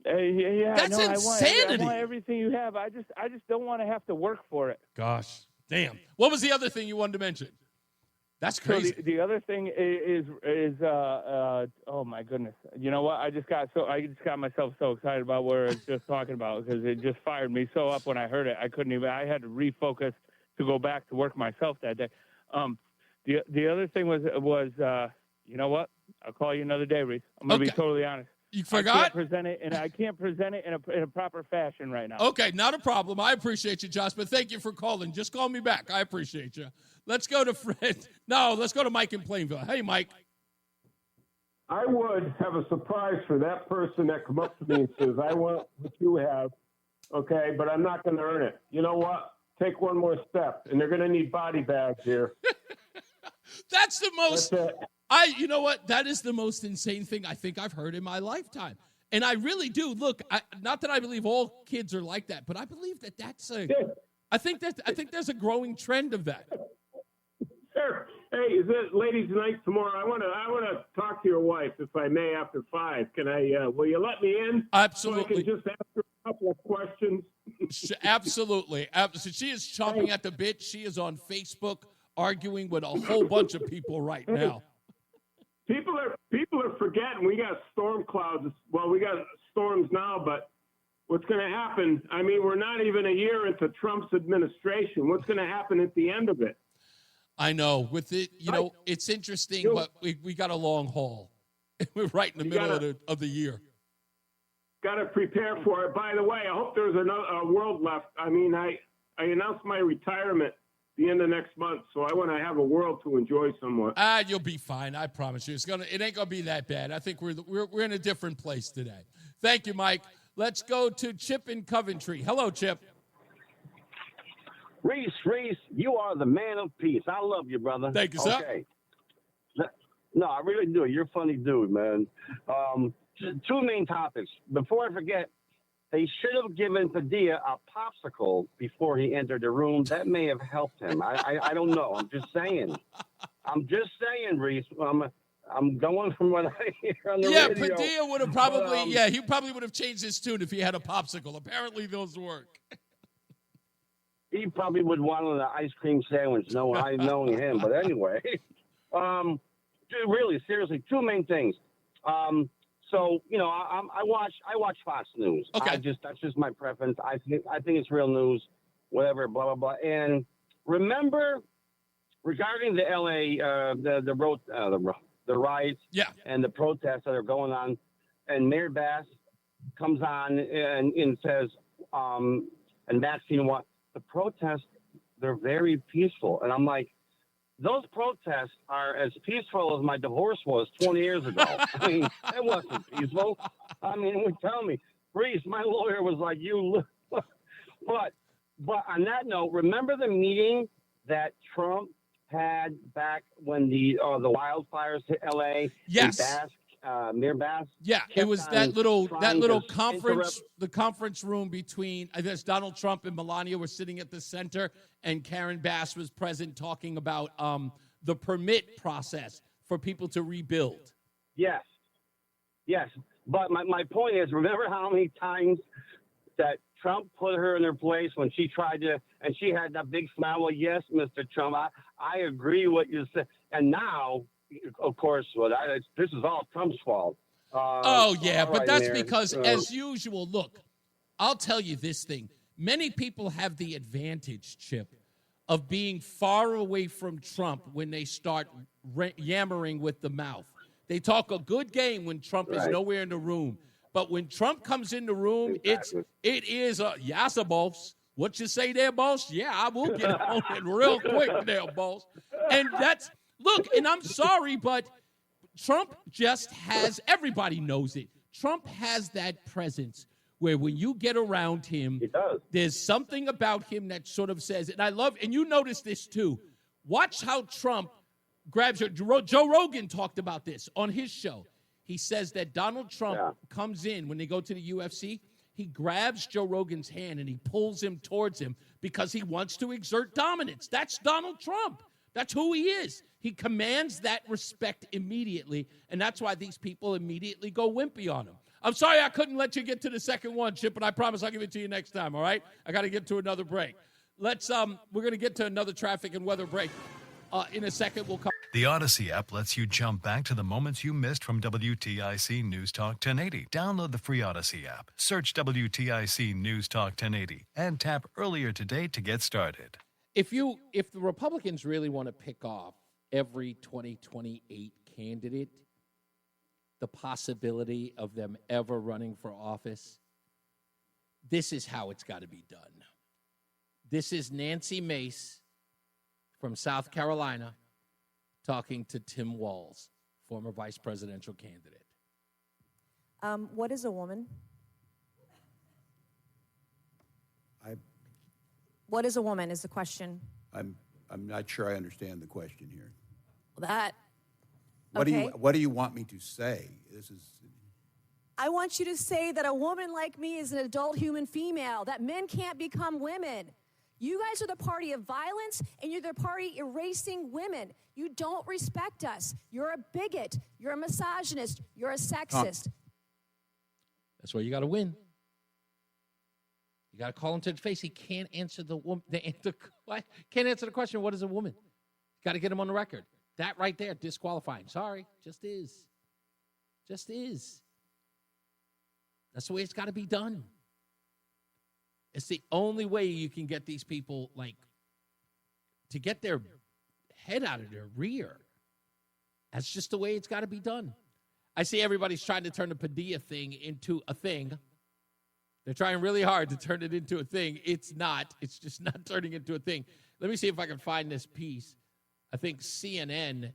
That's insanity. I want everything you have. I just don't want to have to work for it. Gosh, damn. What was the other thing you wanted to mention? That's crazy. So the other thing is oh my goodness. You know what? I just got myself so excited about what I was just talking about because it just fired me so up when I heard it. I had to refocus to go back to work myself that day. The other thing was you know what? I'll call you another day, Reese. I'm going to be totally honest. You forgot? I can't present it in a proper fashion right now. Okay, not a problem. I appreciate you, Josh, but thank you for calling. Just call me back. I appreciate you. Let's go to Fred. No, let's go to Mike in Plainville. Hey, Mike. I would have a surprise for that person that come up to me and says, I want what you have, okay, but I'm not going to earn it. You know what? Take one more step, and they're going to need body bags here. That's the most... You know what? That is the most insane thing I think I've heard in my lifetime. And I really do. Look, not that I believe all kids are like that, but I believe I think there's a growing trend of that. Sure. Hey, is it ladies' night tomorrow? I want to talk to your wife, if I may, after 5. Can I? Will you let me in? Absolutely. So I can just ask her a couple of questions. Absolutely. So she is chomping at the bit. She is on Facebook arguing with a whole bunch of people right now. People are forgetting we got storm clouds. Well, we got storms now, but what's going to happen? I mean, we're not even a year into Trump's administration. What's going to happen at the end of it? I know. With it, it's interesting, but we got a long haul. We're right in the middle of the year. Got to prepare for it. By the way, I hope there's a world left. I mean, I announced my retirement the end of next month, so I want to have a world to enjoy somewhat. You'll be fine. I promise you. It ain't gonna be that bad. I think we're in a different place today. Thank you, Mike. Let's go to Chip in Coventry. Hello, Chip. Reese, you are the man of peace. I love you, brother. Thank you, sir. Okay. No, I really do. You're a funny dude, man. Two main topics. Before I forget, they should have given Padilla a popsicle before he entered the room. That may have helped him. I don't know. I'm just saying, Reese. I'm going from what I hear on the radio. Yeah, Padilla would have probably, he probably would have changed his tune if he had a popsicle. Apparently those work. He probably would want an ice cream sandwich, knowing him. But anyway, really, seriously, two main things. So, I watch Fox News. Okay. That's just my preference. I think it's real news, whatever, blah, blah, blah. And remember, regarding the LA, the riots and the protests that are going on, and Mayor Bass comes on and says, and that's, the protests, they're very peaceful. And I'm like, those protests are as peaceful as my divorce was 20 years ago. I mean, it wasn't peaceful. I mean, tell me, Reese, my lawyer was like, but on that note, remember the meeting that Trump had back when the wildfires hit LA? Yes. Mayor Bass. Yeah, it was that little conference, the conference room between, I guess, Donald Trump and Melania were sitting at the center, and Karen Bass was present talking about the permit process for people to rebuild. Yes. But my point is, remember how many times that Trump put her in her place when she tried to, and she had that big smile, well, yes, Mr. Trump, I agree what you said. And now, of course, this is all Trump's fault. But that's because, as usual, look, I'll tell you this thing. Many people have the advantage, Chip, of being far away from Trump when they start yammering with the mouth. They talk a good game when Trump is nowhere in the room. But when Trump comes in the room, it is a, yes, boss. What you say there, boss? Yeah, I will get on it real quick there, boss. And that's... Look, and I'm sorry, but Trump just has, everybody knows it. Trump has that presence where when you get around him, there's something about him that sort of says, and I love, and you notice this too. Watch how Trump grabs her. Joe Rogan talked about this on his show. He says that Donald Trump comes in when they go to the UFC. He grabs Joe Rogan's hand and he pulls him towards him because he wants to exert dominance. That's Donald Trump. That's who he is. He commands that respect immediately, and that's why these people immediately go wimpy on him. I'm sorry I couldn't let you get to the second one, Chip, but I promise I'll give it to you next time, all right? I got to get to another break. We're going to get to another traffic and weather break. In a second, we'll come. The Odyssey app lets you jump back to the moments you missed from WTIC News Talk 1080. Download the free Odyssey app, search WTIC News Talk 1080, and tap earlier today to get started. If the Republicans really want to pick off every 2028 candidate, the possibility of them ever running for office, this is how it's got to be done. This is Nancy Mace from South Carolina talking to Tim Walz, former vice presidential candidate. What is a woman? What is a woman is the question. I'm not sure I understand the question here. That. What do you want me to say? I want you to say that a woman like me is an adult human female, that men can't become women. You guys are the party of violence, and you're the party erasing women. You don't respect us. You're a bigot. You're a misogynist. You're a sexist. That's why you got to win. You got to call him to the face. He can't answer can't answer the question, what is a woman? You got to get him on the record. That right there, disqualifying. Sorry, just is. Just is. That's the way it's got to be done. It's the only way you can get these people, to get their head out of their rear. That's just the way it's got to be done. I see everybody's trying to turn the Padilla thing into a thing. They're trying really hard to turn it into a thing. It's not. It's just not turning into a thing. Let me see if I can find this piece. I think CNN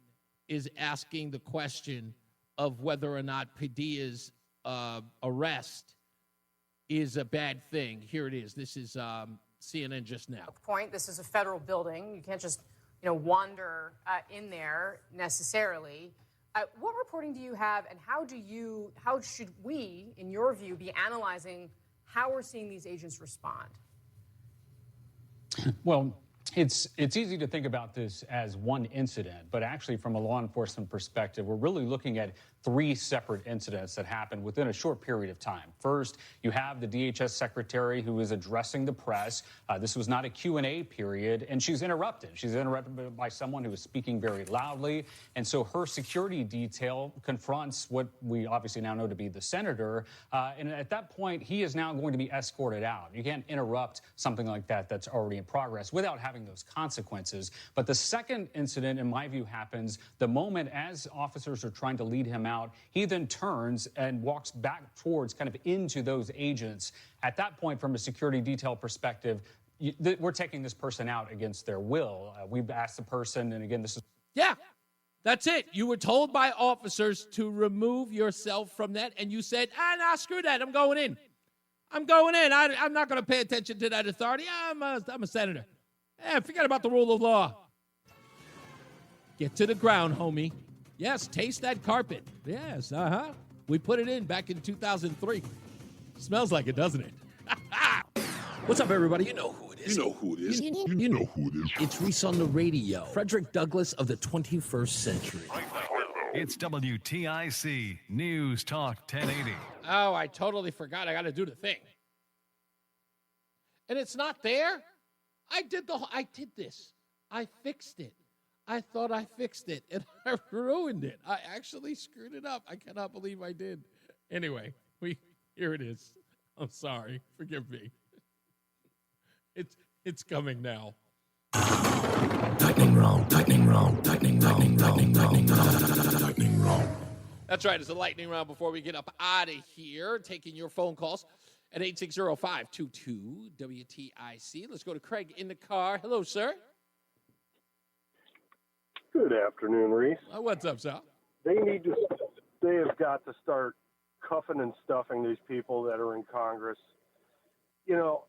is asking the question of whether or not Padilla's arrest is a bad thing. Here it is. This is CNN just now. Point. This is a federal building. You can't just, wander in there necessarily. What reporting do you have, and how should we, in your view, be analyzing how we're seeing these agents respond? Well, it's easy to think about this as one incident, but actually from a law enforcement perspective, we're really looking at 3 separate incidents that happened within a short period of time. First, you have the DHS secretary who is addressing the press. This was not a Q&A period, and she's interrupted. She's interrupted by someone who is speaking very loudly, and so her security detail confronts what we obviously now know to be the senator, and at that point, he is now going to be escorted out. You can't interrupt something like that that's already in progress without having those consequences. But the second incident, in my view, happens the moment as officers are trying to lead him out, he then turns and walks back towards kind of into those agents. At that point, from a security detail perspective, we're taking this person out against their will. We've asked the person, and again, this is... Yeah, that's it. You were told by officers to remove yourself from that, and you said, nah, screw that. I'm going in. I'm not going to pay attention to that authority. I'm a senator. Forget about the rule of law. Get to the ground, homie. Yes, taste that carpet. Yes, we put it in back in 2003. Smells like it, doesn't it? What's up, everybody? You know who it is. You know who it is. You know who it is. It's Reese on the radio. Frederick Douglass of the 21st century. It's WTIC News Talk 1080. Oh, I totally forgot. I got to do the thing. And it's not there? I did this. I fixed it. I thought I fixed it, and I ruined it. I actually screwed it up. I cannot believe I did. Anyway, here it is. I'm sorry. Forgive me. It's coming now. Lightning round, lightning round, lightning round, lightning round, lightning round. That's right. It's a lightning round before we get up out of here. Taking your phone calls at 860-522-WTIC. Let's go to Craig in the car. Hello, sir. Good afternoon, Reese. What's up, sir? They have got to start cuffing and stuffing these people that are in Congress. You know,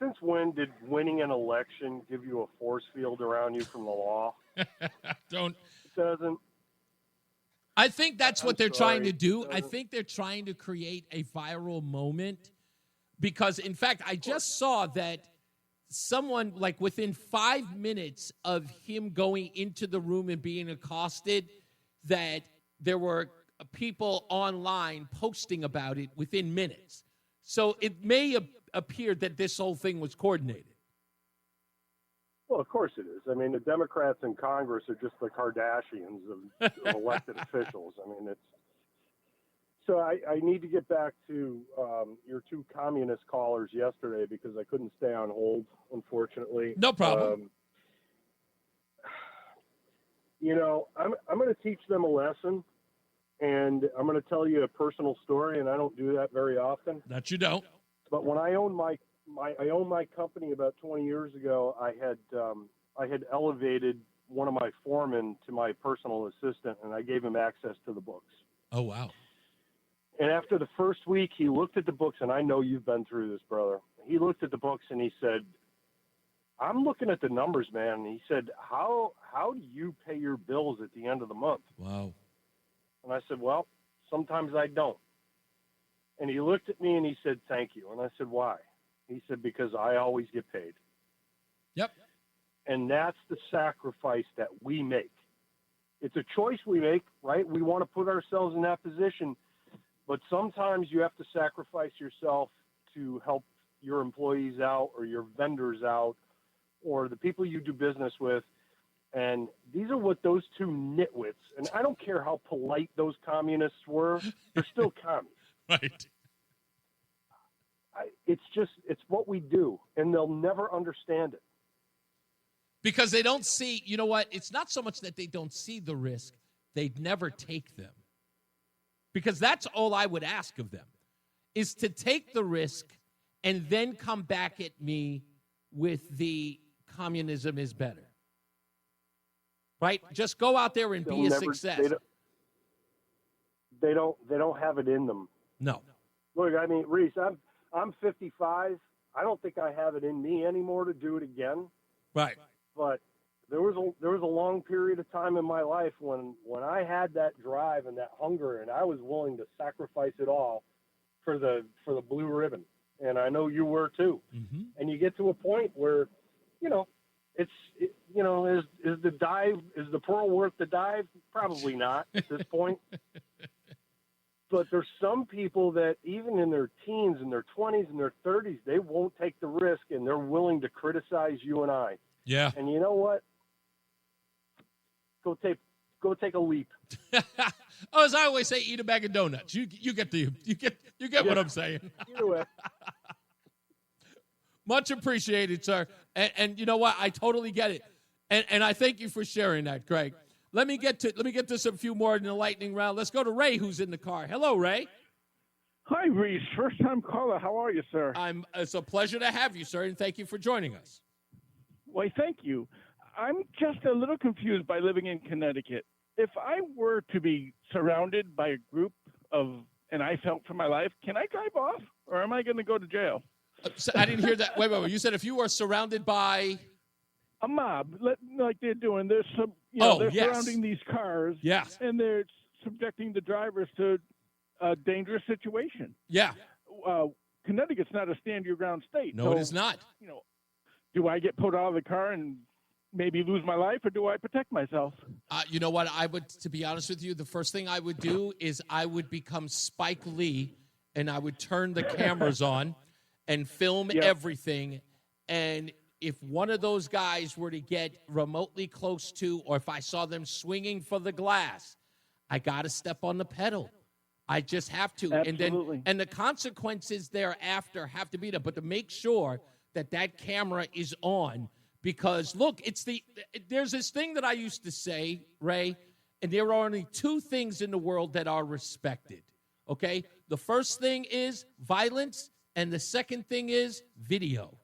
since when did winning an election give you a force field around you from the law? Don't. It doesn't. I think that's what they're trying to do. I Doesn't. think they're trying to create a viral moment because, in fact, I just saw that someone, like within 5 minutes of him going into the room and being accosted, that there were people online posting about it within minutes. So it may appear that this whole thing was coordinated. Well, of course it is. I mean, the Democrats in Congress are just the Kardashians of elected officials. I mean, it's. So I need to get back to your two communist callers yesterday because I couldn't stay on hold, unfortunately. No problem. You know, I'm going to teach them a lesson, and I'm going to tell you a personal story, and I don't do that very often. That you don't. But when I owned my company about 20 years ago, I had elevated one of my foremen to my personal assistant, and I gave him access to the books. Oh, wow. And after the first week, he looked at the books, and I know you've been through this, brother. He looked at the books, and he said, I'm looking at the numbers, man. And he said, how do you pay your bills at the end of the month? Wow. And I said, well, sometimes I don't. And he looked at me, and he said, thank you. And I said, why? He said, because I always get paid. Yep. And that's the sacrifice that we make. It's a choice we make, right? We want to put ourselves in that position, but sometimes you have to sacrifice yourself to help your employees out or your vendors out or the people you do business with. And these are what those two nitwits, and I don't care how polite those communists were, they're still communists. Right. It's what we do, and they'll never understand it. Because they don't see, you know what? It's not so much that they don't see the risk, they'd never take them. Because that's all I would ask of them, is to take the risk and then come back at me with the communism is better. Right? Just go out there and be a success. They don't have it in them. No. Look, I mean, Reese, I'm 55. I don't think I have it in me anymore to do it again. Right. But there was a long period of time in my life when I had that drive and that hunger, and I was willing to sacrifice it all for the blue ribbon. And I know you were too. Mm-hmm. And you get to a point where, you know, is the pearl worth the dive? Probably not at this point. But there's some people that even in their teens, in their 20s, and their 30s, they won't take the risk, and they're willing to criticize you and I. Yeah. And you know what? Go take a leap. Oh, as I always say, eat a bag of donuts. You get what I'm saying. Either way. Much appreciated, sir. And you know what? I totally get it. And I thank you for sharing that, Greg. Let me get to some few more in the lightning round. Let's go to Ray, who's in the car. Hello, Ray. Hi, Reese. First-time caller. How are you, sir? It's a pleasure to have you, sir, and thank you for joining us. Why, thank you. I'm just a little confused by living in Connecticut. If I were to be surrounded by a group and I felt for my life, can I drive off, or am I going to go to jail? So I didn't hear that. Wait. You said if you were surrounded by a mob, like they're doing. There's some, surrounding these cars. Yes. And they're subjecting the drivers to a dangerous situation. Yeah. Connecticut's not a stand your ground state. No, so, it is not. Do I get put out of the car and maybe lose my life, or do I protect myself? You know what? To be honest with you, the first thing I would do is I would become Spike Lee, and I would turn the cameras on and film everything. And if one of those guys were to get remotely close to, or if I saw them swinging for the glass, I got to step on the pedal. I just have to. Absolutely. And the consequences thereafter have to be there. But to make sure that camera is on, because look, there's this thing that I used to say, Ray, and there are only two things in the world that are respected. Okay? The first thing is violence, and the second thing is video.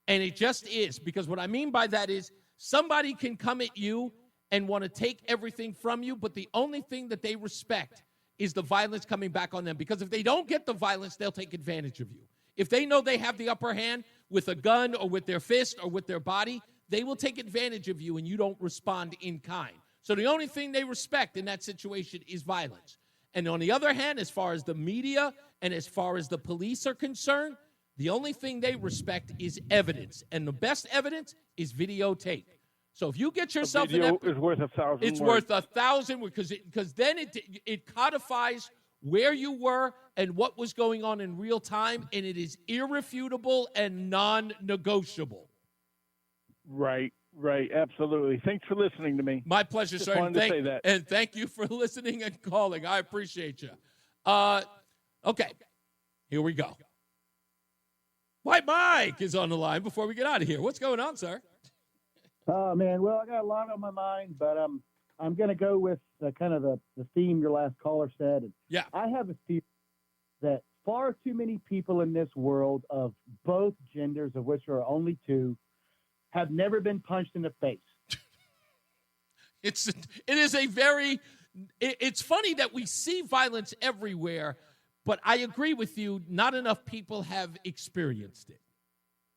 And it just is, because what I mean by that is somebody can come at you and want to take everything from you, but the only thing that they respect is the violence coming back on them. Because if they don't get the violence, they'll take advantage of you. If they know they have the upper hand with a gun or with their fist or with their body, they will take advantage of you and you don't respond in kind. So the only thing they respect in that situation is violence. And on the other hand, as far as the media and as far as the police are concerned, the only thing they respect is evidence. And the best evidence is videotape. So if you get yourself a video is worth 1,000 it's words. worth 1,000 because then it codifies where you were and what was going on in real time, and it is irrefutable and non-negotiable. Right, absolutely. Thanks for listening to me. My pleasure, Just sir. wanted to say that. And thank you for listening and calling. I appreciate you. Okay, here we go. White Mike is on the line before we get out of here. What's going on, sir? Oh, man. Well, I got a lot on my mind, but I'm going to go with kind of the theme your last caller said. And yeah. I have a theory that far too many people in this world of both genders, of which there are only two, have never been punched in the face. It's funny that we see violence everywhere, but I agree with you. Not enough people have experienced it.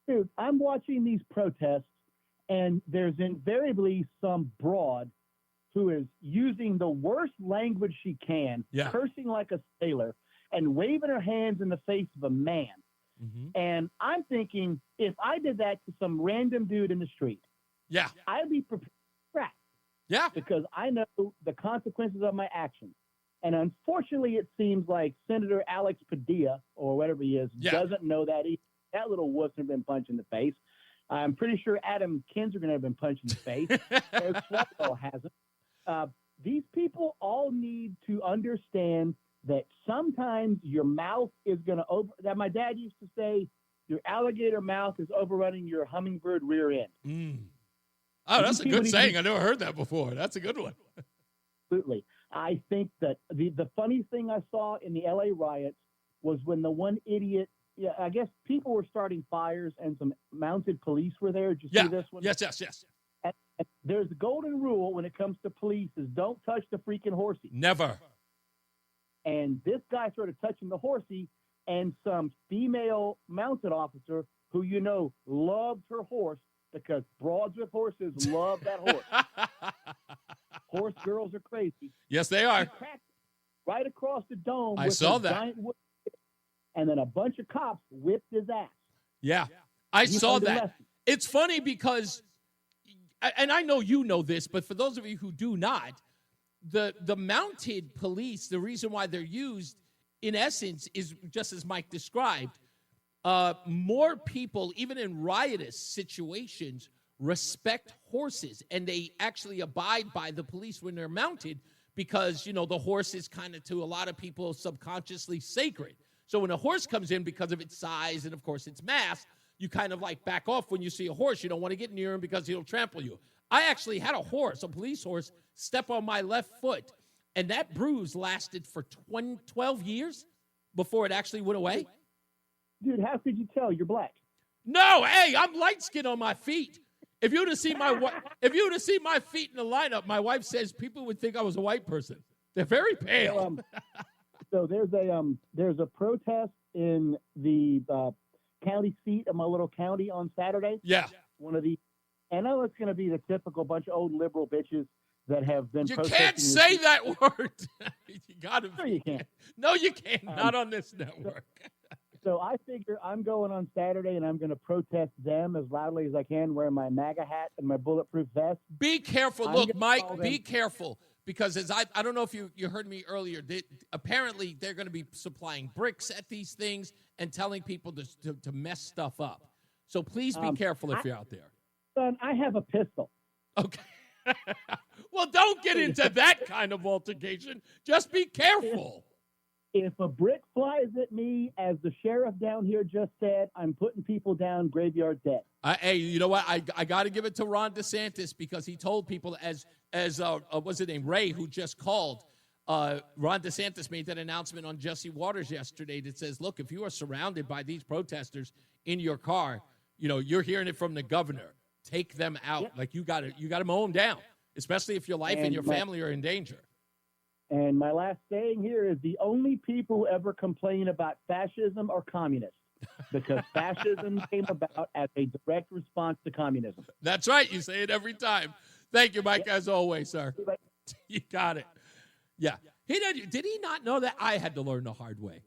Dude, I'm watching these protests, and there's invariably some broad who is using the worst language she can, cursing like a sailor, and waving her hands in the face of a man. Mm-hmm. And I'm thinking, if I did that to some random dude in the street, I'd be prepared to crack. Yeah. Because I know the consequences of my actions. And unfortunately, it seems like Senator Alex Padilla, or whatever he is, doesn't know that. That little wuss has been punched in the face. I'm pretty sure Adam Kinzinger has been punched in the face. Eric Swalwell hasn't. These people all need to understand that sometimes your mouth is going to that my dad used to say, your alligator mouth is overrunning your hummingbird rear end. Mm. Oh, that's a good saying. I never heard that before. That's a good one. Absolutely. I think that the funny thing I saw in the LA riots was when the one idiot, I guess people were starting fires and some mounted police were there. Did you see this one? Yes. And there's the golden rule when it comes to police is don't touch the freaking horsey. Never. And this guy started touching the horsey, and some female mounted officer who, loved her horse, because broads with horses love that horse. Horse girls are crazy. Yes, they are. He cracked right across the dome. I saw that. Giant whip, and then a bunch of cops whipped his ass. Yeah, I saw that. It's funny because, and I know you know this, but for those of you who do not, the mounted police, the reason why they're used, in essence, is just as Mike described. More people, even in riotous situations, respect horses, and they actually abide by the police when they're mounted because, the horse is kind of, to a lot of people, subconsciously sacred. So when a horse comes in, because of its size and, of course, its mass, you kind of like back off when you see a horse. You don't want to get near him because he'll trample you. I actually had a police horse, step on my left foot, and that bruise lasted for 12 years before it actually went away. Dude, how could you tell? You're black. No, hey, I'm light skinned on my feet. If you were to see my feet in the lineup, my wife says people would think I was a white person. They're very pale. So there's a protest in the county seat of my little county on Saturday. Yeah. I know it's going to be the typical bunch of old liberal bitches that have been. You can't say that word. You got to. Sure, you can. No, you can't. Not on this network. So I figure I'm going on Saturday and I'm going to protest them as loudly as I can, wearing my MAGA hat and my bulletproof vest. Be careful. Look, Mike, be careful. Because as I don't know if you heard me earlier, apparently they're going to be supplying bricks at these things and telling people to mess stuff up. So please be careful if you're out there. Son, I have a pistol. Okay. Well, don't get into that kind of altercation. Just be careful. If a brick flies at me, as the sheriff down here just said, I'm putting people down graveyard dead. Hey, you know what? I got to give it to Ron DeSantis because he told people, as what's his name, Ray, who just called. Ron DeSantis made that announcement on Jesse Waters yesterday that says, look, if you are surrounded by these protesters in your car, you're hearing it from the governor. Take them out. Yep. Like you got to mow them down, especially if your life and your family are in danger. And my last saying here is the only people who ever complain about fascism are communists, because fascism came about as a direct response to communism. That's right. You say it every time. Thank you, Mike, as always, sir. You got it. Yeah. Did he not know that? I had to learn the hard way.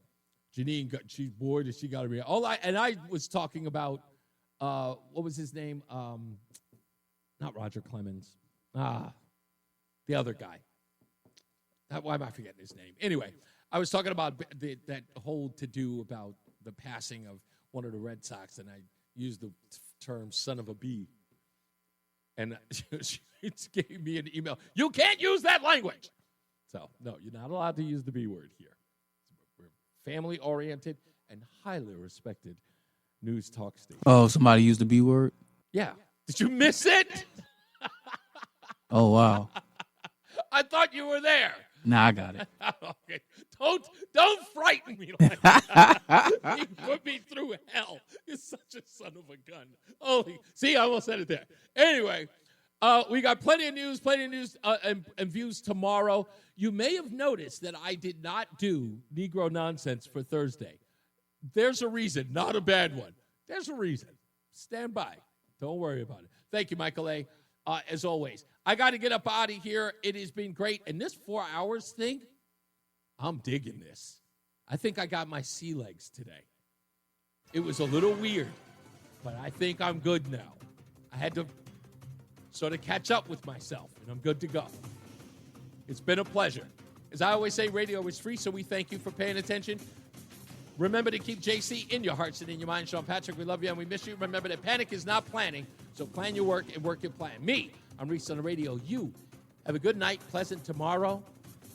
Janine, she's bored and she got to be. I was talking about, what was his name? Not Roger Clemens. The other guy. Why am I forgetting his name? Anyway, I was talking about that whole to-do about the passing of one of the Red Sox, and I used the term son of a bee. And she gave me an email. You can't use that language. So, no, you're not allowed to use the B word here. We're family-oriented and highly respected news talk station. Oh, somebody used the B word? Yeah. Did you miss it? Oh, wow. I thought you were there. Nah, I got it. Okay. Don't frighten me like that. You put me through hell. You're such a son of a gun. See, I almost said it there. Anyway, we got plenty of news and views tomorrow. You may have noticed that I did not do Negro Nonsense for Thursday. There's a reason, not a bad one. There's a reason. Stand by. Don't worry about it. Thank you, Michael A. As always, I got to get up out of here. It has been great. And this 4 hours thing, I'm digging this. I think I got my sea legs today. It was a little weird, but I think I'm good now. I had to sort of catch up with myself, and I'm good to go. It's been a pleasure. As I always say, radio is free, so we thank you for paying attention. Remember to keep JC in your hearts and in your mind. Sean Patrick, we love you and we miss you. Remember that panic is not planning, so plan your work and work your plan. Me, I'm Reese on the radio. You have a good night, pleasant tomorrow.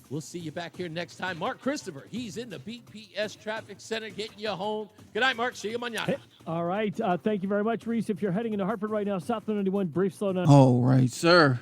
We'll see you back here next time. Mark Christopher, he's in the BPS Traffic Center getting you home. Good night, Mark. See you mañana. All right. Thank you very much, Reese. If you're heading into Hartford right now, South 91, brief slowdown. All right, sir.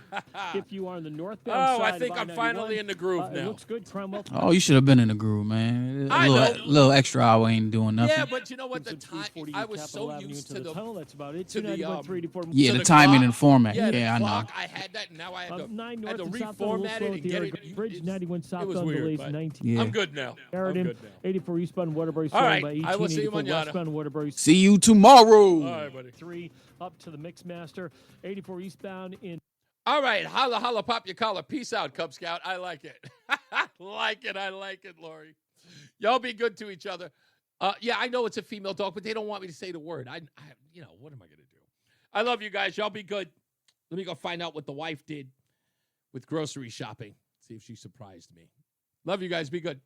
If you are on the northbound side I think I'm finally in the groove now. It looks good, Cromwell. Oh, you should have been in the groove, man. A little extra hour ain't doing nothing. Yeah, but you know what? The time, I was so used to the tunnel. That's about it. To the, the timing and format. Yeah, I know. I had that, and now I had to reformat it and get it. Bridge 91 southbound was weird, delays but 19. I'm good now. Sheridan, 84 eastbound Waterbury. All right, by 18, I will see you 84 mañana. westbound Waterbury. See you tomorrow. All right, buddy. 3 up to the Mixmaster. 84 eastbound in. All right, holla, holla, pop your collar. Peace out, Cub Scout. I like it. I like it, Lori. Y'all be good to each other. Yeah, I know it's a female dog, but they don't want me to say the word. What am I going to do? I love you guys. Y'all be good. Let me go find out what the wife did with grocery shopping. See if she surprised me. Love you guys. Be good.